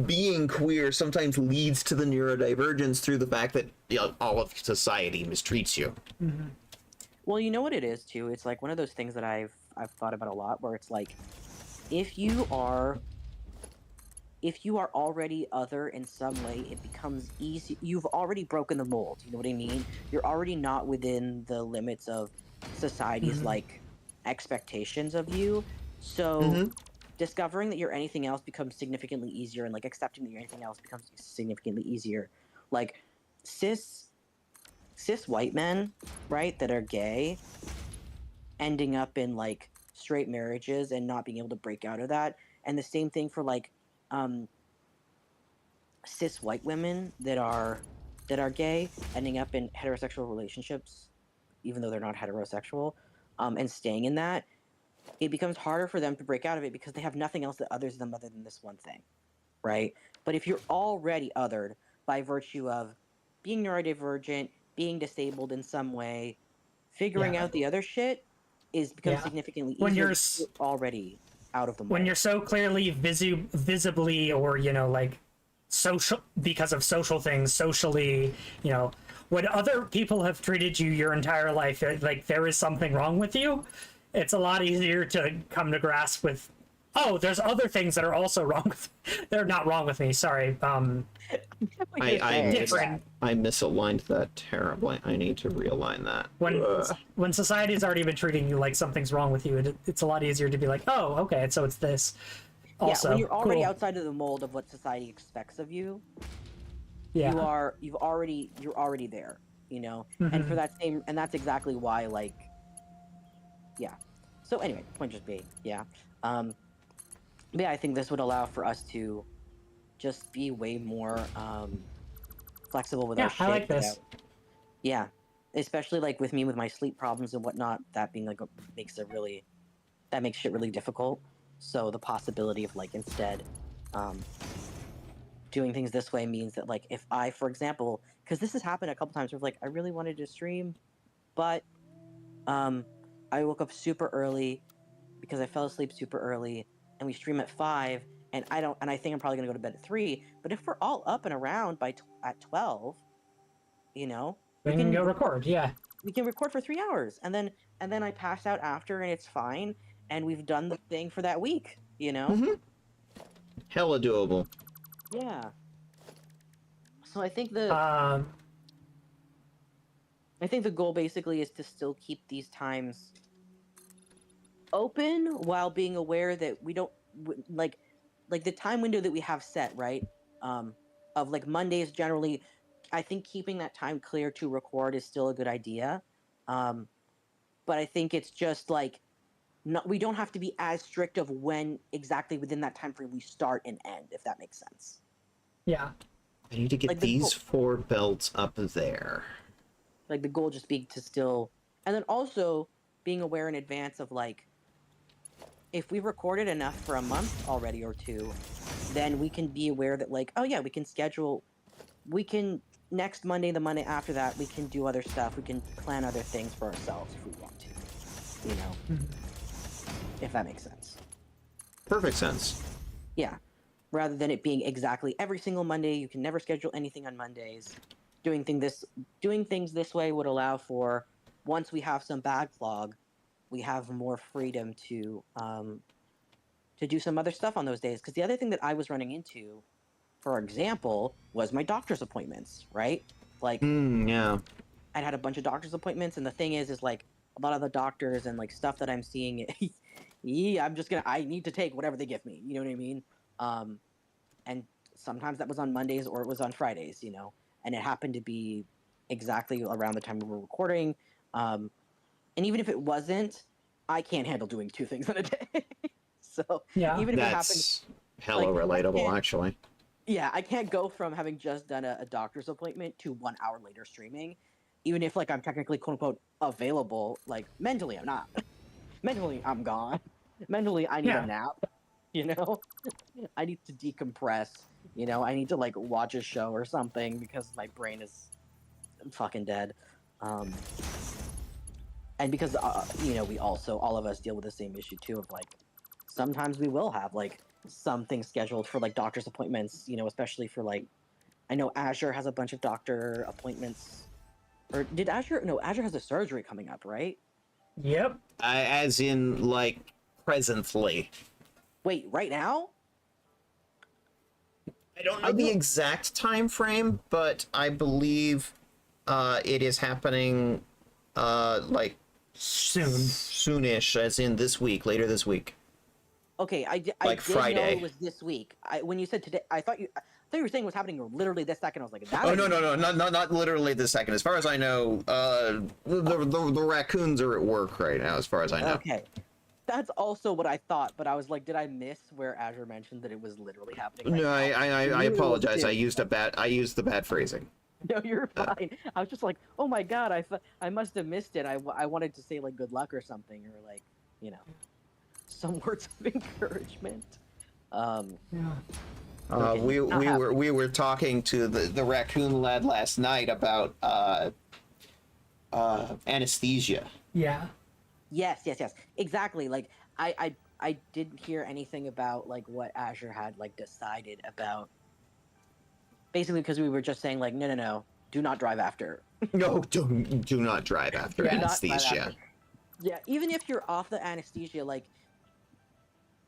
being queer sometimes leads to the neurodivergence through the fact that all of society mistreats you. Well, you know what it is too. It's like one of those things that I've I've thought about a lot, where it's like, if you are already other in some way, it becomes easy. You've already broken the mold. You know what I mean? You're already not within the limits of society's like expectations of you. So Mm-hmm. discovering that you're anything else becomes significantly easier, and like accepting that you're anything else becomes significantly easier. Like cis white men, right, that are gay, ending up in like straight marriages and not being able to break out of that, and the same thing for like um cis white women that are gay, ending up in heterosexual relationships even though they're not heterosexual, and staying in that. It becomes harder for them to break out of it because they have nothing else that others them other than this one thing, right? But if you're already othered by virtue of being neurodivergent, being disabled in some way, figuring Yeah. out the other shit is becomes Yeah. significantly When easier you're because you're already out of the when mold. you're so clearly visibly, or like social, because of social things, socially, when other people have treated you your entire life like there is something wrong with you, it's a lot easier to come to grasp with, oh, there's other things that are also wrong with they're not wrong with me, sorry. What you're saying, yeah. Different. I misaligned that terribly. I need to realign that. when Ugh. when society's already been treating you like something's wrong with you, it's a lot easier to be like, oh, okay, so it's this Yeah, also. when you're already Cool. outside of the mold of what society expects of you, Yeah. you're already there, and for that same, and that's exactly why, like, yeah. So anyway, point just being, yeah. But yeah, I think this would allow for us to just be way more flexible with our Yeah, I shit like this. without, yeah, especially like with me with my sleep problems and whatnot, that being like that makes shit really difficult. So the possibility of like instead um doing things this way means that like if I, for example, because this has happened a couple times where like I really wanted to stream, but um I woke up super early because I fell asleep super early, and we stream at 5, and I think I'm probably gonna go to bed at 3. But if we're all up and around at 12, you know, We can go record. Yeah. we can record for 3 hours, and then I pass out after, and it's fine, and we've done the thing for that week, you know. Mm-hmm. Hella doable. Yeah. So Um. I think the goal basically is to still keep these times open while being aware that we don't like the time window that we have set, right? Of like Mondays generally, I think keeping that time clear to record is still a good idea. Um, but I think it's just like not, we don't have to be as strict of when exactly within that time frame we start and end, if that makes sense. Yeah. I need to get Like the these goal, 4 belts up there. like the goal just being to still, and then also being aware in advance of like if we recorded enough for a month already or two, then we can be aware that like, oh yeah, we can next Monday, the Monday after that, we can do other stuff. We can plan other things for ourselves if we want to, if that makes sense. Perfect sense. Yeah. Rather than it being exactly every single Monday, you can never schedule anything on Mondays. Doing things this way would allow for, once we have some backlog, we have more freedom to do some other stuff on those days. Because the other thing that I was running into, for example, was my doctor's appointments, right? Like, Yeah. I'd had a bunch of doctor's appointments, and the thing is like a lot of the doctors and like stuff that I'm seeing, yeah, I need to take whatever they give me. You know what I mean? And sometimes that was on Mondays or it was on Fridays, and it happened to be exactly around the time we were recording. And even if it wasn't, I can't handle doing 2 things in a day. So Yeah. even if it happened, That's hella like, relatable, actually. yeah, I can't go from having just done a doctor's appointment to 1 hour later streaming, even if like I'm technically quote unquote available. Like mentally, I'm not. Mentally, I'm gone. Mentally, I need a Yeah. nap. You know, I need to decompress. I need to like watch a show or something because my brain is fucking dead. Um, and because we also all of us deal with the same issue too of like sometimes we will have like something scheduled for like doctor's appointments, especially for like I know Azure has a bunch of doctor appointments. Or did Azure? No, Azure has a surgery coming up, right? Yep. As in, like, presently. Wait, right now? I don't know the exact time frame, but I believe it is happening like soonish, as in this week, later this week. Okay, I did know Friday. it was this week. When you said today, I thought you were saying it was happening literally this second. I was like, that. Oh no, not literally this second. As far as I know, the raccoons are at work right now. As far as I know. Okay, that's also what I thought, but I was like, did I miss where Azure mentioned that it was literally happening? Right No, now? I apologize. I did. used the bad phrasing. No, you're fine. I was just like, oh my god, I must have missed it. I wanted to say like good luck or something, or like, you know, some words of encouragement. Yeah. Okay, We were talking to the raccoon lad last night about anesthesia. Yeah. Yes, exactly. Like I didn't hear anything about like what Azure had like decided about. Basically, because we were just saying like, no, do not drive after. No, do not drive after Do not drive anesthesia. after. Yeah, even if you're off the anesthesia, like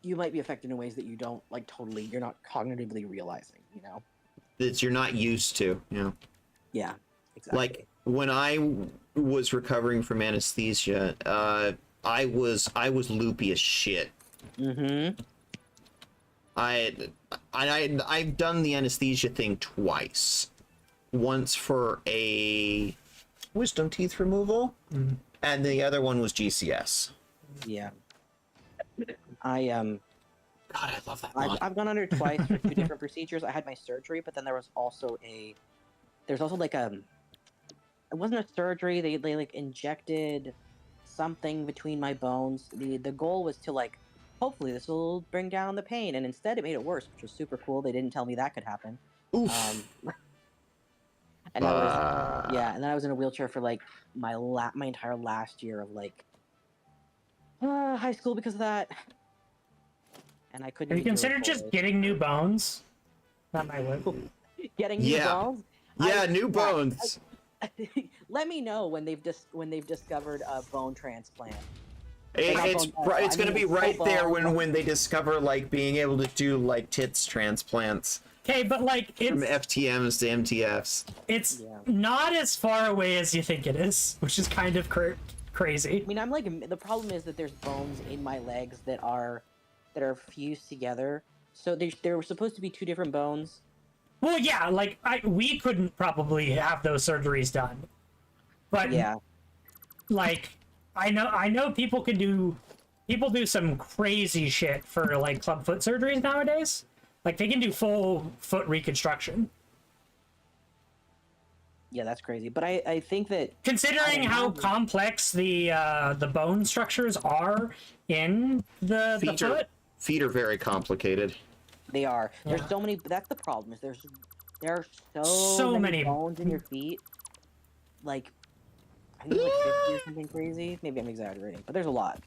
you might be affected in ways that you don't like totally. You're not cognitively realizing. You know. That you're not used to. You know. Yeah. Exactly. Like when I was recovering from anesthesia, I was loopy as shit. Mm-hmm. I've done the anesthesia thing twice. Once for a wisdom teeth removal, and the other one was GCS. Yeah. God, I love that line. I've gone under twice for 2 different procedures. I had my surgery, but then there was also like it wasn't a surgery. They like injected something between my bones. The goal was to like, hopefully this will bring down the pain, and instead it made it worse, which was super cool. They didn't tell me that could happen. Oof. And then I was in a wheelchair for like my entire last year of like high school because of that. And I couldn't. Have you even do it considered just getting new bones? That might work. getting new bones? Yeah, new bones. Let me know when they've discovered a bone transplant. It's gonna be right there when they discover like being able to do like tits transplants. Okay, but like From FTMs to MTFs. it's not as far away as you think it is, which is kind of crazy. I mean, I'm like, the problem is that there's bones in my legs that are fused together. So there were supposed to be 2 different bones. Well, yeah, like we couldn't probably have those surgeries done, but Yeah. like I know people do some crazy shit for like club foot surgeries nowadays. Like they can do full foot reconstruction. Yeah, that's crazy. But I think that Considering how complex the bone structures are in the foot. Feet are very complicated. they are. Yeah. There's so many. That's the problem. Is there are So many bones in your feet. Like, I think like 50 or something crazy. Maybe I'm exaggerating, but there's a lot.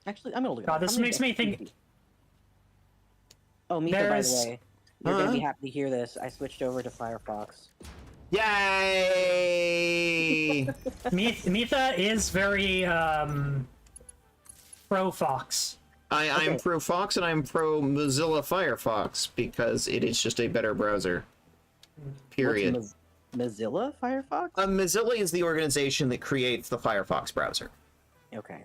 Actually, I'm gonna look. God, this makes me think. Oh, Mika, by the There's- way, you're gonna be happy to hear this. I switched over to Firefox. Yay! Mitha is very pro Fox. I'm pro Fox and I'm pro Mozilla Firefox because it is just a better browser. Period. What's Mozilla Firefox? Mozilla is the organization that creates the Firefox browser. Okay.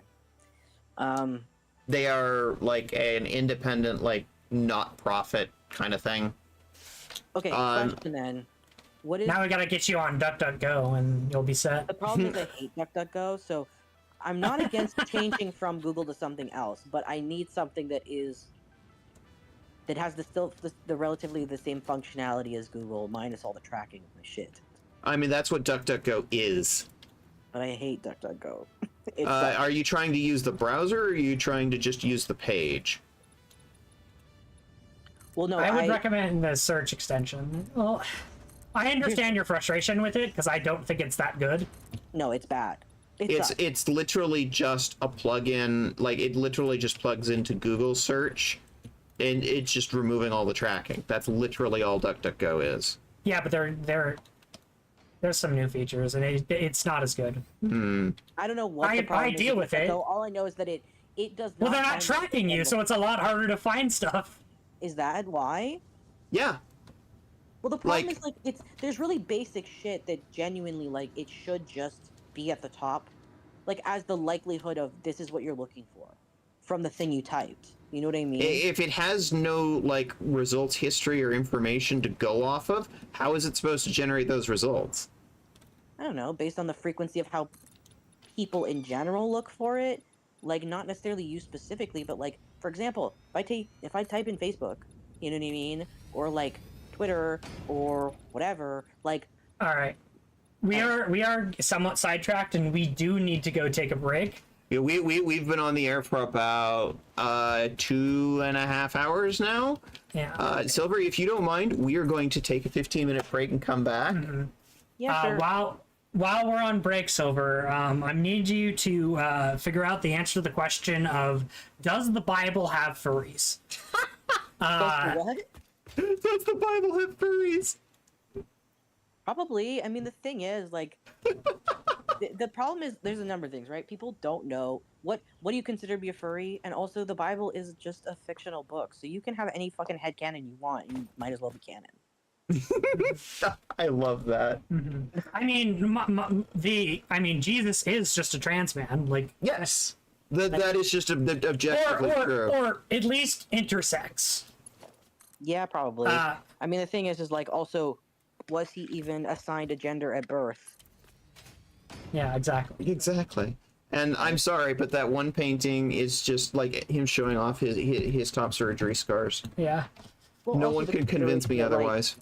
They are like an independent, like not profit kind of thing. Okay. Question then. What is Now we gotta get you on DuckDuckGo and you'll be set. the problem? Is I hate DuckDuckGo, so I'm not against changing from Google to something else, but I need something that has the relatively the same functionality as Google, minus all the tracking of my shit. I mean, that's what DuckDuckGo is. But I hate DuckDuckGo. Are you trying to use the browser or are you trying to just use the page? Well, no, I would recommend the search extension. Well, I understand your frustration with it because I don't think it's that good. No, it's bad. Sucks. It's literally just a plugin. Like it literally just plugs into Google search, and it's just removing all the tracking. That's literally all DuckDuckGo is. Yeah, but they're There's some new features, and it's not as good. I don't know what I the problem is deal with it. though. All I know is that it does not. Well, they're not find tracking you, so it's a lot harder to find stuff. Is that why? Yeah. Well, the problem Like- is like there's really basic shit that genuinely like it should just be at the top, like as the likelihood of this is what you're looking for from the thing you typed. You know what I mean? If it has no like results history or information to go off of, how is it supposed to generate those results? I don't know, based on the frequency of how people in general look for it, like not necessarily you specifically, but like for example, if I type in Facebook, you know what I mean, or like Twitter or whatever, like All right, we are somewhat sidetracked, and we do need to go take a break. Yeah, we've been on the air for about 2.5 hours now. Yeah. Silver, if you don't mind, we are going to take a 15-minute break and come back. yeah, sure. While we're on break, Silver, I need you to figure out the answer to the question of, does the Bible have furries? What? Does the Bible have furries? Probably. I mean, the thing is, like, the problem is there's a number of things, right? People don't know what do you consider to be a furry, and also the Bible is just a fictional book, so you can have any fucking headcanon you want, and you might as well be canon. I love that. I mean, Jesus is just a trans man, like, Yes. That is just objectively true. or at least intersex. Yeah, probably. I mean, the thing is like, also, was he even assigned a gender at birth? Yeah, exactly. Exactly. And I'm sorry, but that one painting is just like him showing off his top surgery scars. Yeah. Well, No also one the could convince me consideration that, otherwise.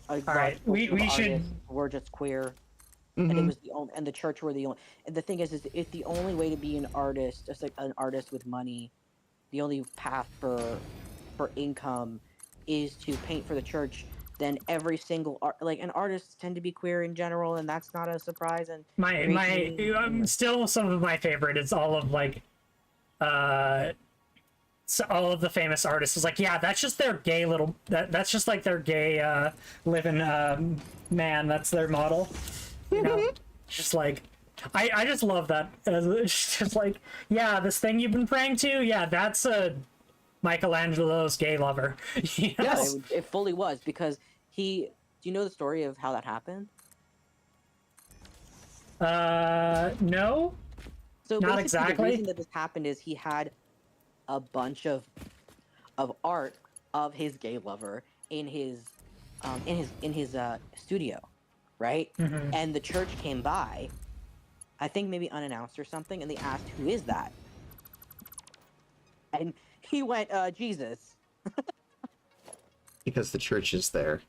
Like, All right, we should- We're just queer, and it was the only, and the church were the only. And the thing is it's the only way to be an artist, just like an artist with money. The only path for income is to paint for the church. Then every single and artists tend to be queer in general, and that's not a surprise. And still some of my favorite is all of like so all of the famous artists was like, yeah, that's just their gay little that's just like their gay living man, that's their model, you know. Just like I just love that. It's just like, yeah, this thing you've been praying to, yeah, that's a Michelangelo's gay lover. You know? Yes. it fully was, because do you know the story of how that happened? No. So Not basically, exactly. the reason that this happened is he had a bunch of art of his gay lover in his studio, right? And the church came by, I think maybe unannounced or something, and they asked, "Who is that?" And he went, "Jesus." Because the church is there.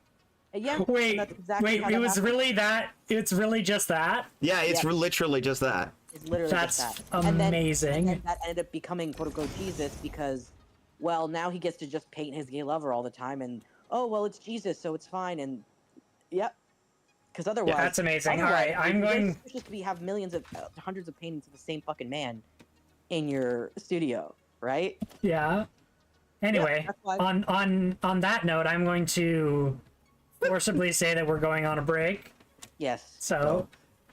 And yeah. Wait, and that's exactly how it that was happened. really that? It's really just that? Yeah, it's Yeah. literally just that. It's literally That's just that. And amazing. then that ended up becoming quote unquote Jesus, because, well, now he gets to just paint his gay lover all the time, and oh well, it's Jesus, so it's fine. And yep, because otherwise, that's amazing. All right, I'm going. Just to have millions of hundreds of paintings of the same fucking man in your studio, right? Yeah. Anyway, that's why- on that note, I'm going to forcibly say that we're going on a break. Yes. So,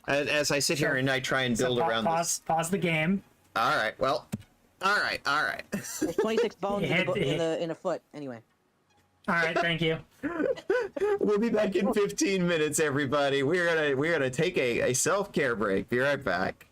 As I sit here and I try and build around this. pause the game. All right. Well. All right. There's 26 bones in a foot. Anyway. All right, thank you. We'll be back in 15 minutes, everybody. We're gonna take a self-care break. Be right back.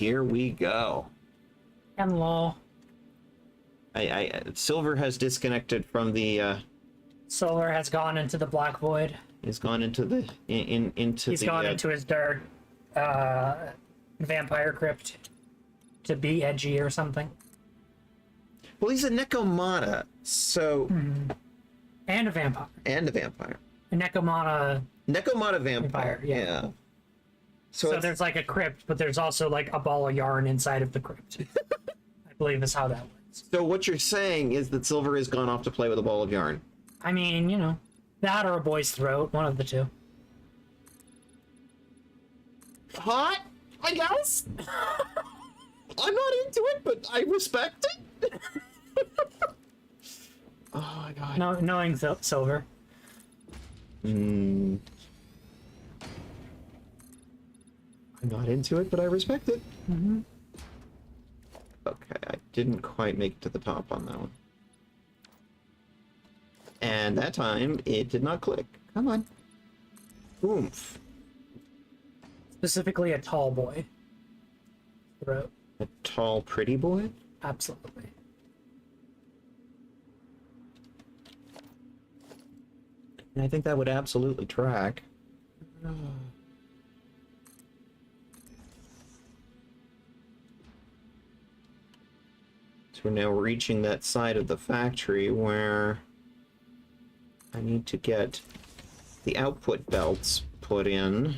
here we go. And low. Silver has disconnected from the, Silver has gone into the black void. he's gone into the, into He's the, gone into his dark vampire crypt to be edgy or something. well, he's a Necomata, so, And a vampire. and a vampire. A Necomata. Necomata vampire, Vampire, yeah. yeah. So it's- there's like a crypt, but there's also like a ball of yarn inside of the crypt. I believe is how that works. So what you're saying is that Silver has gone off to play with a ball of yarn. I mean, you know, that or a boy's throat, one of the two. Hot, I guess. I'm not into it, but I respect it. Oh my god. No, knowing Silver. I'm not into it, but I respect it. Okay, I didn't quite make it to the top on that one. And that time, it did not click. Come on. Oomph. Specifically a tall boy. Throat. A tall, pretty boy? Absolutely. I think that would absolutely track. So we're now reaching that side of the factory where I need to get the output belts put in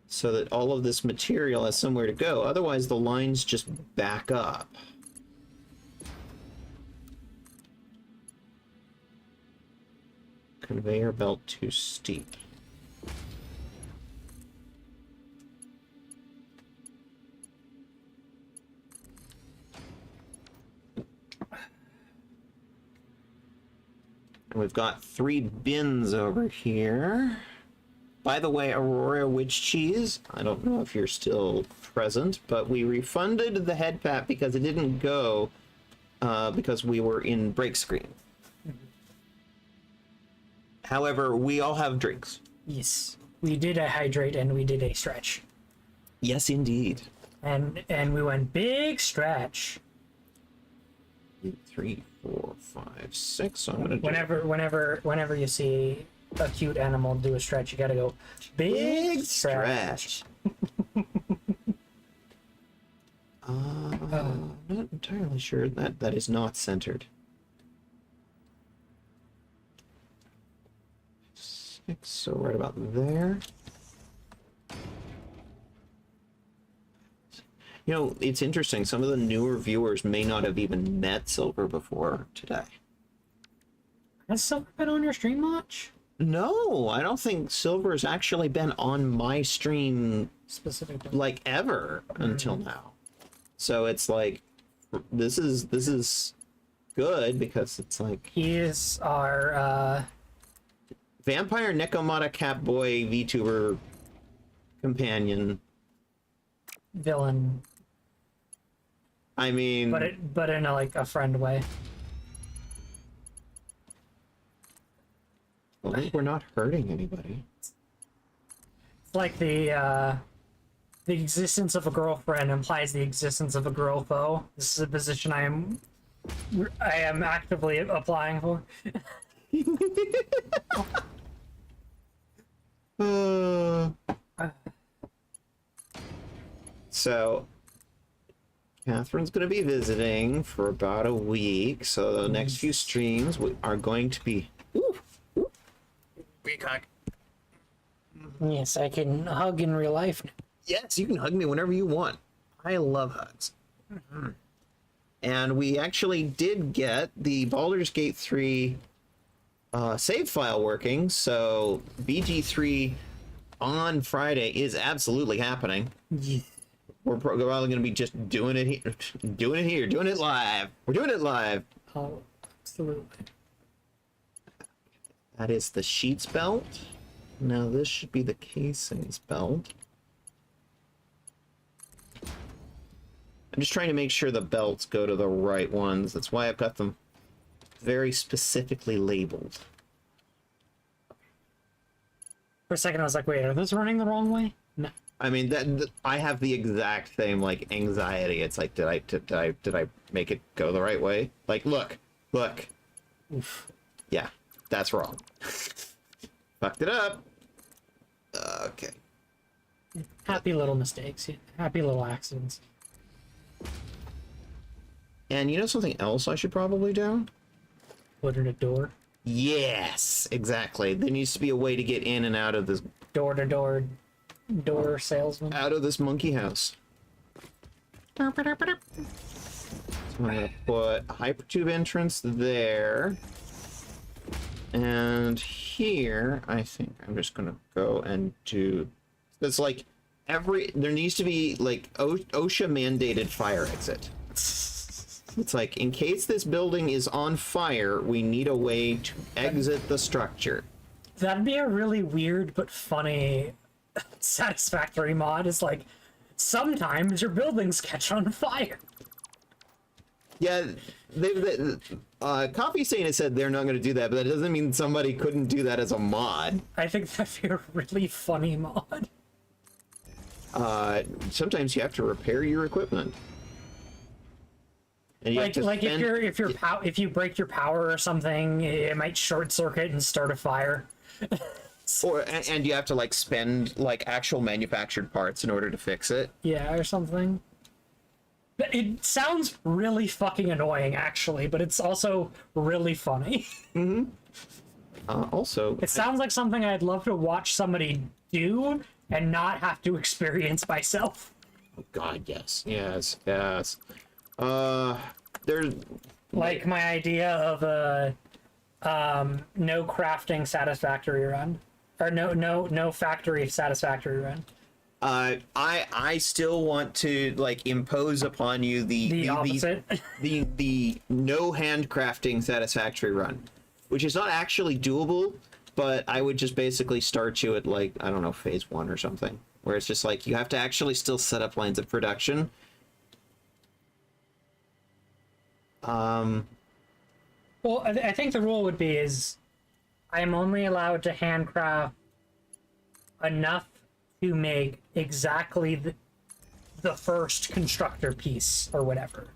so that all of this material has somewhere to go. Otherwise, the lines just back up. Conveyor belt too steep. And we've got 3 bins over here. By the way, Aurora Witch Cheese, I don't know if you're still present, but we refunded the head pat because it didn't go because we were in break screen. However, we all have drinks. Yes. We did a hydrate and we did a stretch. Yes, indeed. And we went big stretch. 3, 4, 5, 6. So I'm gonna do Whenever you see a cute animal do a stretch, you gotta go big stretch. I'm not entirely sure that is not centered. 6, so right about there. You know, it's interesting. Some of the newer viewers may not have even met Silver before today. Has Silver been on your stream much? No, I don't think Silver's actually been on my stream Specifically. like ever until now. So it's like this is good because it's like He is our Vampire Necomata Catboy VTuber companion. villain, I mean, but in a friend way. well, we're not hurting anybody. It's like the existence of a girlfriend implies the existence of a girl foe. This is a position I am actively applying for. So, Catherine's going to be visiting for about a week. So the next few streams are going to be. Big hug. Yes, I can hug in real life. Yes, you can hug me whenever you want. I love hugs. And we actually did get the Baldur's Gate 3 save file working, so BG3 on Friday is absolutely happening. Yeah. We're probably going to be just doing it here, doing it live. We're doing it live. Oh, absolutely. That is the sheets belt. Now this should be the casings belt. I'm just trying to make sure the belts go to the right ones. That's why I've got them very specifically labeled. For a second, I was like, wait, are those running the wrong way? No. I mean, I have the exact same like anxiety. It's like, did I make it go the right way? Like, look. Oof. Yeah, that's wrong. Fucked it up. Okay. Happy little mistakes. Happy little accidents. And you know something else I should probably do? Put in a door. Yes, exactly. There needs to be a way to get in and out of this Door salesman. monkey house. So I'm gonna put a hypertube entrance there. And here, I think I'm just gonna go and do. It's like there needs to be like OSHA mandated fire exit. It's like, in case this building is on fire, we need a way to exit the structure. That'd be a really weird but funny Satisfactory mod. It's like, sometimes your buildings catch on fire. Yeah, Coffee Stain has said they're not going to do that, but that doesn't mean somebody couldn't do that as a mod. I think that'd be a really funny mod. Sometimes you have to repair your equipment. And you have to spend... if you break your power or something, it might short circuit and start a fire. and you have to like spend like actual manufactured parts in order to fix it. Yeah, or something. It sounds really fucking annoying, actually, but it's also really funny. Mm-hmm. Also, it sounds like something I'd love to watch somebody do and not have to experience myself. Oh God, yes. There's like my idea of a no crafting satisfactory run, or no factory satisfactory run. I still want to like impose upon you the opposite. the no handcrafting satisfactory run, which is not actually doable, but I would just basically start you at like, I don't know, phase 1 or something, where it's just like you have to actually still set up lines of production. Well, I think the rule would be is I'm only allowed to handcraft enough to make exactly the first constructor piece or whatever.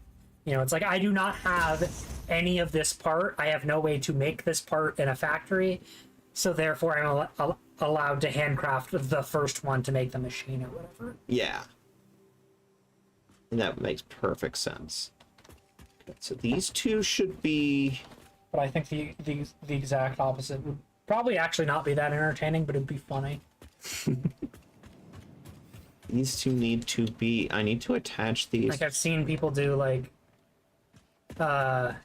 You know, it's like I do not have any of this part. I have no way to make this part in a factory, so therefore I'm allowed to handcraft the first one to make the machine or whatever. Yeah. And that makes perfect sense. Okay, so these two should be... But I think the exact opposite would probably actually not be that entertaining, but it'd be funny. These two need to be... I need to attach these... Like, I've seen people do, like... I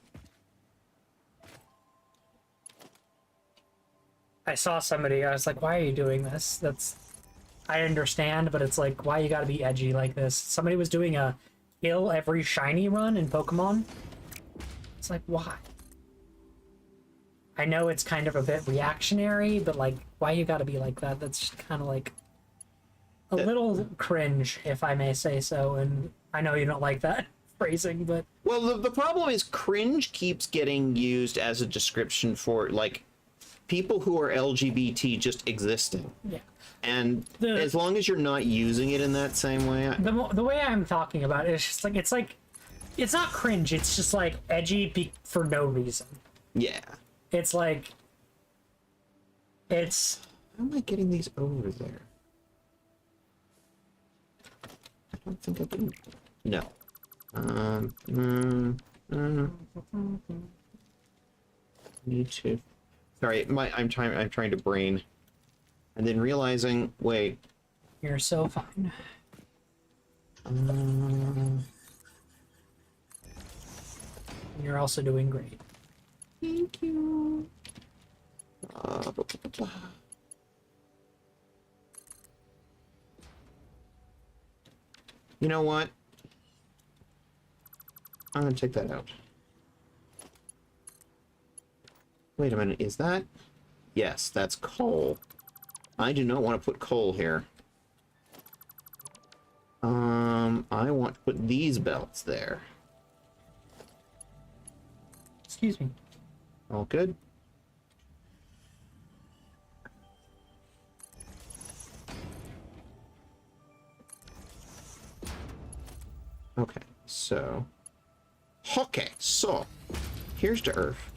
saw somebody, I was like, why are you doing this? I understand, but it's like, why you gotta be edgy like this? Somebody was doing a kill every shiny run in Pokemon. It's like, why? I know it's kind of a bit reactionary, but like, why you gotta be like that? That's just kind of like a little cringe, if I may say so, and I know you don't like that phrasing, but... Well, the problem is cringe keeps getting used as a description for, like, people who are LGBT just existing. Yeah. And as long as you're not using it in that same way... The way I'm talking about it is just like, it's not cringe, it's just like edgy for no reason. Yeah. It's like... It's... How am I getting these over there? I don't think I can... No. Need to... Sorry, I'm trying to brain. And then realizing, wait. You're so fine. You're also doing great. Thank you. You know what? I'm gonna take that out. Wait a minute, is that? Yes, that's coal. I do not want to put coal here. I want to put these belts there. Excuse me. All good? Okay, so here's the earth.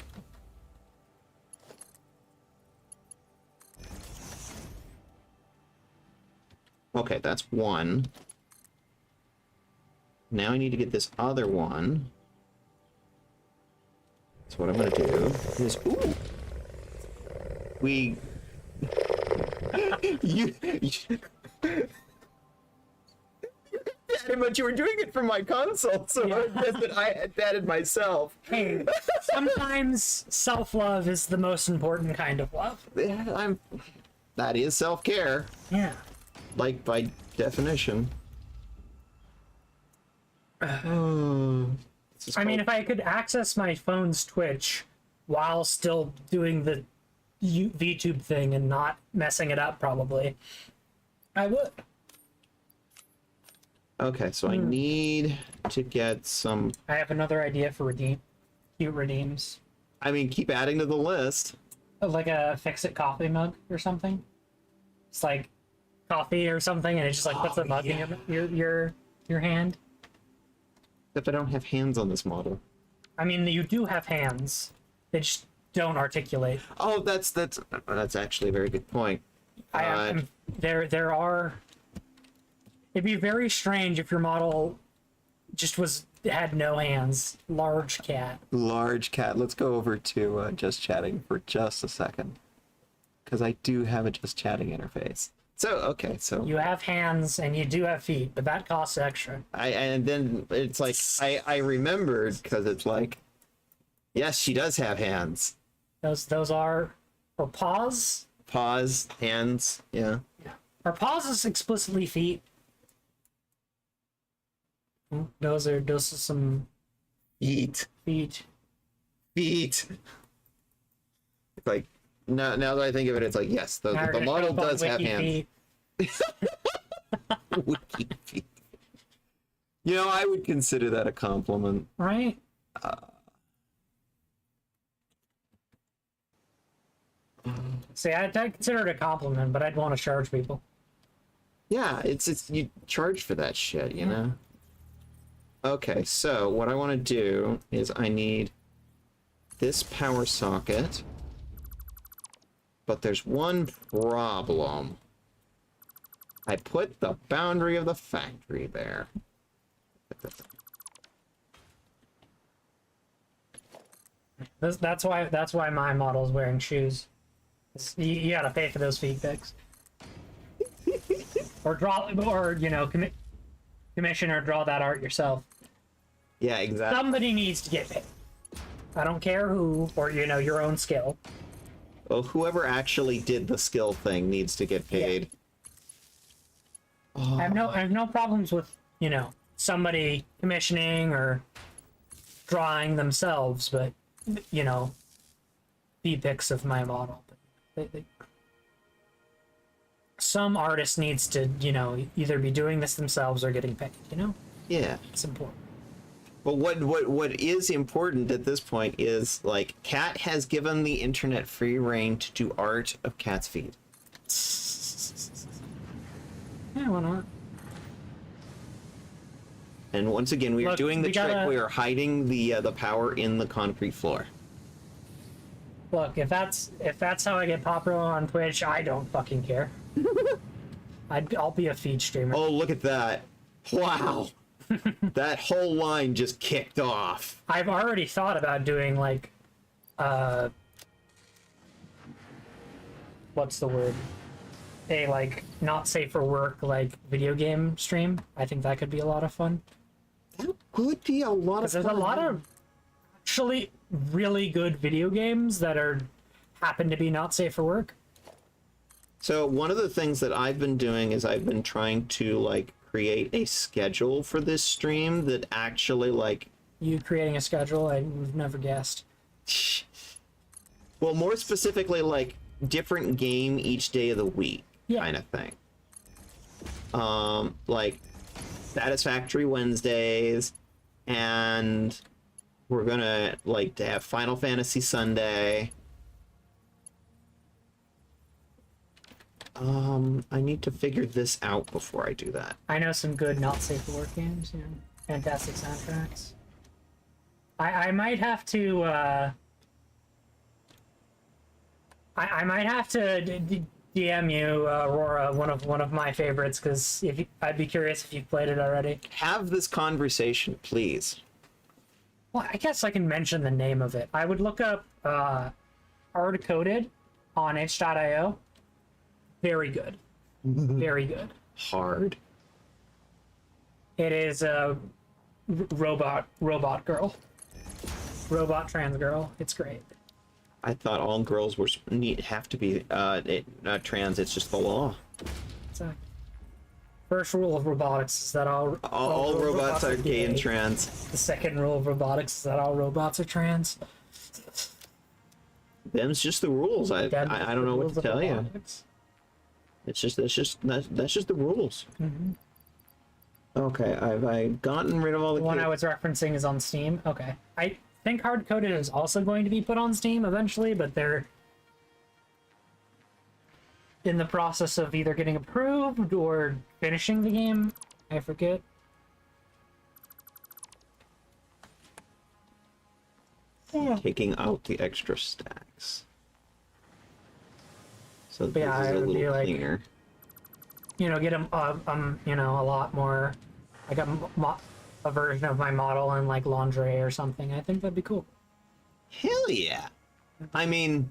Okay, that's one. Now I need to get this other one. So what I'm gonna do is, ooh, we, you but you were doing it from my console, so I guess that I had batted myself. Hey, sometimes self-love is the most important kind of love. Yeah, that is self-care, Yeah. like by definition. I mean, if I could access my phone's Twitch while still doing the VTube thing and not messing it up, probably, I would. Okay, so I need to get some. I have another idea for cute redeems. I mean, keep adding to the list. Like a fix-it coffee mug or something. It's like coffee or something, and it just like puts a mug in your hand. Except I don't have hands on this model. I mean, you do have hands. They just don't articulate. Oh, that's actually a very good point. There are. It'd be very strange if your model just had no hands. Large cat. Large cat. Let's go over to just chatting for just a second, because I do have a just chatting interface. So okay, so You have hands and you do have feet, but that costs extra. and then it's like I remembered, because it's like, yes, she does have hands. Those are or paws. Paws, hands, yeah. Or paws is explicitly feet. Those are some Feet. feet. Feet. Like now that I think of it, it's like, yes, Now the we're gonna model jump on does have wiki hands. feet. Wiki feet. You know, I would consider that a compliment. Right? See, I'd consider it a compliment, but I'd want to charge people. Yeah, it's you charge for that shit, you know? Okay, so what I want to do is I need this power socket, but there's one problem. I put the boundary of the factory there. That's why my model's wearing shoes. You gotta pay for those feed pics. or commission or draw that art yourself. Yeah, exactly. Somebody needs to get paid. I don't care who, or your own skill. Well, whoever actually did the skill thing needs to get paid. I have no problems with somebody commissioning or drawing themselves, but feed pics of my model. Some artist needs to either be doing this themselves or getting paid. Yeah. It's important. But what is important at this point is, like, Cat has given the internet free reign to do art of Cat's feet. Yeah, why not? And once again, we are Look, doing the we trick. gotta- We are hiding the power in the concrete floor. Look, if that's how I get popular on Twitch, I don't fucking care. I'll be a feed streamer. Oh, look at that! Wow, that whole line just kicked off. I've already thought about doing like, what's the word? A like not safe for work like video game stream. I think that could be a lot of fun. That would be a lot of Because there's fun. a lot of actually really good video games that happen to be not safe for work. So one of the things that I've been doing is I've been trying to like create a schedule for this stream that actually like. You creating a schedule, I would never guessed. Well, more specifically, like different game each day of the week, kind of thing. Like Satisfactory Wednesdays, and we're gonna like to have Final Fantasy Sunday. I need to figure this out before I do that. I know some good not safe for work games. Fantastic soundtracks. I might have to I might have to DM you, Aurora, one of my favorites, because I'd be curious if you've played it already. Have this conversation, please. Well, I guess I can mention the name of it. I would look up Hard Coded on itch.io. Very good. Very good. Hard. It is a robot girl. Robot trans girl. It's great. I thought all girls were have to be trans. It's just the law. So, first rule of robotics is that All robots are gay and trans. The second rule of robotics is that all robots are trans. Them's just the rules. I don't know what to tell you. It's just that's just the rules. Mm-hmm. Okay, I've gotten rid of all the one I was referencing is on Steam. Okay, I think Hard Coded is also going to be put on Steam eventually, but they're in the process of either getting approved or finishing the game. I forget. Taking out the extra stacks. So this Yeah, is a it would be little like, cleaner. you know, get a lot more, like a version of my model in like lingerie or something. I think that'd be cool. Hell yeah! I mean,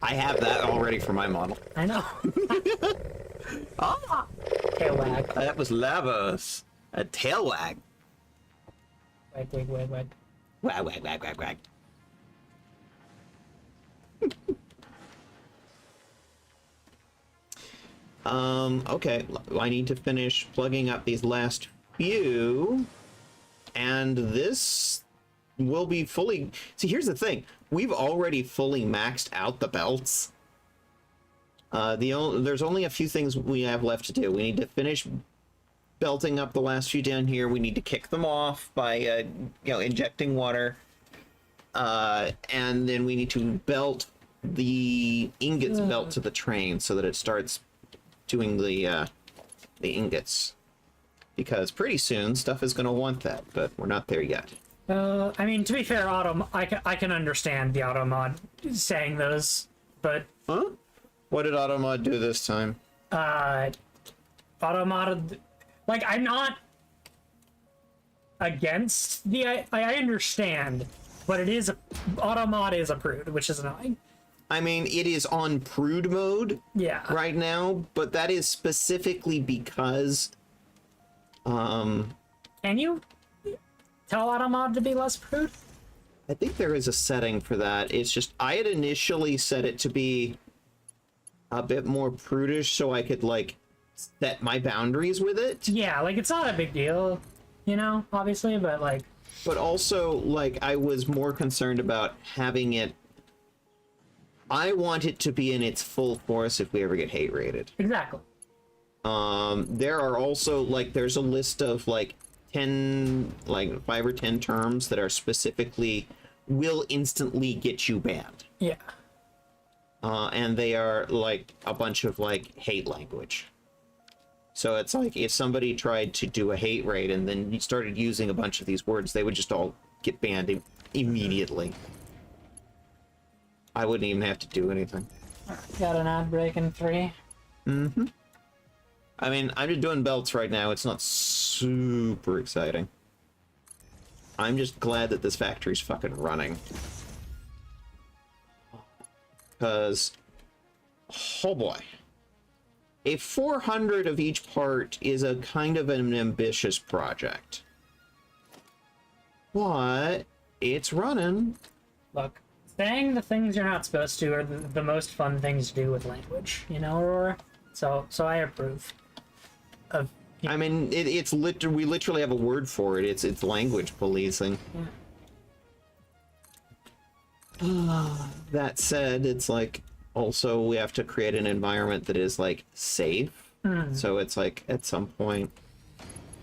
I have that already for my model. I know. Ah, Tail wag. that was Lavos. A tail wag. Wag, wag, wag, wag. Wag, wag, wag, wag, wag. Okay, I need to finish plugging up these last few, and this will be fully... See, here's the thing. We've already fully maxed out the belts. There's only a few things we have left to do. We need to finish belting up the last few down here. We need to kick them off by, injecting water. And then we need to belt the ingots belt to the train so that it starts doing the ingots. Because pretty soon stuff is going to want that, but we're not there yet. I mean, to be fair, I can understand the Automod saying those, but... Huh? What did Automod do this time? Automod... Like, I'm not against the... I understand, but it is... Automod is a prude, which is annoying. I mean, it is on prude mode right now, but that is specifically because... Can you tell Automod to be less prude? I think there is a setting for that. It's just, I had initially set it to be a bit more prudish so I could, like, set my boundaries with it. Yeah, like, it's not a big deal, you know, obviously, but, like... But also, like, I was more concerned about having it... I want it to be in its full force if we ever get hate rated. Exactly. There are also, like, there's a list of, like, 5 or 10 terms that are specifically will instantly get you banned. Yeah. And they are, like, a bunch of, like, hate language. So it's like, if somebody tried to do a hate raid and then you started using a bunch of these words, they would just all get banned immediately. I wouldn't even have to do anything. Got an ad break in 3. Mm-hmm. I mean, I'm just doing belts right now. It's not super exciting. I'm just glad that this factory's fucking running. Because, oh boy. A 400 of each part is a kind of an ambitious project. But it's running. Look, saying the things you're not supposed to are the most fun things to do with language, you know, Aurora? So I approve. I mean, it's we literally have a word for it. It's language policing. Yeah. That said, it's like also we have to create an environment that is like safe. So it's like at some point.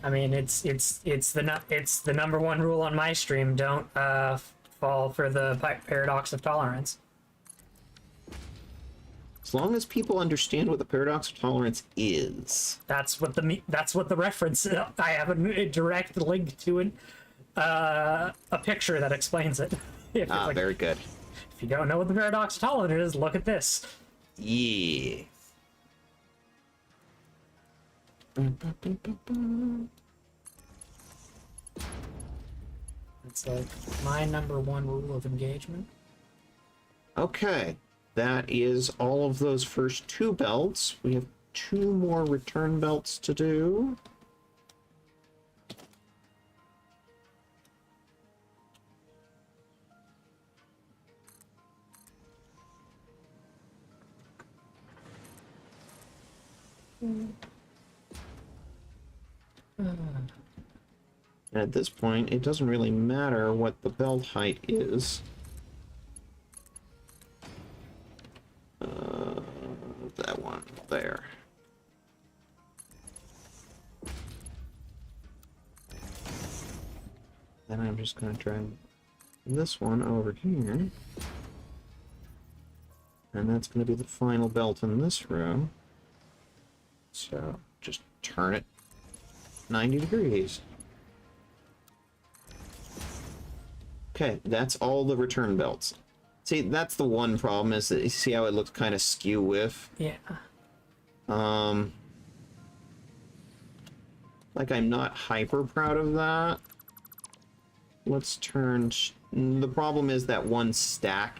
I mean, it's the number one rule on my stream. Don't fall for the paradox of tolerance. As long as people understand what the paradox of tolerance is. That's what the reference. I have a direct link to it, a picture that explains it. If it's like, Very good. if you don't know what the paradox of tolerance is, look at this. Yeah. It's like my number one rule of engagement. Okay, that is all of those first 2 belts. We have 2 more return belts to do. And at this point, it doesn't really matter what the belt height is. That one there. Then I'm just going to drag this one over here. And that's going to be the final belt in this row. So just turn it 90 degrees. Okay, that's all the return belts. See, that's the one problem, is that you see how it looks kind of skew with. Yeah. Like, I'm not hyper proud of that. Let's turn... The problem is that one stack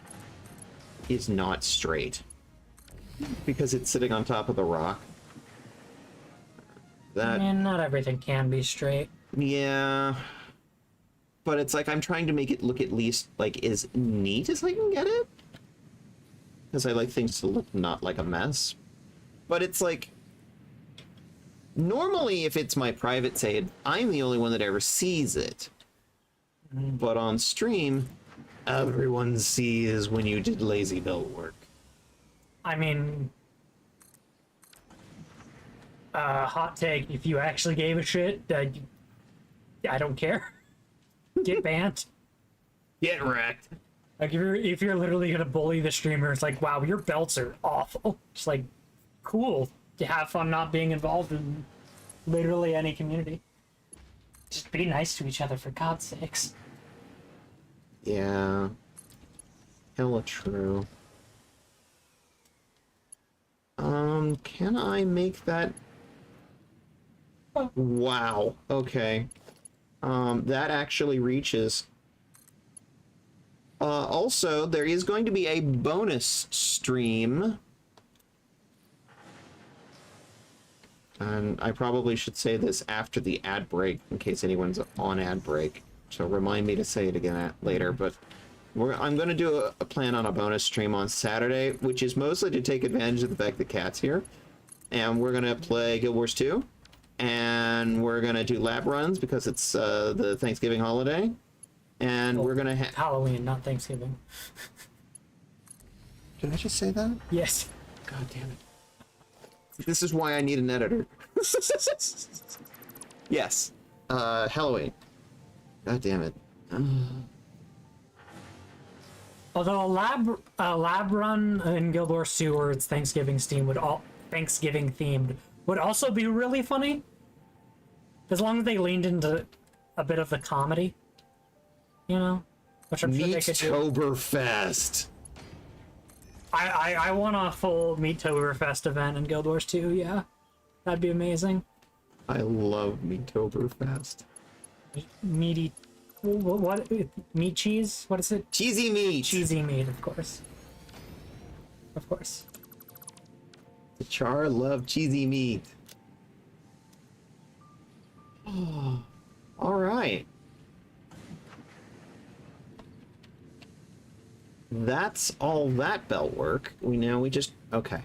is not straight. Because it's sitting on top of the rock. That... And not everything can be straight. Yeah... But it's like I'm trying to make it look at least like as neat as I can get it. Because I like things to look not like a mess. But it's like... Normally, if it's my private save, I'm the only one that ever sees it. But on stream, everyone sees when you did lazy build work. I mean, hot take, if you actually gave a shit, I don't care. Get banned. Get wrecked. Like, if you're literally gonna bully the streamer, it's like, wow, your belts are awful. It's like, cool. To have fun not being involved in literally any community. Just be nice to each other, for God's sakes. Yeah. Hella true. Can I make that? Wow. Okay. That actually reaches. Also, there is going to be a bonus stream. And I probably should say this after the ad break, in case anyone's on ad break. So remind me to say it again later, but I'm going to do a plan on a bonus stream on Saturday, which is mostly to take advantage of the fact that Kat's here. And we're going to play Guild Wars 2. And we're going to do lab runs because it's the Thanksgiving holiday. And we're going to Halloween, not Thanksgiving. Did I just say that? Yes. God damn it. This is why I need an editor. Yes. Halloween. God damn it. Although a lab run in Guild Wars 2 where it's Thanksgiving themed would also be really funny. As long as they leaned into a bit of the comedy. You know? Which I'm sure they could do. Meattoberfest. I want a full Meattoberfest event in Guild Wars 2, yeah. That'd be amazing. I love Meattoberfest. Meaty... What? Meat cheese? What is it? Cheesy meat. Cheesy meat, of course. Of course. The Char love cheesy meat. Oh, all right. That's all that belt work. We just okay.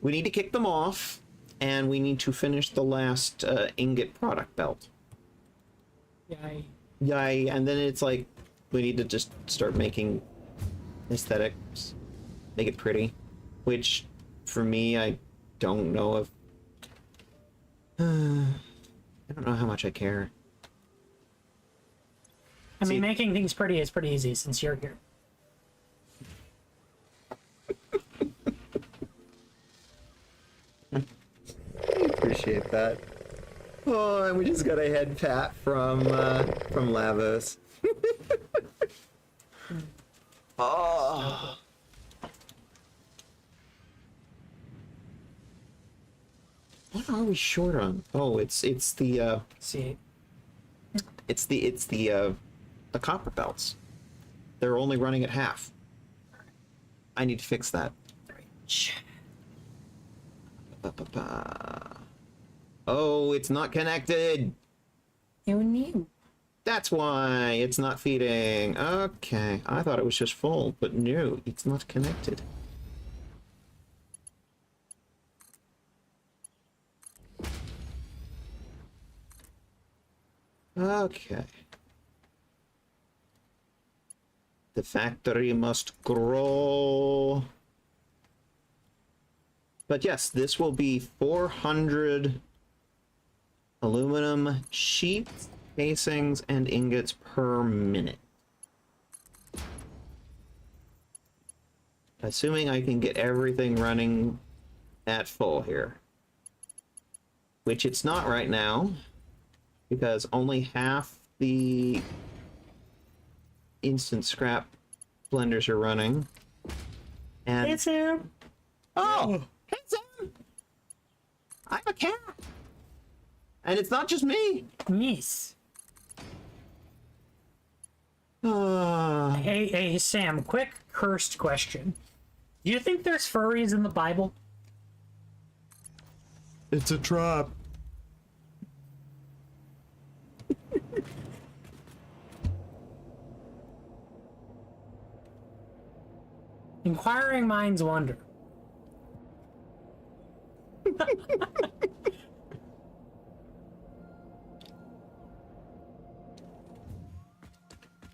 We need to kick them off, and we need to finish the last ingot product belt. Yay. Yay! And then it's like we need to just start making aesthetics, make it pretty. Which, for me, I don't know if I don't know how much I care. I mean, See- making things pretty is pretty easy since you're here. that. Oh, and we just got a head pat from Lavos. Oh. What are we short on? Oh, it's the See, the copper belts. They're only running at half. I need to fix that. Ba-ba-ba. Oh, it's not connected. you knew. That's why it's not feeding. Okay, I thought it was just full, but no, it's not connected. Okay. The factory must grow. But yes, this will be 400 aluminum sheets, casings, and ingots per minute. Assuming I can get everything running at full here. Which it's not right now, because only half the instant scrap blenders are running. And It's him. oh, hey Sam! I'm a cat! And it's not just me! Miss. Ah. Hey, Sam, quick cursed question. Do you think there's furries in the Bible? It's a trap. Inquiring minds wonder.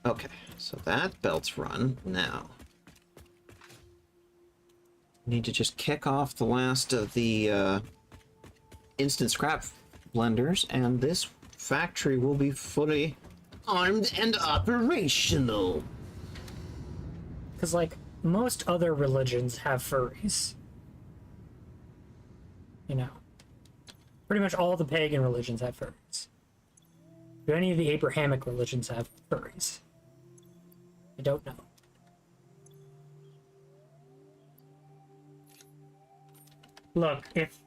Okay, so that belt's run now. Need to just kick off the last of the instant scrap blenders, and this factory will be fully armed and operational. Because, like, most other religions have furries. You know. Pretty much all the pagan religions have furries. Do any of the Abrahamic religions have furries? I don't know. Look, if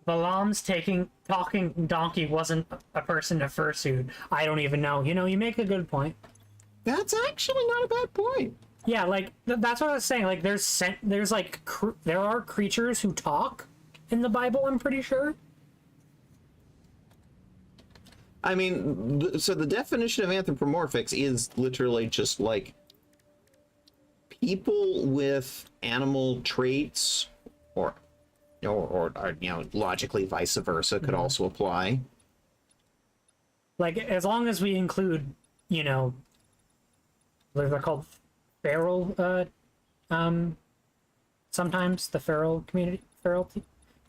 Balaam's talking donkey wasn't a person in a fursuit, I don't even know. You know, you make a good point. That's actually not a bad point. Yeah, like that's what I was saying. Like, there are creatures who talk in the Bible. I'm pretty sure. I mean, so the definition of anthropomorphics is literally just like people with animal traits, or you know, logically vice versa could also apply. Like, as long as we include, you know, what they're called, feral. Sometimes the feral community, feral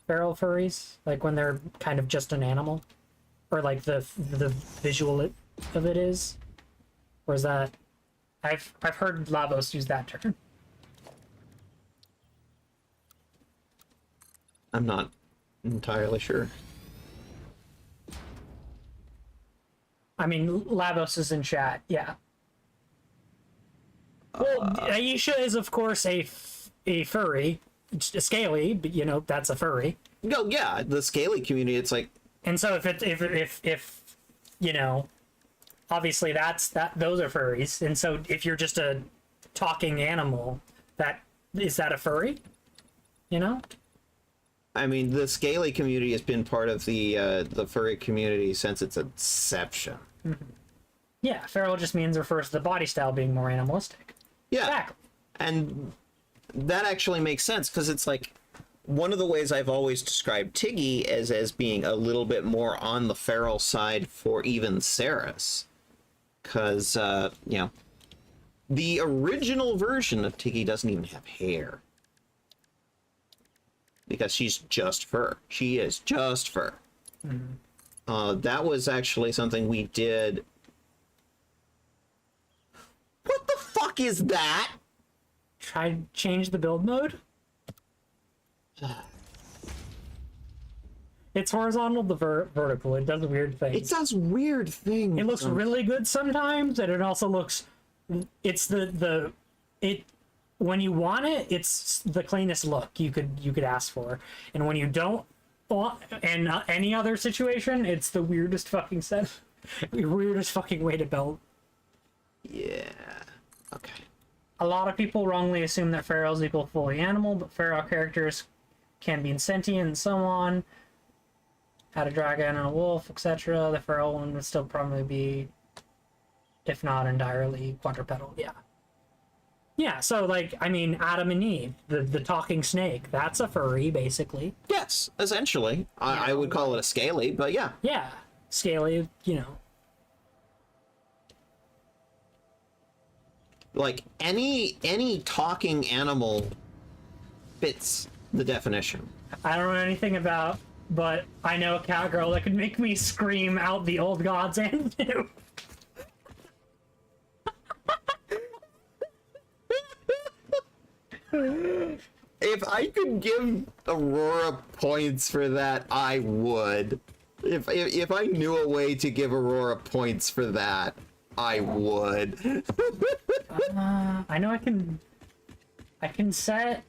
furries, like when they're kind of just an animal. Or like the visual of it is, or is that? I've heard Lavos use that term. I'm not entirely sure. I mean, Lavos is in chat. Yeah. Well, Aisha is of course a furry, a scaly, but you know that's a furry. No, yeah, the scaly community. It's like. And so if you know, obviously those are furries. And so if you're just a talking animal, that a furry? You know? I mean, the scaly community has been part of the furry community since its inception. Mm-hmm. Yeah, feral just refers to the body style being more animalistic. Yeah. Exactly. And that actually makes sense, because it's like one of the ways I've always described Tiggy is as being a little bit more on the feral side for even Saris. Because, you know, the original version of Tiggy doesn't even have hair. Because she's just fur. She is just fur. Mm-hmm. That was actually something we did. What the fuck is that? Try to change the build mode? It's horizontal to vertical. It does weird things. It does weird things. It looks really good sometimes, and it also looks. It's it when you want it, it's the cleanest look you could ask for, and when you don't want, and any other situation, it's the weirdest fucking set, weirdest fucking way to build. Yeah. Okay. A lot of people wrongly assume that ferals equal fully animal, but feral characters can be sentient and so on. Had a dragon and a wolf, etc. The feral one would still probably be, if not entirely, quadrupedal. Yeah. Yeah, so, like, I mean, Adam and Eve, the talking snake, that's a furry, basically. Yes, essentially. I would call it a scaly, but yeah. Yeah. Scaly, you know. Like, any talking animal fits the definition. I don't know anything about, but I know a cowgirl that could make me scream out the old gods and new. If I could give Aurora points for that, I would. If I knew a way to give Aurora points for that, I would. I know I can set.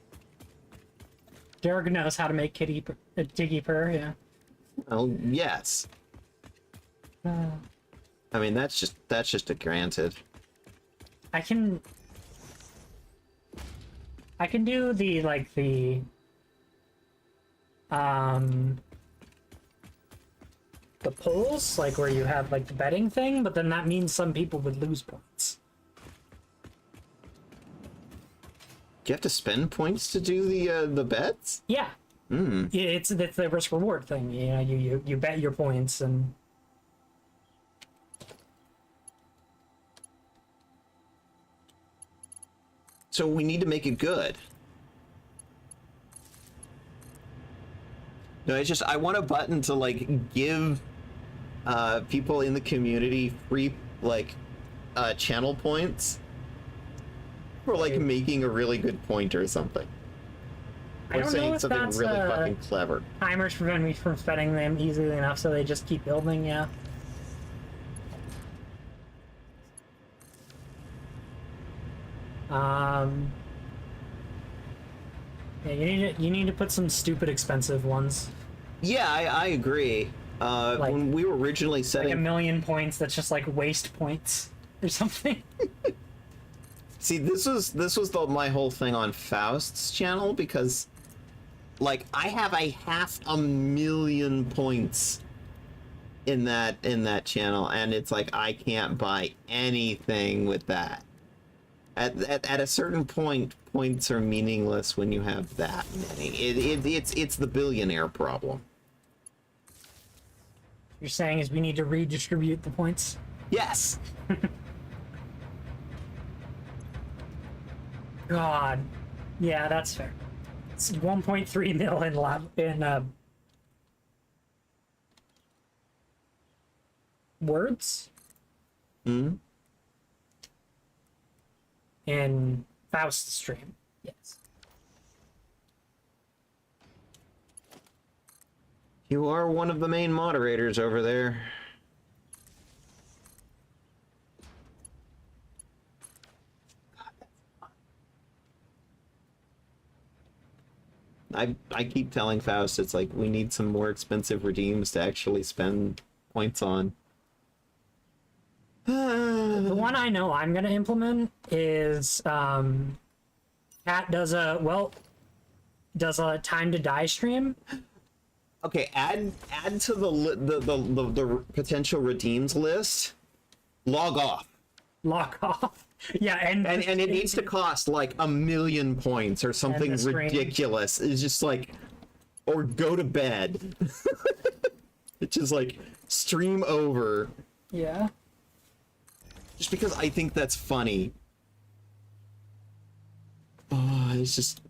Derek knows how to make Diggy purr, yeah. Well, yes. I mean, that's just a granted. I can do the polls, like where you have like the betting thing, but then that means some people would lose points. Do you have to spend points to do the bets? Yeah. It's the risk reward thing. You know, you bet your points and. So we need to make it good. No, it's just I want a button to like give people in the community free like channel points for like making a really good point or something. I Or don't know saying if something that's, really fucking clever. Timers prevent me from spending them easily enough, so they just keep building. Yeah. Yeah, you need to put some stupid expensive ones. Yeah, I agree. Like- When we were originally Like setting, 1,000,000 points that's just like waste points or something. see, this was my whole thing on Faust's channel because, like, I have a 500,000 points in that channel, and it's like I can't buy anything with that. At a certain point, points are meaningless when you have that many. It's the billionaire problem. You're saying is we need to redistribute the points? Yes. God. Yeah, that's fair. It's 1.3 mil in words? In Faust's stream. Yes. You are one of the main moderators over there. I keep telling Faust it's like we need some more expensive redeems to actually spend points on. The one I know I'm gonna implement is Cat does a time to die stream. Okay, add to the potential redeems list. Log off. Lock off. Yeah, and it needs to cost like 1,000,000 points or something the stream. ridiculous. It's just like, or go to bed. It's just like stream over. Yeah. Just because I think that's funny. Oh, it's just,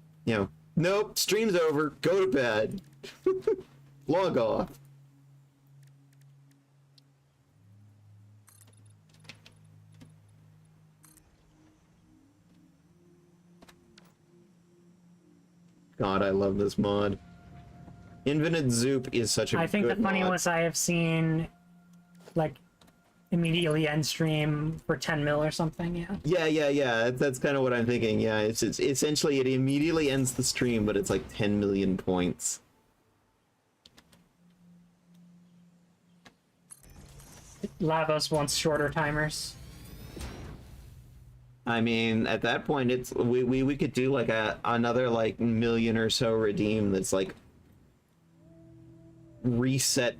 nope, stream's over, go to bed. Log off. God, I love this mod. Infinite Zoop is such a I think the good mod. funniest I have seen, like, immediately end stream for 10 mil or something. Yeah. Yeah. That's kind of what I'm thinking. Yeah, it's essentially it immediately ends the stream, but it's like 10 million points. Lavos wants shorter timers. I mean, at that point, it's we could do like another like million or so redeem that's like reset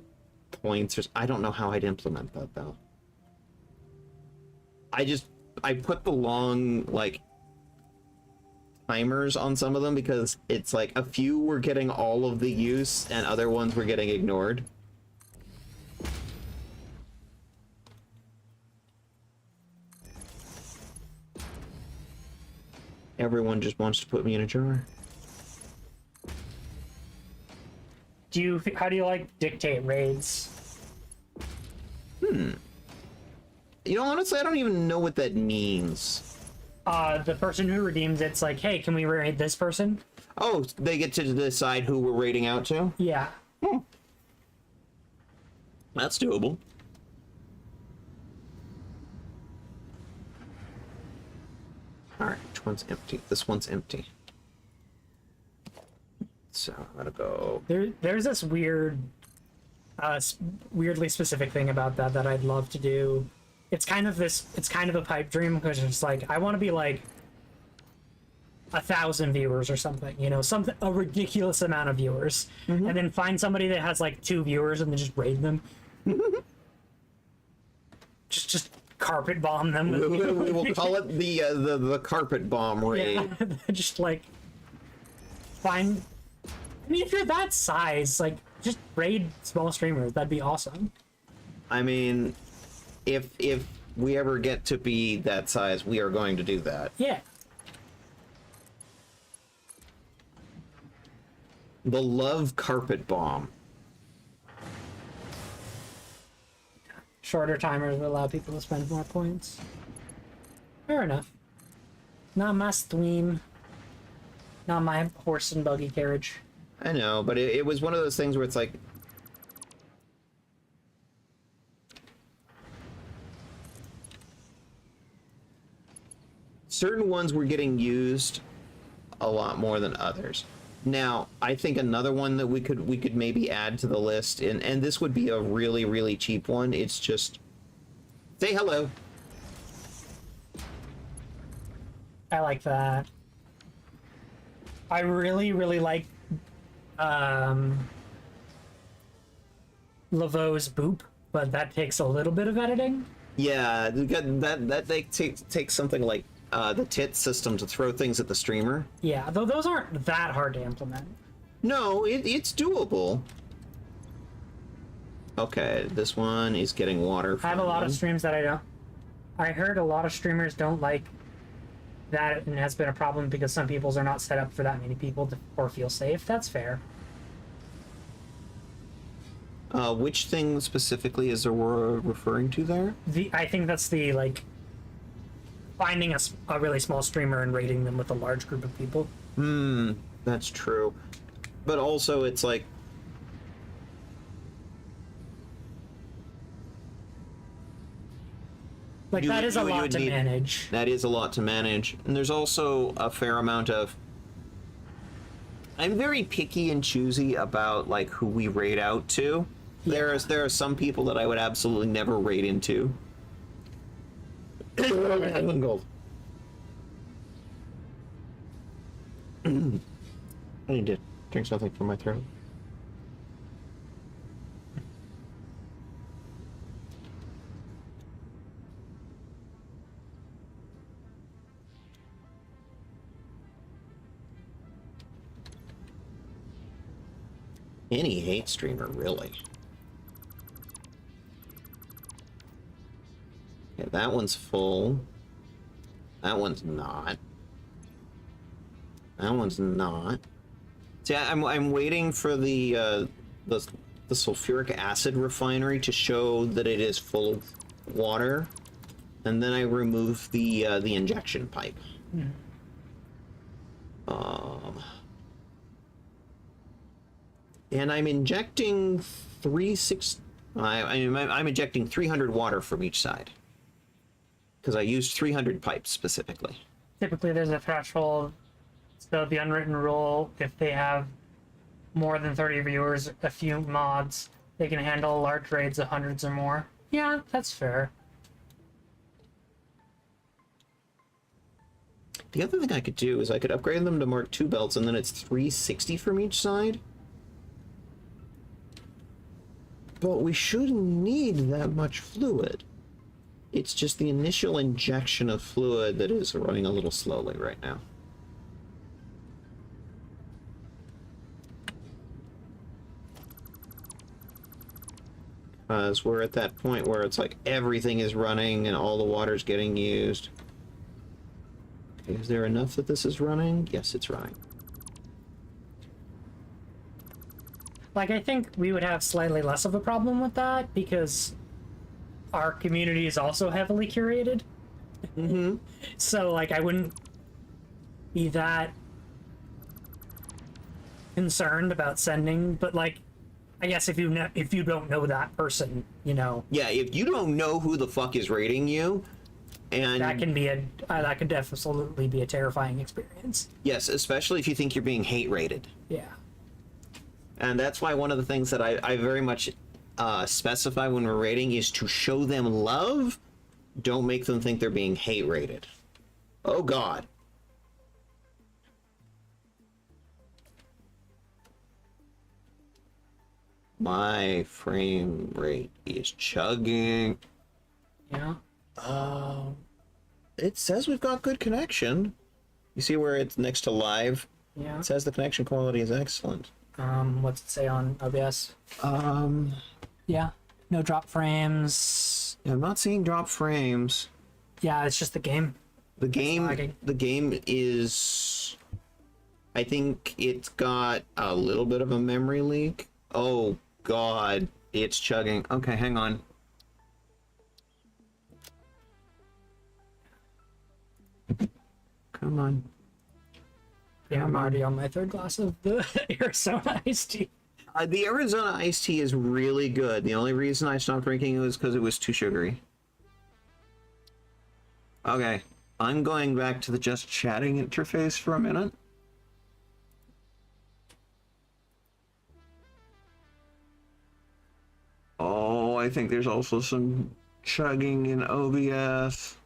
points. Or I don't know how I'd implement that though. I put the long like timers on some of them because it's like a few were getting all of the use and other ones were getting ignored. Everyone just wants to put me in a jar. How do you like dictate raids? You know, honestly, I don't even know what that means. The person who redeems it's like, hey, can we raid this person? Oh, they get to decide who we're raiding out to? Yeah. That's doable. Alright, which one's empty? This one's empty. So, I'm gonna go... There's this weird, weirdly specific thing about that I'd love to do. It's kind of a pipe dream because it's like, I want to be like 1,000 viewers or something, you know, a ridiculous amount of viewers, and then find somebody that has like 2 viewers and then just raid them. just carpet bomb them. We will call it the carpet bomb raid. Yeah, just like find. I mean, if you're that size, like just raid small streamers. That'd be awesome. I mean, if we ever get to be that size, we are going to do that. Yeah. The love carpet bomb. Shorter timers will allow people to spend more points. Fair enough. Not my stream. Not my horse and buggy carriage. I know, but it was one of those things where it's like... certain ones were getting used a lot more than others. Now, I think another one that we could maybe add to the list, and this would be a really, really cheap one, it's just... say hello. I like that. I really, really like Laveau's boop, but that takes a little bit of editing. Yeah, that they takes something like the tit system to throw things at the streamer. Yeah, though those aren't that hard to implement. No, it's doable. Okay, this one is getting water. I have a lot of streams that I don't. I heard a lot of streamers don't like that, and it has been a problem because some people's are not set up for that many people or feel safe. That's fair. Which thing specifically is we're referring to there? I think that's the like finding a really small streamer and rating them with a large group of people. That's true. But also it's like that is a lot to manage. That is a lot to manage. And there's also a fair amount of... I'm very picky and choosy about like who we raid out to. Yeah. There are some people that I would absolutely never raid into. Gold. I need to drink something from my throat. Any hate streamer, really. Okay, that one's full. That one's not. That one's not. See, I'm waiting for the sulfuric acid refinery to show that it is full of water, and then I remove the injection pipe. And I'm injecting I'm injecting 300 water from each side. Because I used 300 pipes specifically. Typically, there's a threshold. So the unwritten rule, if they have more than 30 viewers, a few mods, they can handle large raids of hundreds or more. Yeah, that's fair. The other thing I could do is I could upgrade them to Mark II belts, and then it's 360 from each side. But we shouldn't need that much fluid. It's just the initial injection of fluid that is running a little slowly right now. Because we're at that point where it's like everything is running and all the water's getting used. Okay, is there enough that this is running? Yes, it's running. Like, I think we would have slightly less of a problem with that because our community is also heavily curated. Mm-hmm. So, like, I wouldn't be that concerned about sending, but, like, I guess if you don't know that person, you know. Yeah, if you don't know who the fuck is raiding you, and That can be that could absolutely be a terrifying experience. yes, especially if you think you're being hate raided. Yeah. And that's why one of the things that I very much specify when we're raiding is to show them love. Don't make them think they're being hate raided. Oh God. My frame rate is chugging. Yeah. It says we've got good connection. You see where it's next to live? Yeah. It says the connection quality is excellent. What's it say on OBS? Yeah. No drop frames. I'm not seeing drop frames. Yeah, it's just the game. Lagging. The game is, I think it's got a little bit of a memory leak. Oh God, it's chugging. Okay, hang on. Come on. Yeah, I'm already on my third glass of the Arizona iced tea. The Arizona iced tea is really good. The only reason I stopped drinking it was because it was too sugary. Okay, I'm going back to the just chatting interface for a minute. Oh, I think there's also some chugging in OBS.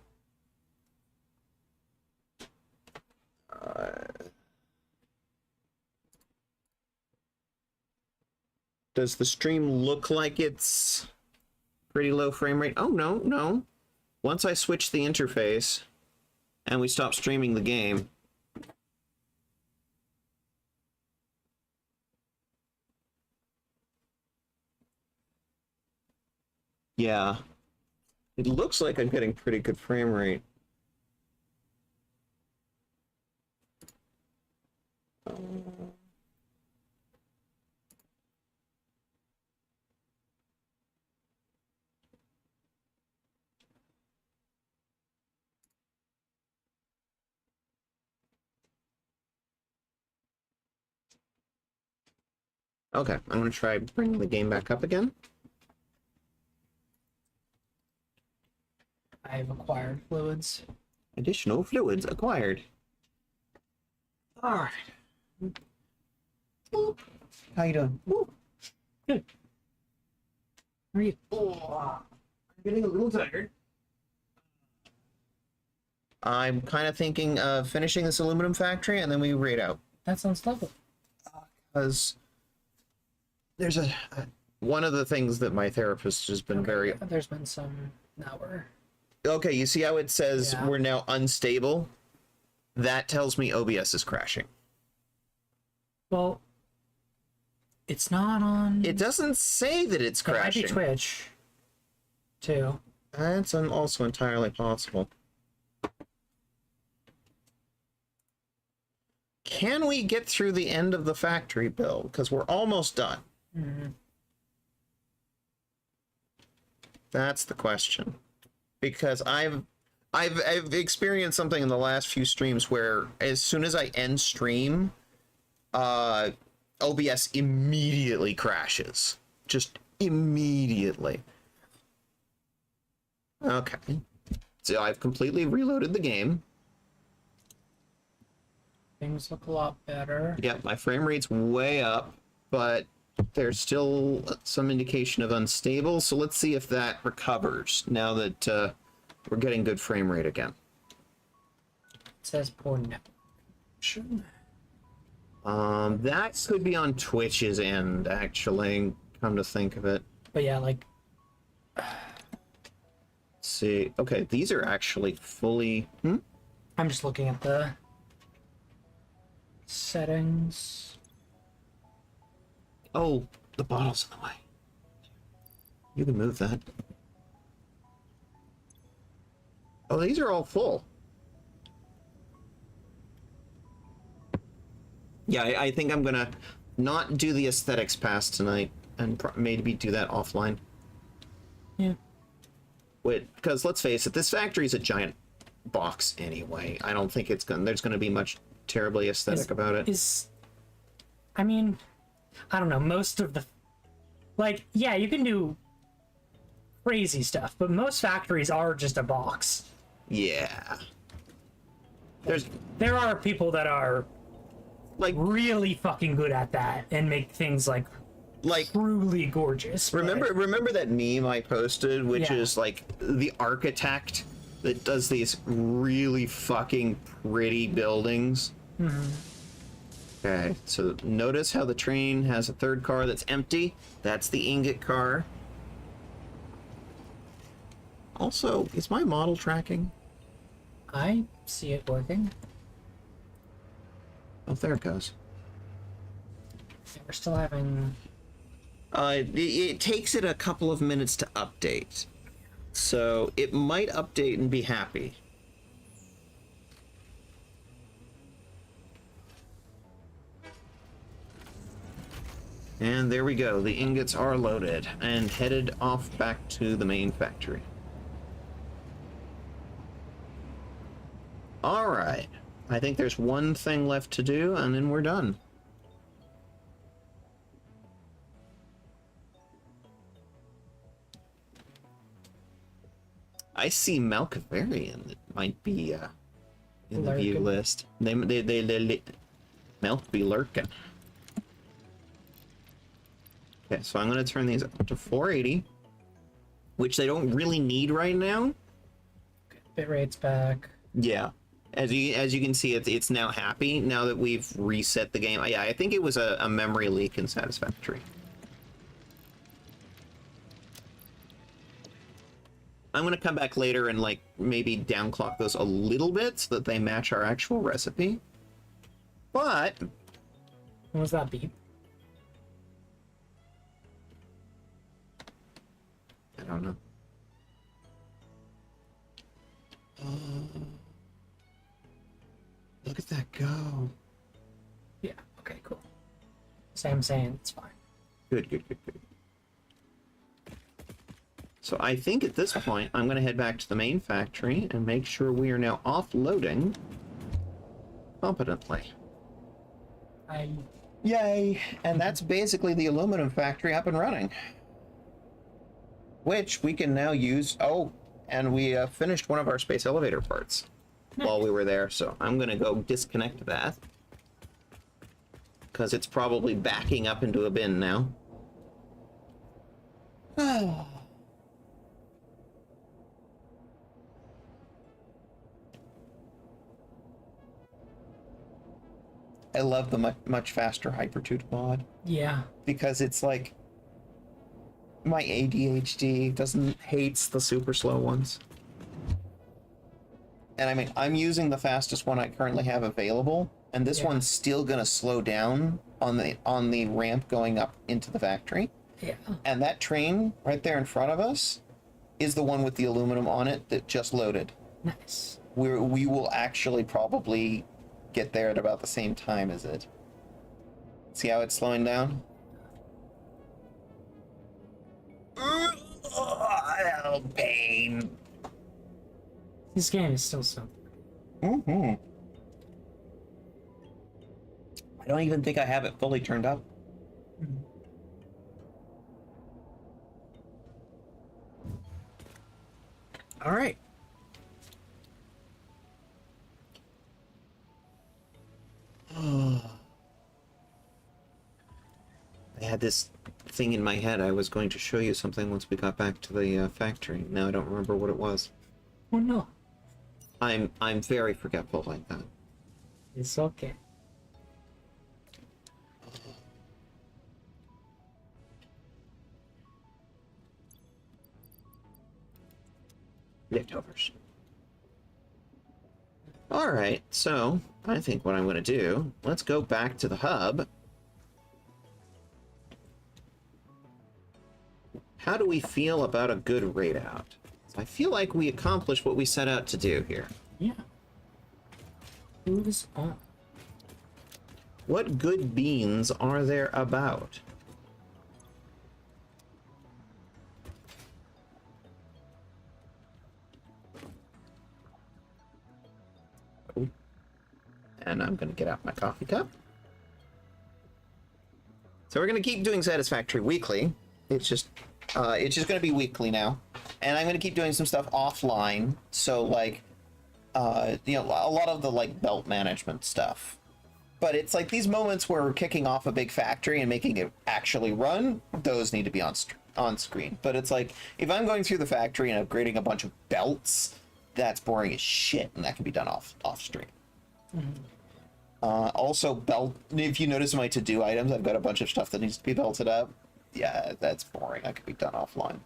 Does the stream look like it's pretty low frame rate? Oh, no, no. Once I switch the interface and we stop streaming the game, yeah, it looks like I'm getting pretty good frame rate. Okay, I'm going to try bringing the game back up again. I've acquired fluids. Additional fluids acquired. All right. Boop. How you doing? Boop. Good. How are you? I'm getting a little tired. I'm kind of thinking of finishing this aluminum factory and then we raid out. That sounds lovely. Because there's one of the things that my therapist has been very... There's been some... Now we're... Okay, you see how it says Yeah. we're now unstable? That tells me OBS is crashing. Well... It's not on... It doesn't say that it's It might crashing. be Twitch. Too. That's also entirely possible. Can we get through the end of the factory build? Because we're almost done. Mm-hmm. That's the question. Because I've experienced something in the last few streams where as soon as I end stream, OBS immediately crashes. Just immediately. Okay. So I've completely reloaded the game. Things look a lot better. Yep, my frame rate's way up, but there's still some indication of unstable, so let's see if that recovers now that we're getting good frame rate again. It says poor network. That could be on Twitch's end, actually, come to think of it. But yeah, like, Let's see. Okay, these are actually fully... I'm just looking at the settings. Oh, the bottle's in the way. You can move that. Oh, these are all full. Yeah, I think I'm gonna not do the aesthetics pass tonight and maybe do that offline. Yeah. Wait, because let's face it, this factory is a giant box anyway. I don't think there's gonna be much terribly aesthetic about it. I mean, I don't know, most of the, like, yeah, you can do crazy stuff, but most factories are just a box. Yeah. There are people that are Like, really fucking good at that and make things like truly gorgeous. but- remember that meme I posted, which Yeah. is like the architect that does these really fucking pretty buildings? Okay, so notice how the train has a third car that's empty. That's the ingot car. Also, is my model tracking? I see it working. Oh, there it goes. Yeah, we're still having. It takes it a couple of minutes to update. So it might update and be happy. And there we go. The ingots are loaded and headed off back to the main factory. All right. I think there's one thing left to do, and then we're done. I see Malkavarian that might be in the view Lurking. list. They Malk be lurking. Okay, so I'm going to turn these up to 480, which they don't really need right now. Bitrate's back. Yeah. As you can see, it's now happy now that we've reset the game. Yeah, I think it was a memory leak in Satisfactory. I'm going to come back later and like maybe downclock those a little bit so that they match our actual recipe. But What was that beep? I don't know. Look at that go. Yeah, okay, cool. Same saying, it's fine. Good, good, good, good. So I think at this point, I'm going to head back to the main factory and make sure we are now offloading competently. Yay! And that's basically the aluminum factory up and running. Which we can now use... Oh, and we finished one of our space elevator parts while we were there, so I'm going to go disconnect that. Because it's probably backing up into a bin now. I love the much faster Hypertute mod Yeah. because it's like my ADHD hates the super slow ones. And I mean, I'm using the fastest one I currently have available, and this Yeah. one's still gonna slow down on the ramp going up into the factory. Yeah. And that train right there in front of us is the one with the aluminum on it that just loaded. Nice. We will actually probably get there at about the same time as it. See how it's slowing down? Oh, pain. This game is still so. I don't even think I have it fully turned up. Mhm. All right. I had this thing in my head. I was going to show you something once we got back to the factory. Now I don't remember what it was. Oh no, I'm very forgetful like that. it's okay. Leftovers. All right, so I think what I'm going to do, let's go back to the hub. How do we feel about a good raid out? I feel like we accomplished what we set out to do here. Yeah. Who's on? What good beans are there about? Oh. And I'm going to get out my coffee cup. So we're going to keep doing Satisfactory weekly. It's just going to be weekly now. And I'm going to keep doing some stuff offline. So like, you know, a lot of the like belt management stuff. But it's like these moments where we're kicking off a big factory and making it actually run, those need to be on screen. But it's like, if I'm going through the factory and upgrading a bunch of belts, that's boring as shit, and that can be done off stream. Also, belt. If you notice in my to-do items, I've got a bunch of stuff that needs to be belted up. Yeah, that's boring. That could be done offline.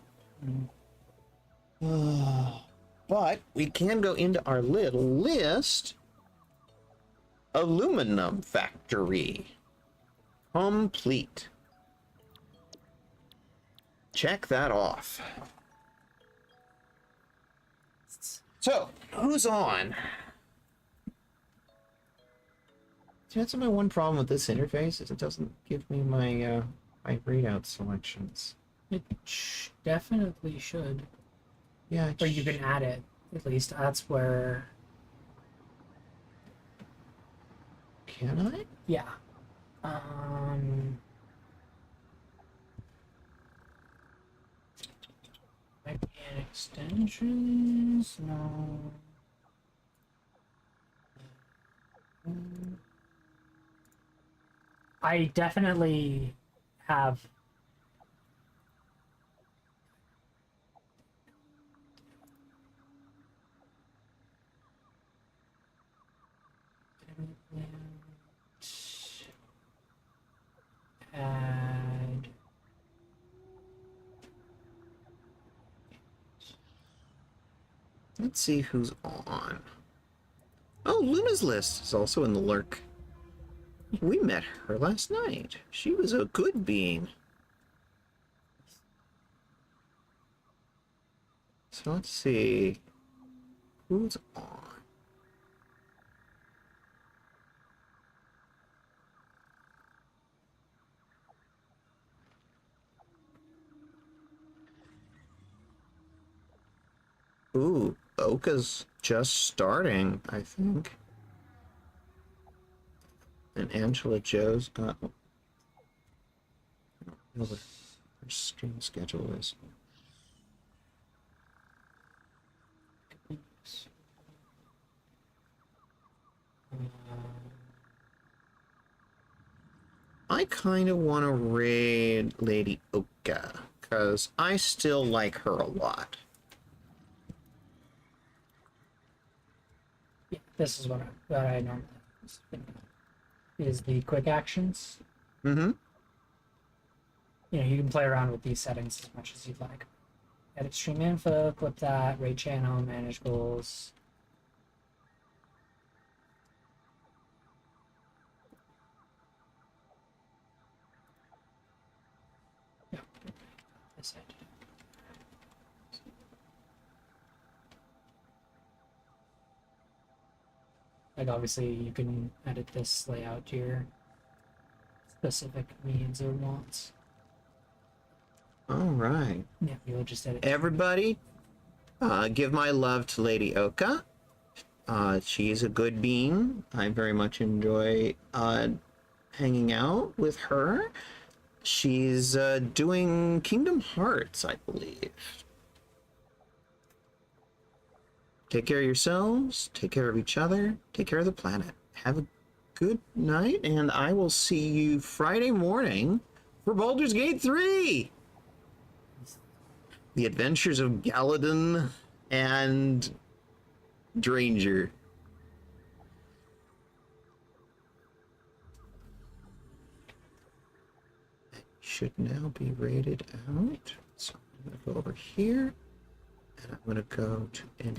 But we can go into our little list. Aluminum factory. Complete. Check that off. So, who's on? See, that's my one problem with this interface, is it doesn't give me my my readout selections. It definitely should. Yeah, Or you can add it. At least that's where. Can I? Yeah. Might be an extensions. No. I definitely have. Add. Let's see who's on. Oh, Luna's list is also in the lurk. We met her last night. She was a good being. So let's see who's on. Ooh, Oka's just starting, I think. And Angela Joe's got. I don't know what her stream schedule is. I kind of want to raid Lady Oka, because I still like her a lot. Yeah, this is what I normally is the quick actions. Mm-hmm. You know, you can play around with these settings as much as you'd like. Edit stream info, clip that, rate channel, manage goals. Yeah. This side. Like obviously you can edit this layout to your specific needs or wants. All right. Yeah, you'll just edit. Everybody, give my love to Lady Oka. She's a good being. I very much enjoy hanging out with her. She's doing Kingdom Hearts, I believe. Take care of yourselves, take care of each other, take care of the planet. Have a good night, and I will see you Friday morning for Baldur's Gate 3! The Adventures of Galadin and Dranger. Should now be rated out. So I'm going to go over here, and I'm going to go to end.